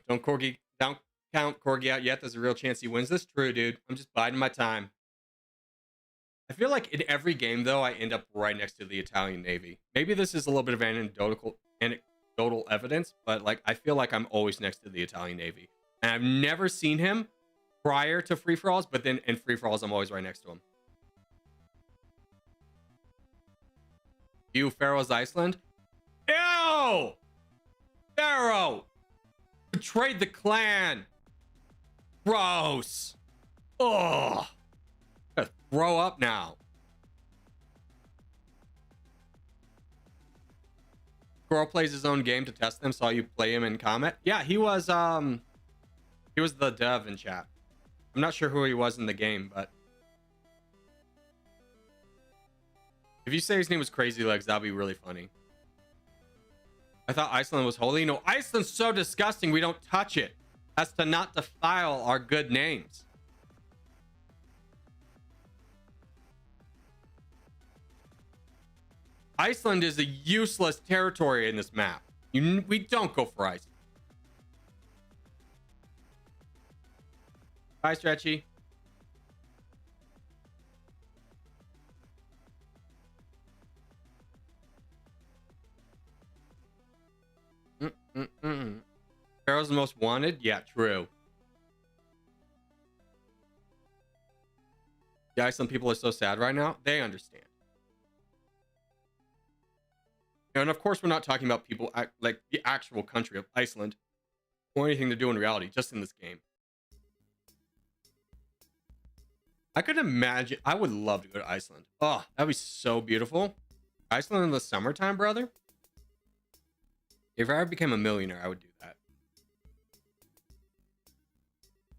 count Corgi out yet. There's a real chance he wins this. True, dude. I'm just biding my time. I feel like in every game, though, I end up right next to the Italian Navy. Maybe this is a little bit of anecdotal evidence, but like, I feel like I'm always next to the Italian Navy. And I've never seen him prior to free-for-alls, but then in free-for-alls, I'm always right next to him. You, Pharaoh's Iceland? Ew! Pharaoh! Betrayed the clan! Gross! Ugh! Gotta throw up now. Squirrel plays his own game to test them. Saw you play him in Kiomet. Yeah, he was the dev in chat. I'm not sure who he was in the game, but if you say his name was Crazy Legs, that'd be really funny. I thought Iceland was holy. No, Iceland's so disgusting, we don't touch it. That's to not defile our good names. Iceland is a useless territory in this map. We don't go for Iceland. Bye, Stretchy. Pharaoh's the most wanted? Yeah, true. Yeah, some people are so sad right now. They understand. And of course, we're not talking about people like the actual country of Iceland or anything to do in reality, just in this game. I could imagine. I would love to go to Iceland. Oh, that'd be so beautiful. Iceland in the summertime, brother. If I ever became a millionaire, I would do that.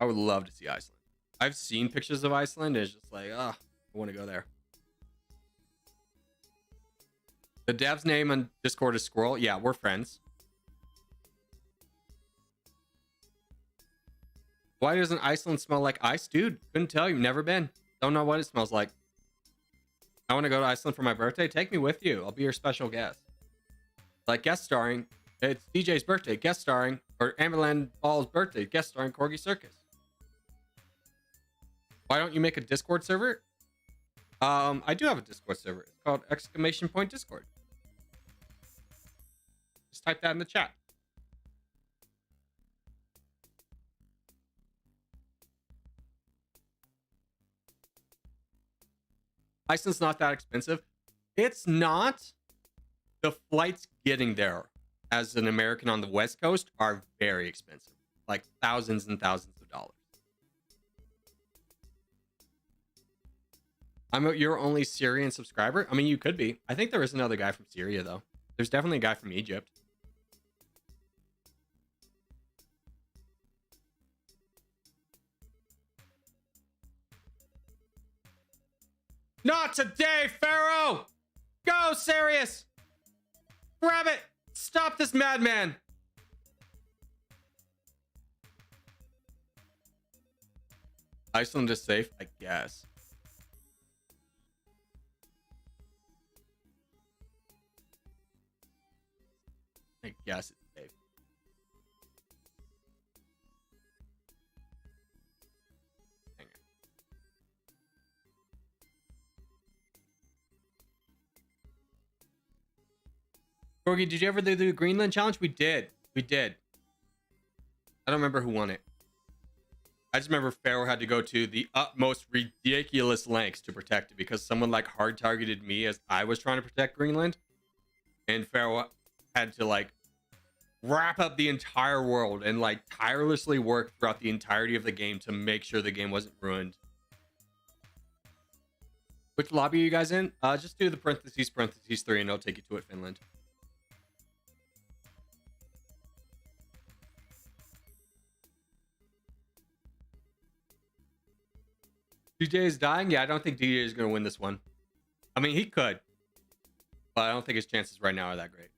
I would love to see Iceland. I've seen pictures of Iceland. And it's just like, oh, I want to go there. The dev's name on Discord is Squirrel. Yeah, we're friends. Why doesn't Iceland smell like ice? Dude, couldn't tell you. Never been. Don't know what it smells like. I want to go to Iceland for my birthday. Take me with you. I'll be your special guest. Like guest starring. It's DJ's birthday. Guest starring. Or Amberland Ball's birthday. Guest starring Corgi Circus. Why don't you make a Discord server? I do have a Discord server. It's called !Discord. Just type that in the chat. Iceland's not that expensive. It's not. The flights getting there as an American on the West Coast are very expensive. Like thousands and thousands of dollars. I'm your only Syrian subscriber. I mean, you could be. I think there is another guy from Syria, though. There's definitely a guy from Egypt. Not today, Pharaoh! Go, Sirius! Grab it! Stop this madman! Iceland is safe, I guess. I guess it's safe. Hang on. Corgi, did you ever do the Greenland challenge? We did. We did. I don't remember who won it. I just remember Pharaoh had to go to the utmost ridiculous lengths to protect it because someone like hard targeted me as I was trying to protect Greenland. And Pharaoh had to like wrap up the entire world and like tirelessly work throughout the entirety of the game to make sure the game wasn't ruined. Which lobby are you guys in? Just do the parentheses 3 and it'll take you to it, Finland. DJ is dying? Yeah, I don't think DJ is going to win this one. I mean, he could. But I don't think his chances right now are that great.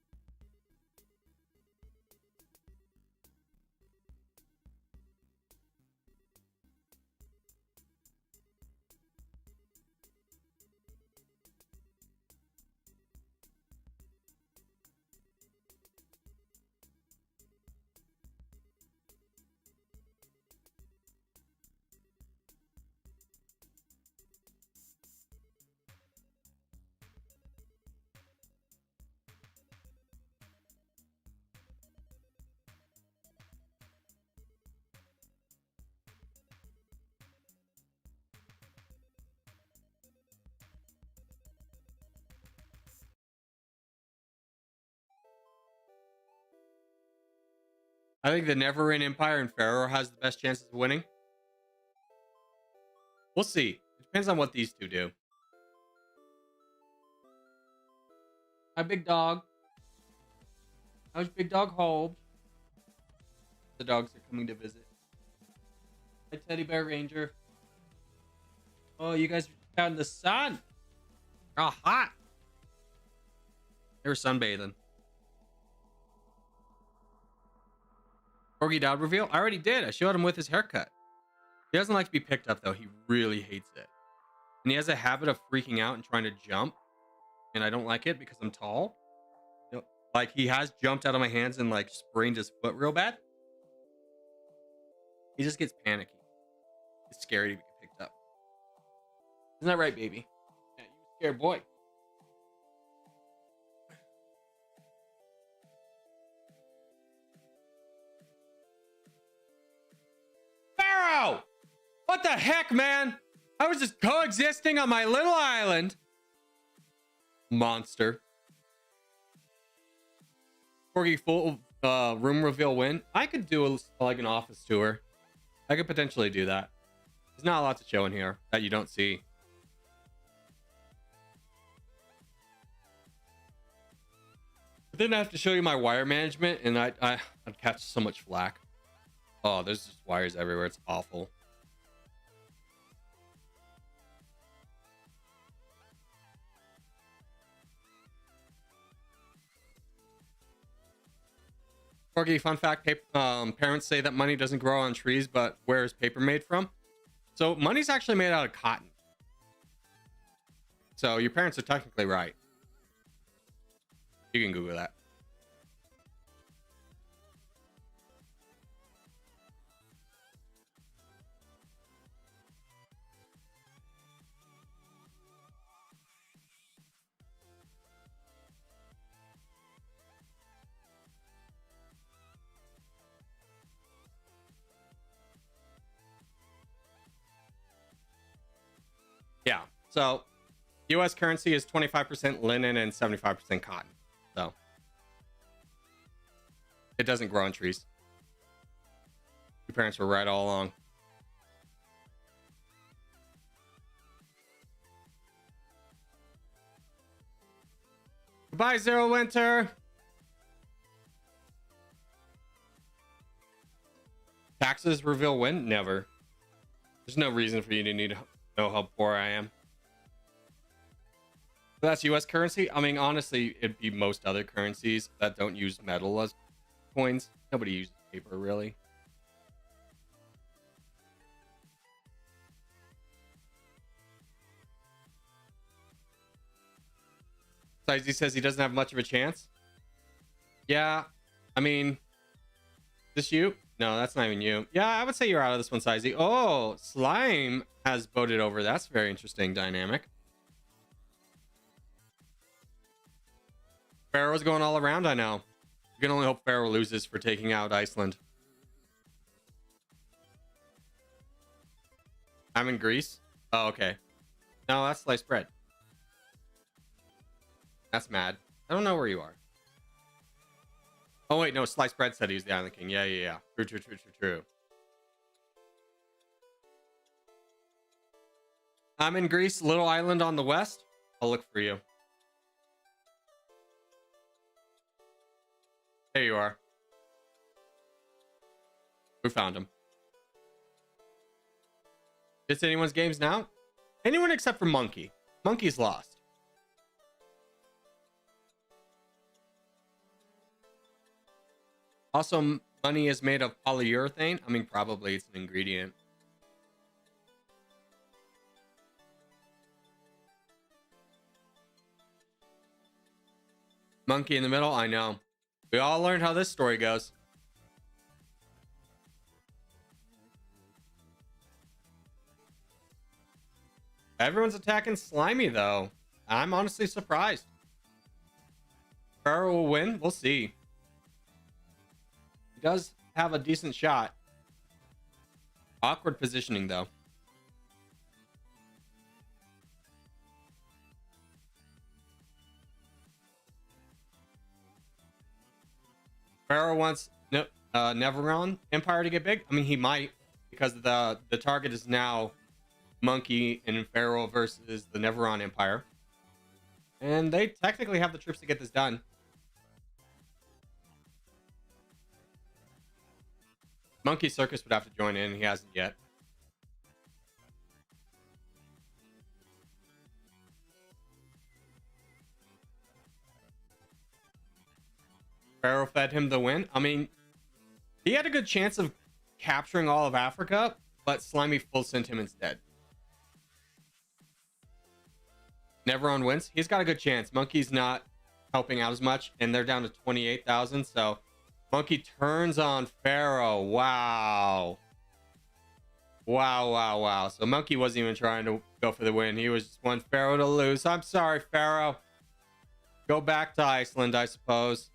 I think the Neverend Empire and Pharaoh has the best chances of winning. We'll see. It depends on what these two do. Hi, big dog. How's big dog Holb? The dogs are coming to visit. Hi, Teddy Bear Ranger. Oh, you guys are out in the sun. Oh, hot. They were sunbathing. Corgi Dowd reveal? I already did. I showed him with his haircut. He doesn't like to be picked up, though. He really hates it. And he has a habit of freaking out and trying to jump. And I don't like it because I'm tall. You know, like, he has jumped out of my hands and, like, sprained his foot real bad. He just gets panicky. It's scary to be picked up. Isn't that right, baby? Yeah, you scared boy. Pharaoh! What the heck, man? I was just coexisting on my little island. Monster. Corgi full room reveal win. I could do like an office tour. I could potentially do that. There's not a lot to show in here that you don't see. But then I have to show you my wire management, and I'd catch so much flack. Oh, there's just wires everywhere. It's awful. Corgi, fun fact, parents say that money doesn't grow on trees, but where is paper made from? So money's actually made out of cotton. So your parents are technically right. You can Google that. Yeah, so US currency is 25% linen and 75% cotton. So it doesn't grow on trees. Your parents were right all along. Goodbye, Zero Winter. Taxes reveal when? Never. There's no reason for you to need to know how poor I am. But that's US currency. I mean, honestly, it'd be most other currencies that don't use metal as coins. Nobody uses paper, really. Sizey says he doesn't have much of a chance. Yeah, I mean, this you? No, that's not even you. Yeah, I would say you're out of this one, Sizey. Oh, Slime has voted over. That's a very interesting dynamic. Pharaoh's going all around, I know. You can only hope Pharaoh loses for taking out Iceland. I'm in Greece. Oh, okay. No, that's sliced bread. That's mad. I don't know where you are. Oh, wait, no, sliced bread said he was the Island King. Yeah. True. I'm in Greece, little island on the west. I'll look for you. There you are. We found him. It's anyone's games now? Anyone except for Monkey. Monkey's lost. Also, money is made of polyurethane. I mean, probably it's an ingredient. Monkey in the middle? I know. We all learned how this story goes. Everyone's attacking Slimy, though. I'm honestly surprised. Pharaoh will win. We'll see. He does have a decent shot. Awkward positioning, though. Pharaoh wants Neveron Empire to get big. I mean, he might, because the target is now Monkey and Pharaoh versus the Neveron Empire. And they technically have the troops to get this done. Monkey Circus would have to join in. He hasn't yet. Pharaoh fed him the win. I mean, he had a good chance of capturing all of Africa, but Slimy full sent him instead. Neveron wins. He's got a good chance. Monkey's not helping out as much, and they're down to 28,000. So Monkey turns on Pharaoh. Wow. So Monkey wasn't even trying to go for the win. He was just wanting Pharaoh to lose. I'm sorry, Pharaoh. Go back to Iceland, I suppose.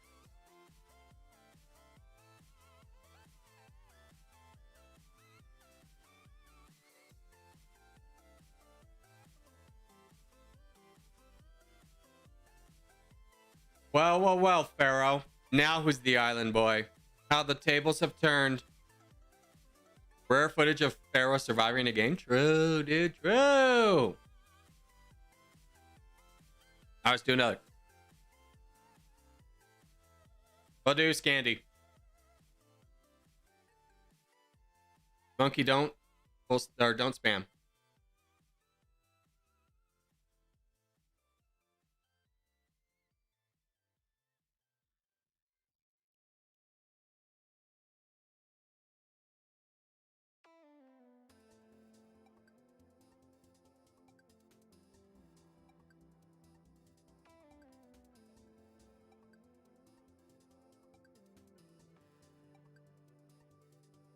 Well, Pharaoh. Now who's the island boy? How the tables have turned. Rare footage of Pharaoh surviving a game. True, dude. True. Let's do another. We'll do Scandy. Monkey, don't post or don't spam.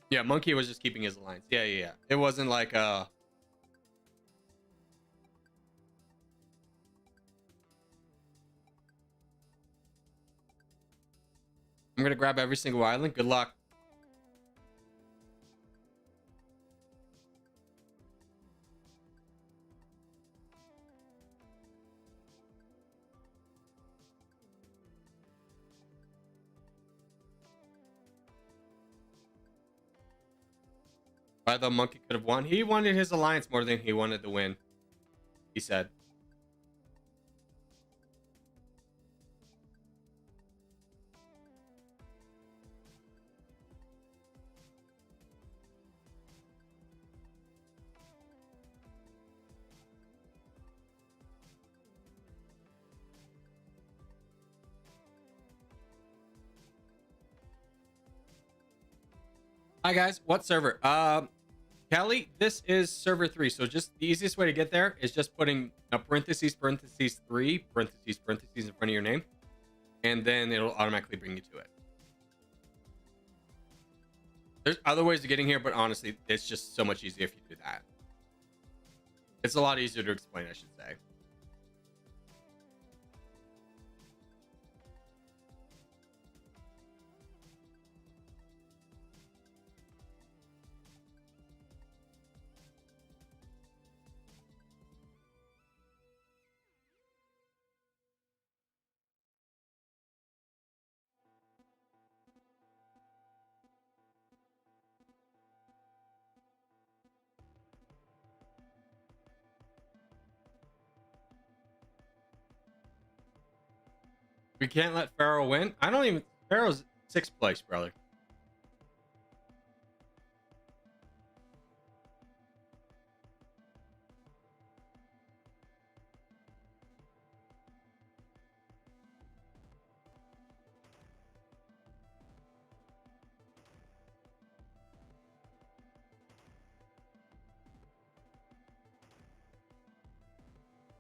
Yeah, Monkey was just keeping his alliance. Yeah. It wasn't like I'm gonna grab every single island. Good luck. Why the Monkey could have won? He wanted his alliance more than he wanted to win. He said. Hi guys, what server? Kelly, this is server 3. So just the easiest way to get there is just putting a parentheses 3 parentheses in front of your name, and then it'll automatically bring you to it. There's other ways of getting here, but honestly, it's just so much easier if you do that. It's a lot easier to explain, I should say. We can't let Pharaoh win. I don't even. Pharaoh's 6th place, brother.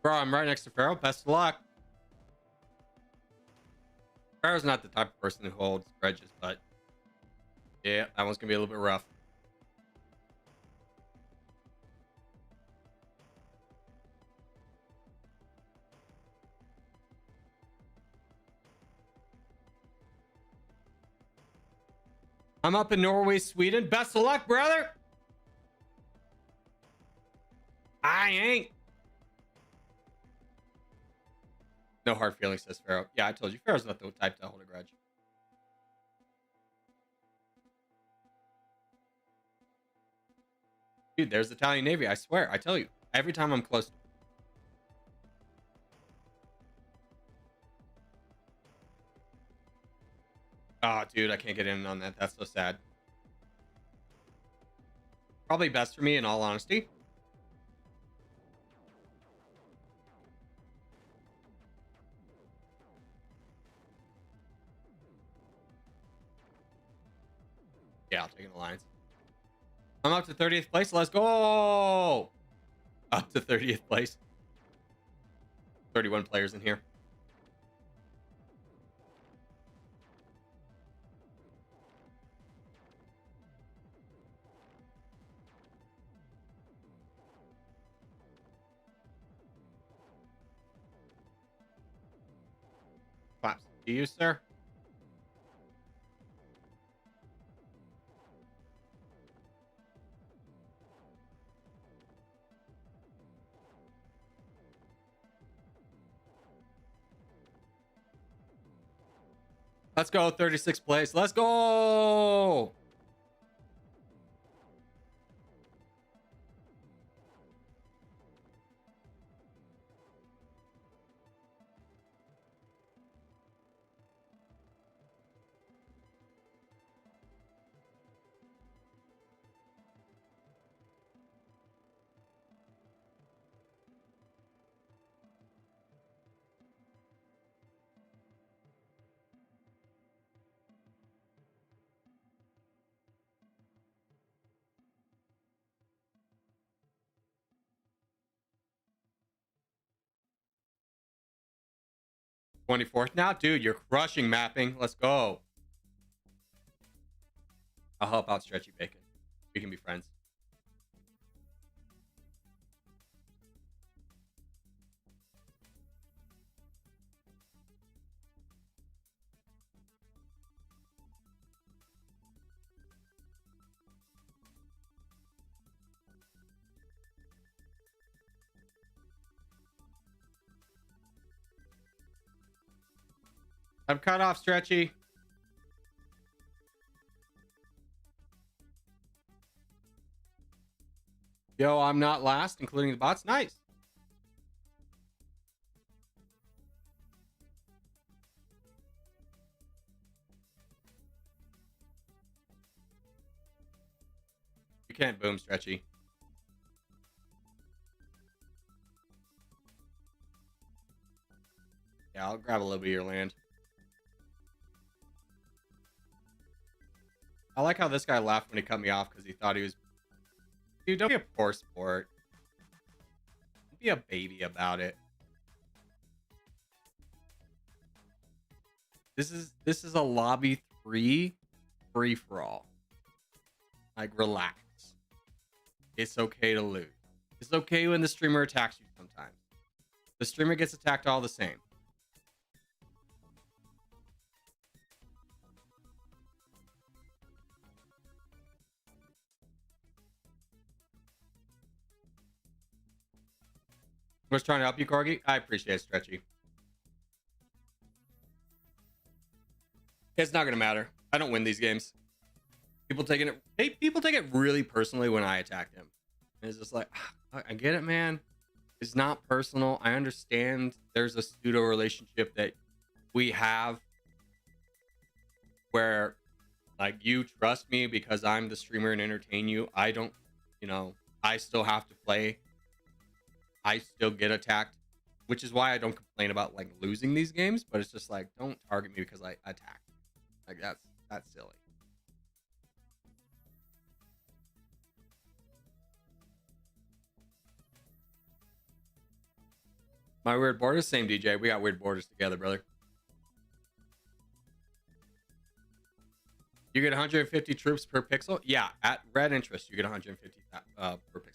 Bro, I'm right next to Pharaoh. Best of luck. Pharaoh's not the type of person who holds grudges, but yeah, that one's gonna be a little bit rough. I'm up in Norway, Sweden. Best of luck, brother. I ain't. No hard feelings, says Pharaoh. Yeah, I told you, Pharaoh's not the type to hold a grudge. Dude, there's the Italian Navy. I swear. I tell you. Every time I'm close. Oh, dude, I can't get in on that. That's so sad. Probably best for me, in all honesty. Yeah, I'll take an alliance. I'm up to 30th place. Let's go. Up to 30th place. 31 players in here. Claps to you, sir. Let's go. 36th place. Let's go. 24th now? Dude, you're crushing mapping. Let's go. I'll help out Stretchy Bacon. We can be friends. I'm cut off, Stretchy. Yo, I'm not last, including the bots. Nice. You can't boom, Stretchy. Yeah, I'll grab a little bit of your land. I like how this guy laughed when he cut me off because he thought he was... Dude, don't be a poor sport. Don't be a baby about it. This is a lobby 3 free-for-all. Like, relax. It's okay to lose. It's okay when the streamer attacks you sometimes. The streamer gets attacked all the same. Was trying to help you, Corgi. I appreciate it, Stretchy. It's not gonna matter. I don't win these games. People take it really personally when I attack them. And it's just like, I get it, man. It's not personal. I understand there's a pseudo relationship that we have where, like, you trust me because I'm the streamer and entertain you. I don't, I still have to play. I still get attacked, which is why I don't complain about like losing these games, but it's just like, don't target me because I attack. Like that's silly. My weird borders, same DJ. We got weird borders together, brother. You get 150 troops per pixel. Yeah, at red interest, you get 150 per pixel.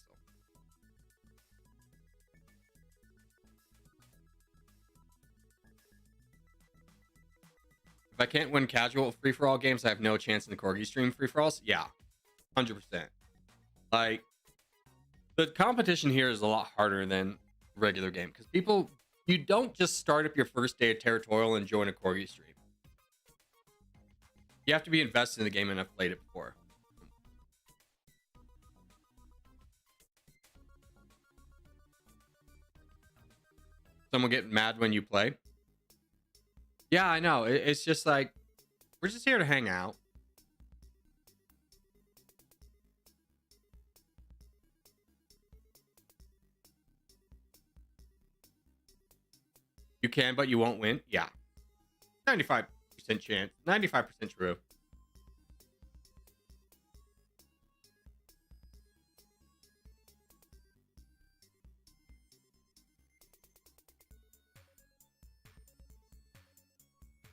If I can't win casual free-for-all games, I have no chance in the Corgi stream free-for-alls. Yeah, 100%. Like, the competition here is a lot harder than regular game because you don't just start up your first day of Territorial and join a Corgi stream. You have to be invested in the game and have played it before. Someone get mad when you play. Yeah, I know. It's just like, we're just here to hang out. You can, but you won't win. Yeah. 95% chance. 95% true.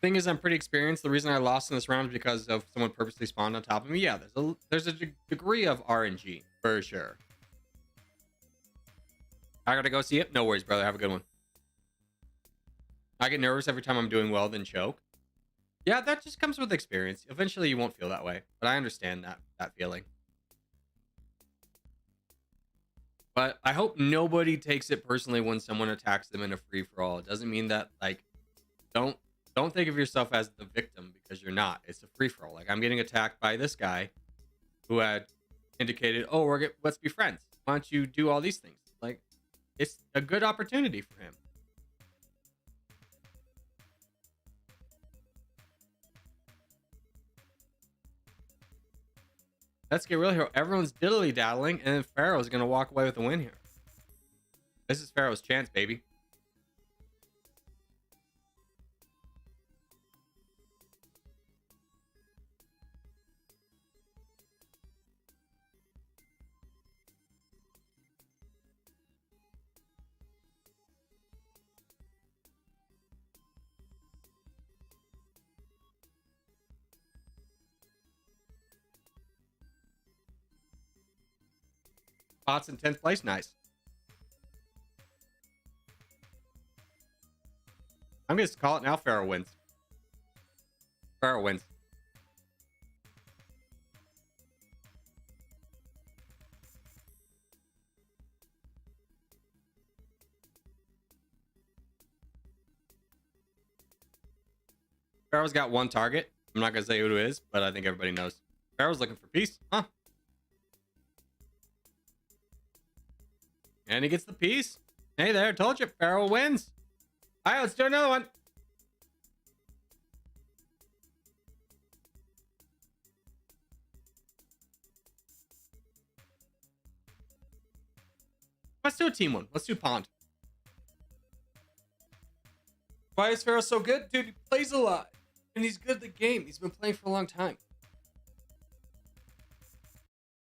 Thing is, I'm pretty experienced. The reason I lost in this round is because of someone purposely spawned on top of me. Yeah, there's a degree of RNG for sure. I gotta go see it. No worries, brother. Have a good one. I get nervous every time I'm doing well, then choke. Yeah, that just comes with experience. Eventually, you won't feel that way, but I understand that feeling. But I hope nobody takes it personally when someone attacks them in a free for all. It doesn't mean that, like, don't think of yourself as the victim because you're not. It's a free for all. Like, I'm getting attacked by this guy who had indicated, "Oh, let's be friends. Why don't you do all these things?" Like, it's a good opportunity for him. Let's get real here. Everyone's diddly daddling, and then Pharaoh's gonna walk away with a win here. This is Pharaoh's chance, baby. spots in 10th place. Nice. I'm going to call it now. Pharaoh wins. Pharaoh wins. Pharaoh's got one target. I'm not going to say who it is, but I think everybody knows. Pharaoh's looking for peace. Huh? And he gets the piece. Hey there, told you. Pharaoh wins. All right, let's do another one. Let's do a team one. Let's do Pond. Why is Pharaoh so good? Dude, he plays a lot. And he's good at the game. He's been playing for a long time.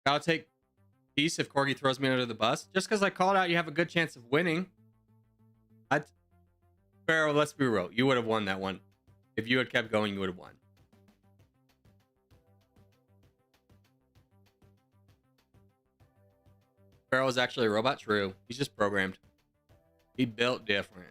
I'll take peace if Corgi throws me under the bus. Just because I called out you have a good chance of winning. Pharaoh, let's be real. You would have won that one. If you had kept going, you would have won. Pharaoh's actually a robot? True. He's just programmed. He built different.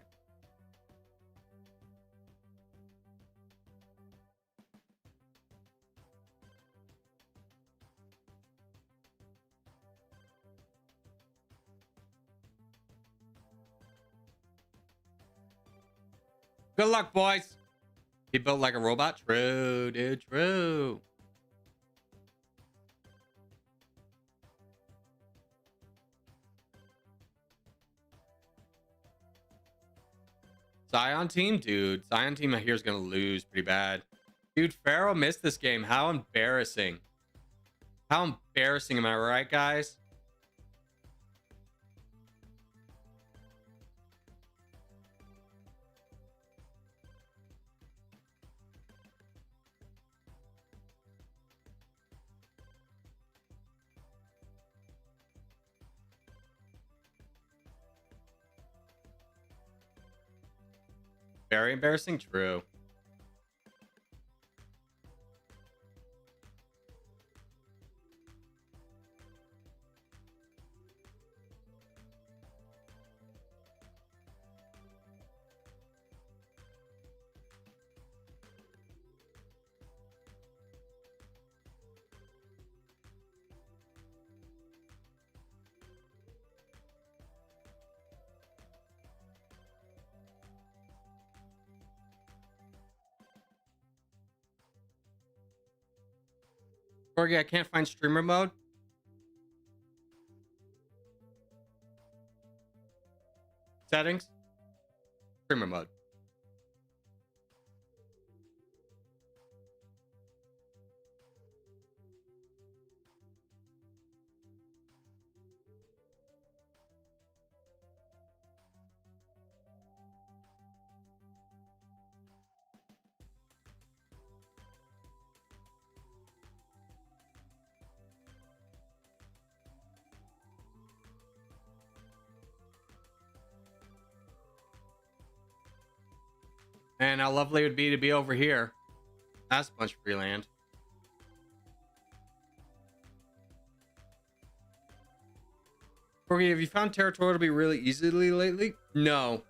Good luck, boys. He built like a robot? True, dude. True. Zion team? Dude, Zion team here is going to lose pretty bad. Dude, Pharaoh missed this game. How embarrassing. How embarrassing, am I right, guys? Very embarrassing. True. Corgi, I can't find streamer mode. Settings. Streamer mode. And how lovely it would be to be over here. That's a bunch of free land. Corgi, have you found Territorial to be really easily lately? No.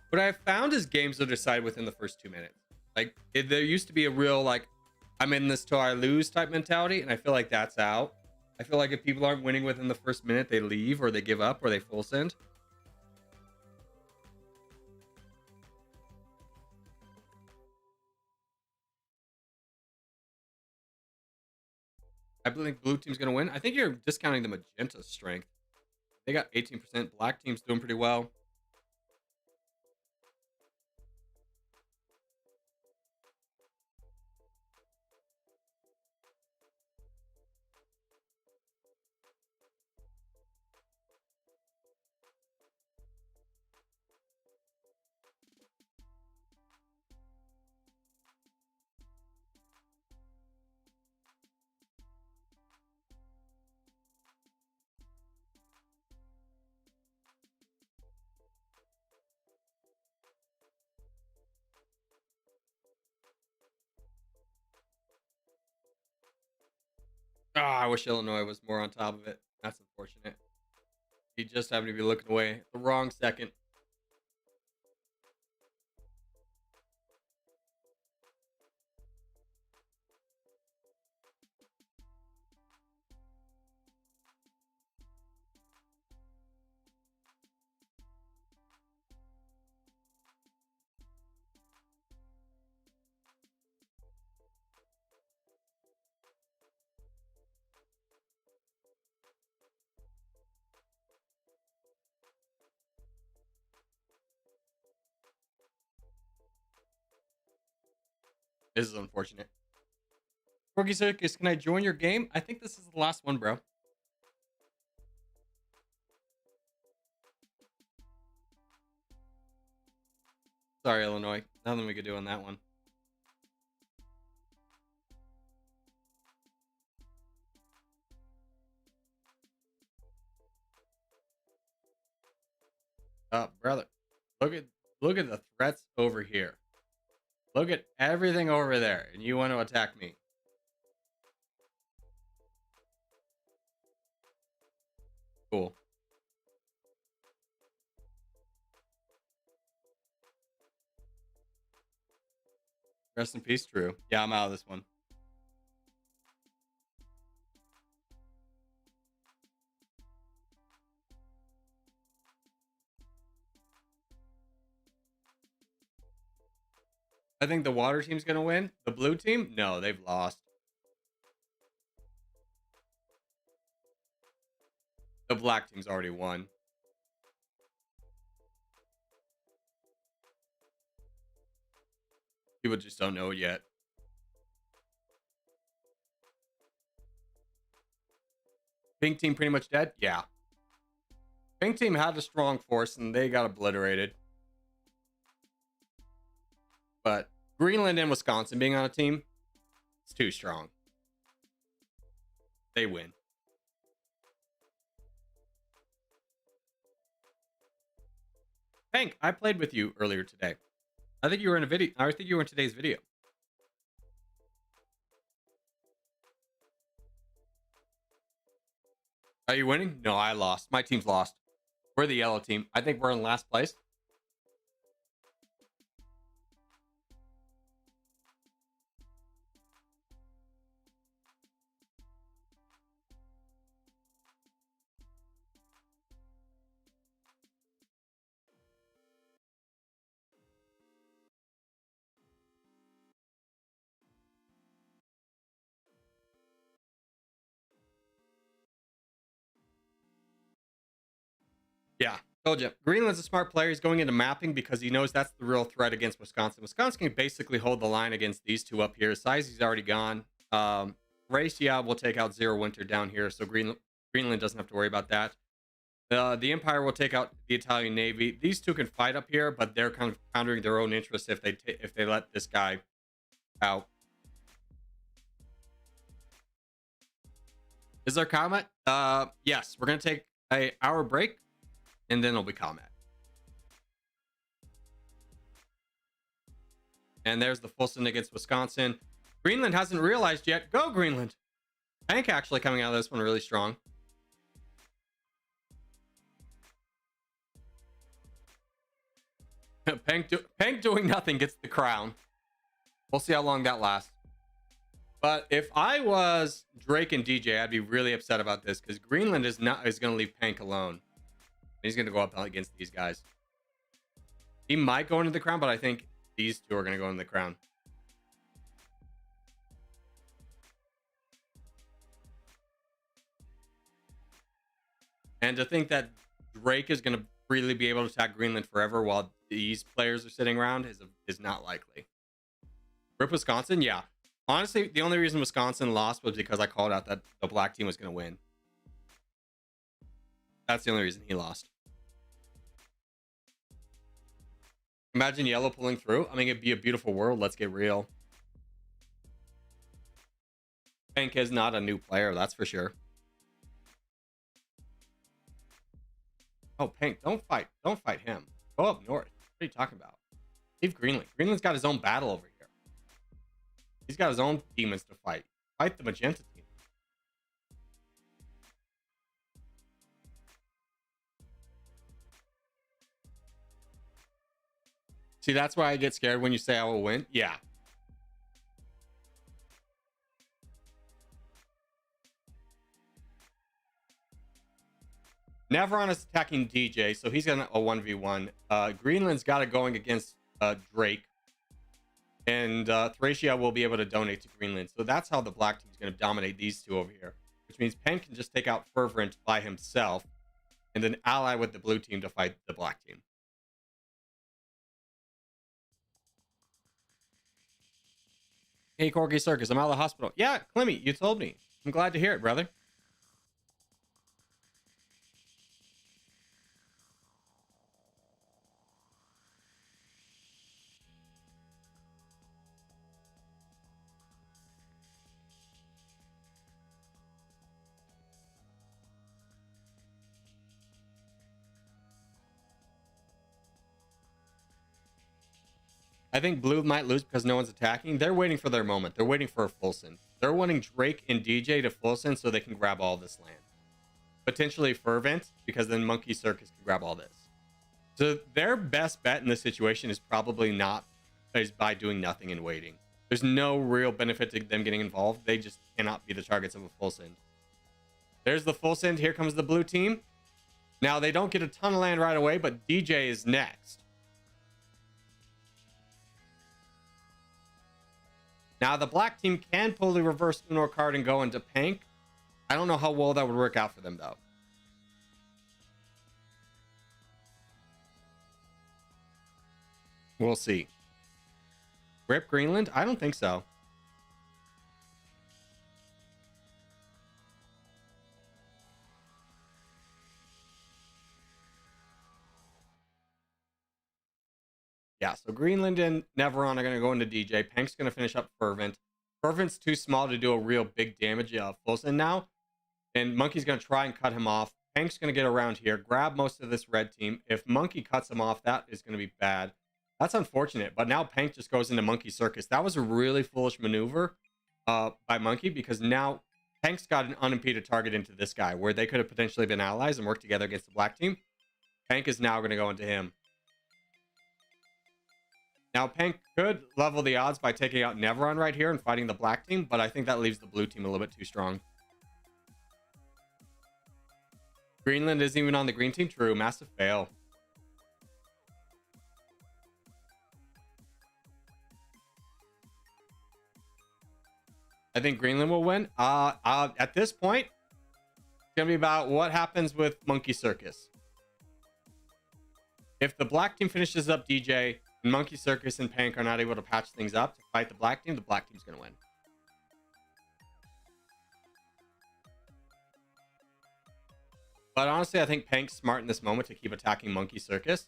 What I've found is games will decide within the first 2 minutes. Like, there used to be a real, like, I'm in this till I lose type mentality, and I feel like that's out. I feel like if people aren't winning within the first minute, they leave, or they give up, or they full send. I believe blue team's going to win. I think you're discounting the magenta strength. They got 18%. Black team's doing pretty well. Ah, I wish Illinois was more on top of it. That's unfortunate. just happened to be looking away at the wrong second. This is unfortunate. Corgi Circus, can I join your game? I think this is the last one, bro. Sorry, Illinois. Nothing we could do on that one. Brother, look at the threats over here. Look at everything over there, and you want to attack me. Cool. Rest in peace, True. Yeah, I'm out of this one. I think the water team's gonna win. The blue team? No, they've lost. The black team's already won. People just don't know it yet. Pink team pretty much dead? Yeah. Pink team had a strong force and they got obliterated. But Greenland and Wisconsin being on a team, it's too strong. They win. Hank, I played with you earlier today. I think you were in a video. I think you were in today's video. Are you winning? No, I lost. My team's lost. We're the yellow team. I think we're in last place. Yeah, told you. Greenland's a smart player. He's going into mapping because he knows that's the real threat against Wisconsin. Wisconsin can basically hold the line against these two up here. Sizey's already gone. Race, yeah, will take out Zero Winter down here, so Greenland doesn't have to worry about that. The Empire will take out the Italian Navy. These two can fight up here, but they're kind of countering their own interests if they let this guy out. Is there Kiomet? Yes, we're gonna take an hour break, and then it'll be Kiomet. And there's the Fulton against Wisconsin. Greenland hasn't realized yet. Go Greenland! Hank actually coming out of this one really strong. Pank doing nothing gets the crown. We'll see how long that lasts. But if I was Drake and DJ, I'd be really upset about this because Greenland is going to leave Pank alone. He's going to go up against these guys. He might go into the crown, but I think these two are going to go into the crown. And to think that Drake is going to freely be able to attack Greenland forever while these players are sitting around is not likely. Rip Wisconsin? Yeah. Honestly, the only reason Wisconsin lost was because I called out that the black team was going to win. That's the only reason he lost. Imagine yellow pulling through. I mean, it'd be a beautiful world. Let's get real. Pank is not a new player, that's for sure. Oh, Pank, don't fight. Don't fight him. Go up north. What are you talking about? Leave Greenland. Greenland's got his own battle over here. He's got his own demons to fight. Fight the magenta team. See, that's why I get scared when you say I will win. Yeah. Navron is attacking DJ, so he's gonna a 1v1. Greenland's got it going against Drake. And Thracia will be able to donate to Greenland. So that's how the black team's going to dominate these two over here. Which means Pen can just take out Fervent by himself. And then ally with the blue team to fight the black team. Hey, Corgi Circus, I'm out of the hospital. Yeah, Clemmy, you told me. I'm glad to hear it, brother. I think blue might lose because no one's attacking. They're waiting for their moment. They're waiting for a full send. They're wanting Drake and DJ to full send so they can grab all this land. Potentially Fervent, because then Monkey Circus can grab all this. So their best bet in this situation is probably not is by doing nothing and waiting. There's no real benefit to them getting involved. They just cannot be the targets of a full send. There's the full send. Here comes the blue team. Now they don't get a ton of land right away, but DJ is next. Now, the black team can pull the reverse Uno card and go into Pank. I don't know how well that would work out for them, though. We'll see. Rip Greenland? I don't think so. Yeah, so Greenland and Neveron are going to go into DJ. Pank's going to finish up Fervent. Fervent's too small to do a real big damage full send now. And Monkey's going to try and cut him off. Pank's going to get around here, grab most of this red team. If Monkey cuts him off, that is going to be bad. That's unfortunate, but now Pank just goes into Monkey Circus. That was a really foolish maneuver by Monkey because now Pank's got an unimpeded target into this guy where they could have potentially been allies and worked together against the black team. Pank is now going to go into him. Now, Pank could level the odds by taking out Neveron right here and fighting the black team, but I think that leaves the blue team a little bit too strong. Greenland isn't even on the green team. True. Massive fail. I think Greenland will win. At this point, it's going to be about what happens with Monkey Circus. If the black team finishes up DJ, and Monkey Circus and Pank are not able to patch things up to fight the black team's going to win. But honestly, I think Pank's smart in this moment to keep attacking Monkey Circus,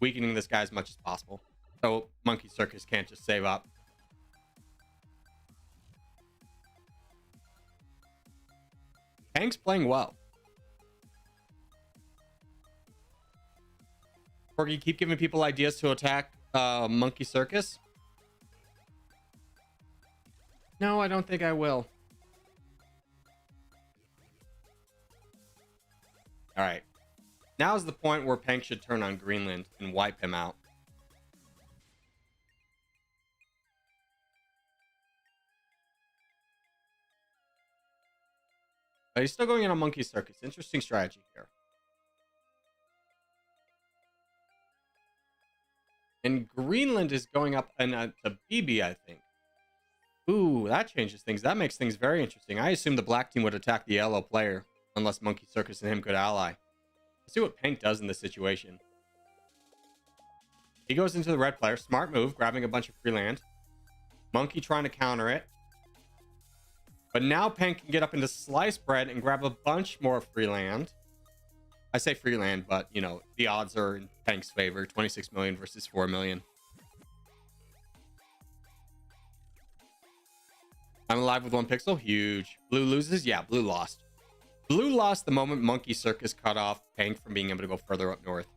weakening this guy as much as possible. So Monkey Circus can't just save up. Pank's playing well. Corgi, keep giving people ideas to attack Monkey Circus. No, I don't think I will. All right. Now's the point where Pank should turn on Greenland and wipe him out. He's still going in on Monkey Circus. Interesting strategy here. And Greenland is going up to BB, I think. Ooh, that changes things. That makes things very interesting. I assume the black team would attack the yellow player unless Monkey Circus and him could ally. Let's see what Pank does in this situation. He goes into the red player. Smart move, grabbing a bunch of free land. Monkey trying to counter it. But now Pank can get up into slice bread and grab a bunch more free land. I say free land, but, you know, the odds are in Pank's favor. 26 million versus 4 million. I'm alive with 1 pixel. Huge. Blue loses? Yeah, blue lost. Blue lost the moment Monkey Circus cut off Pank from being able to go further up north.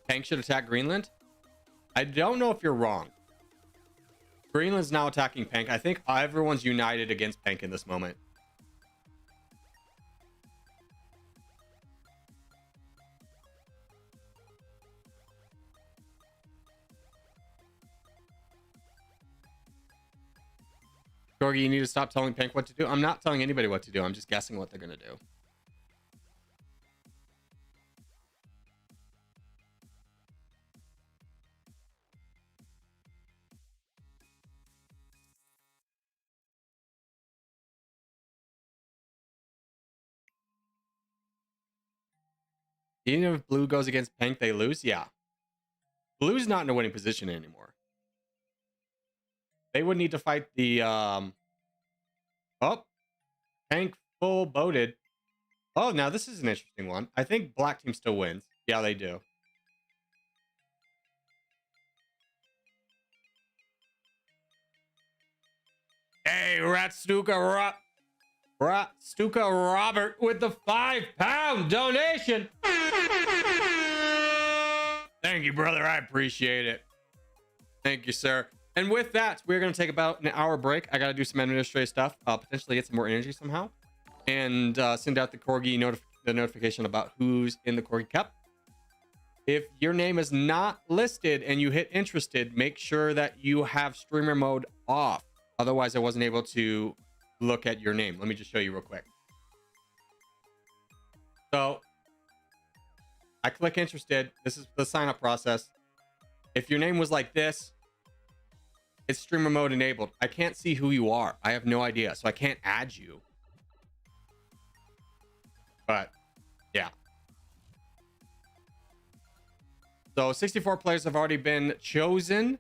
Pank should attack Greenland. I don't know if you're wrong. Greenland's now attacking Pank. I think everyone's united against Pank in this moment. Corgi, you need to stop telling Pank what to do. I'm not telling anybody what to do. I'm just guessing what they're going to do. Even if blue goes against Pank, they lose? Yeah. Blue's not in a winning position anymore. They would need to fight the... Oh. Pank full boated. Oh, now this is an interesting one. I think black team still wins. Yeah, they do. Hey, Ratstuka Robert with the £5 donation. Thank you, brother. I appreciate it. Thank you, sir. And with that, we're going to take about an hour break. I got to do some administrative stuff, potentially get some more energy somehow, and send out the Corgi notification about who's in the Corgi Cup. If your name is not listed and you hit interested, make sure that you have streamer mode off. Otherwise, I wasn't able to look at your name. Let me just show you real quick. So I click interested. This is the sign up process. If your name was like this, it's streamer mode enabled. I can't see who you are. I have no idea. So I can't add you. But yeah. So 64 players have already been chosen.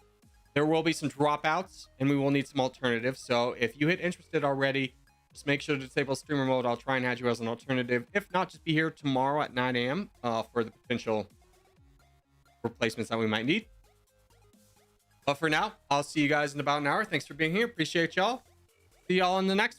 There will be some dropouts and we will need some alternatives. So if you hit interested already, just make sure to disable streamer mode. I'll try and add you as an alternative. If not, just be here tomorrow at 9 a.m. For the potential replacements that we might need. But for now, I'll see you guys in about an hour. Thanks for being here. Appreciate y'all. See y'all in the next one.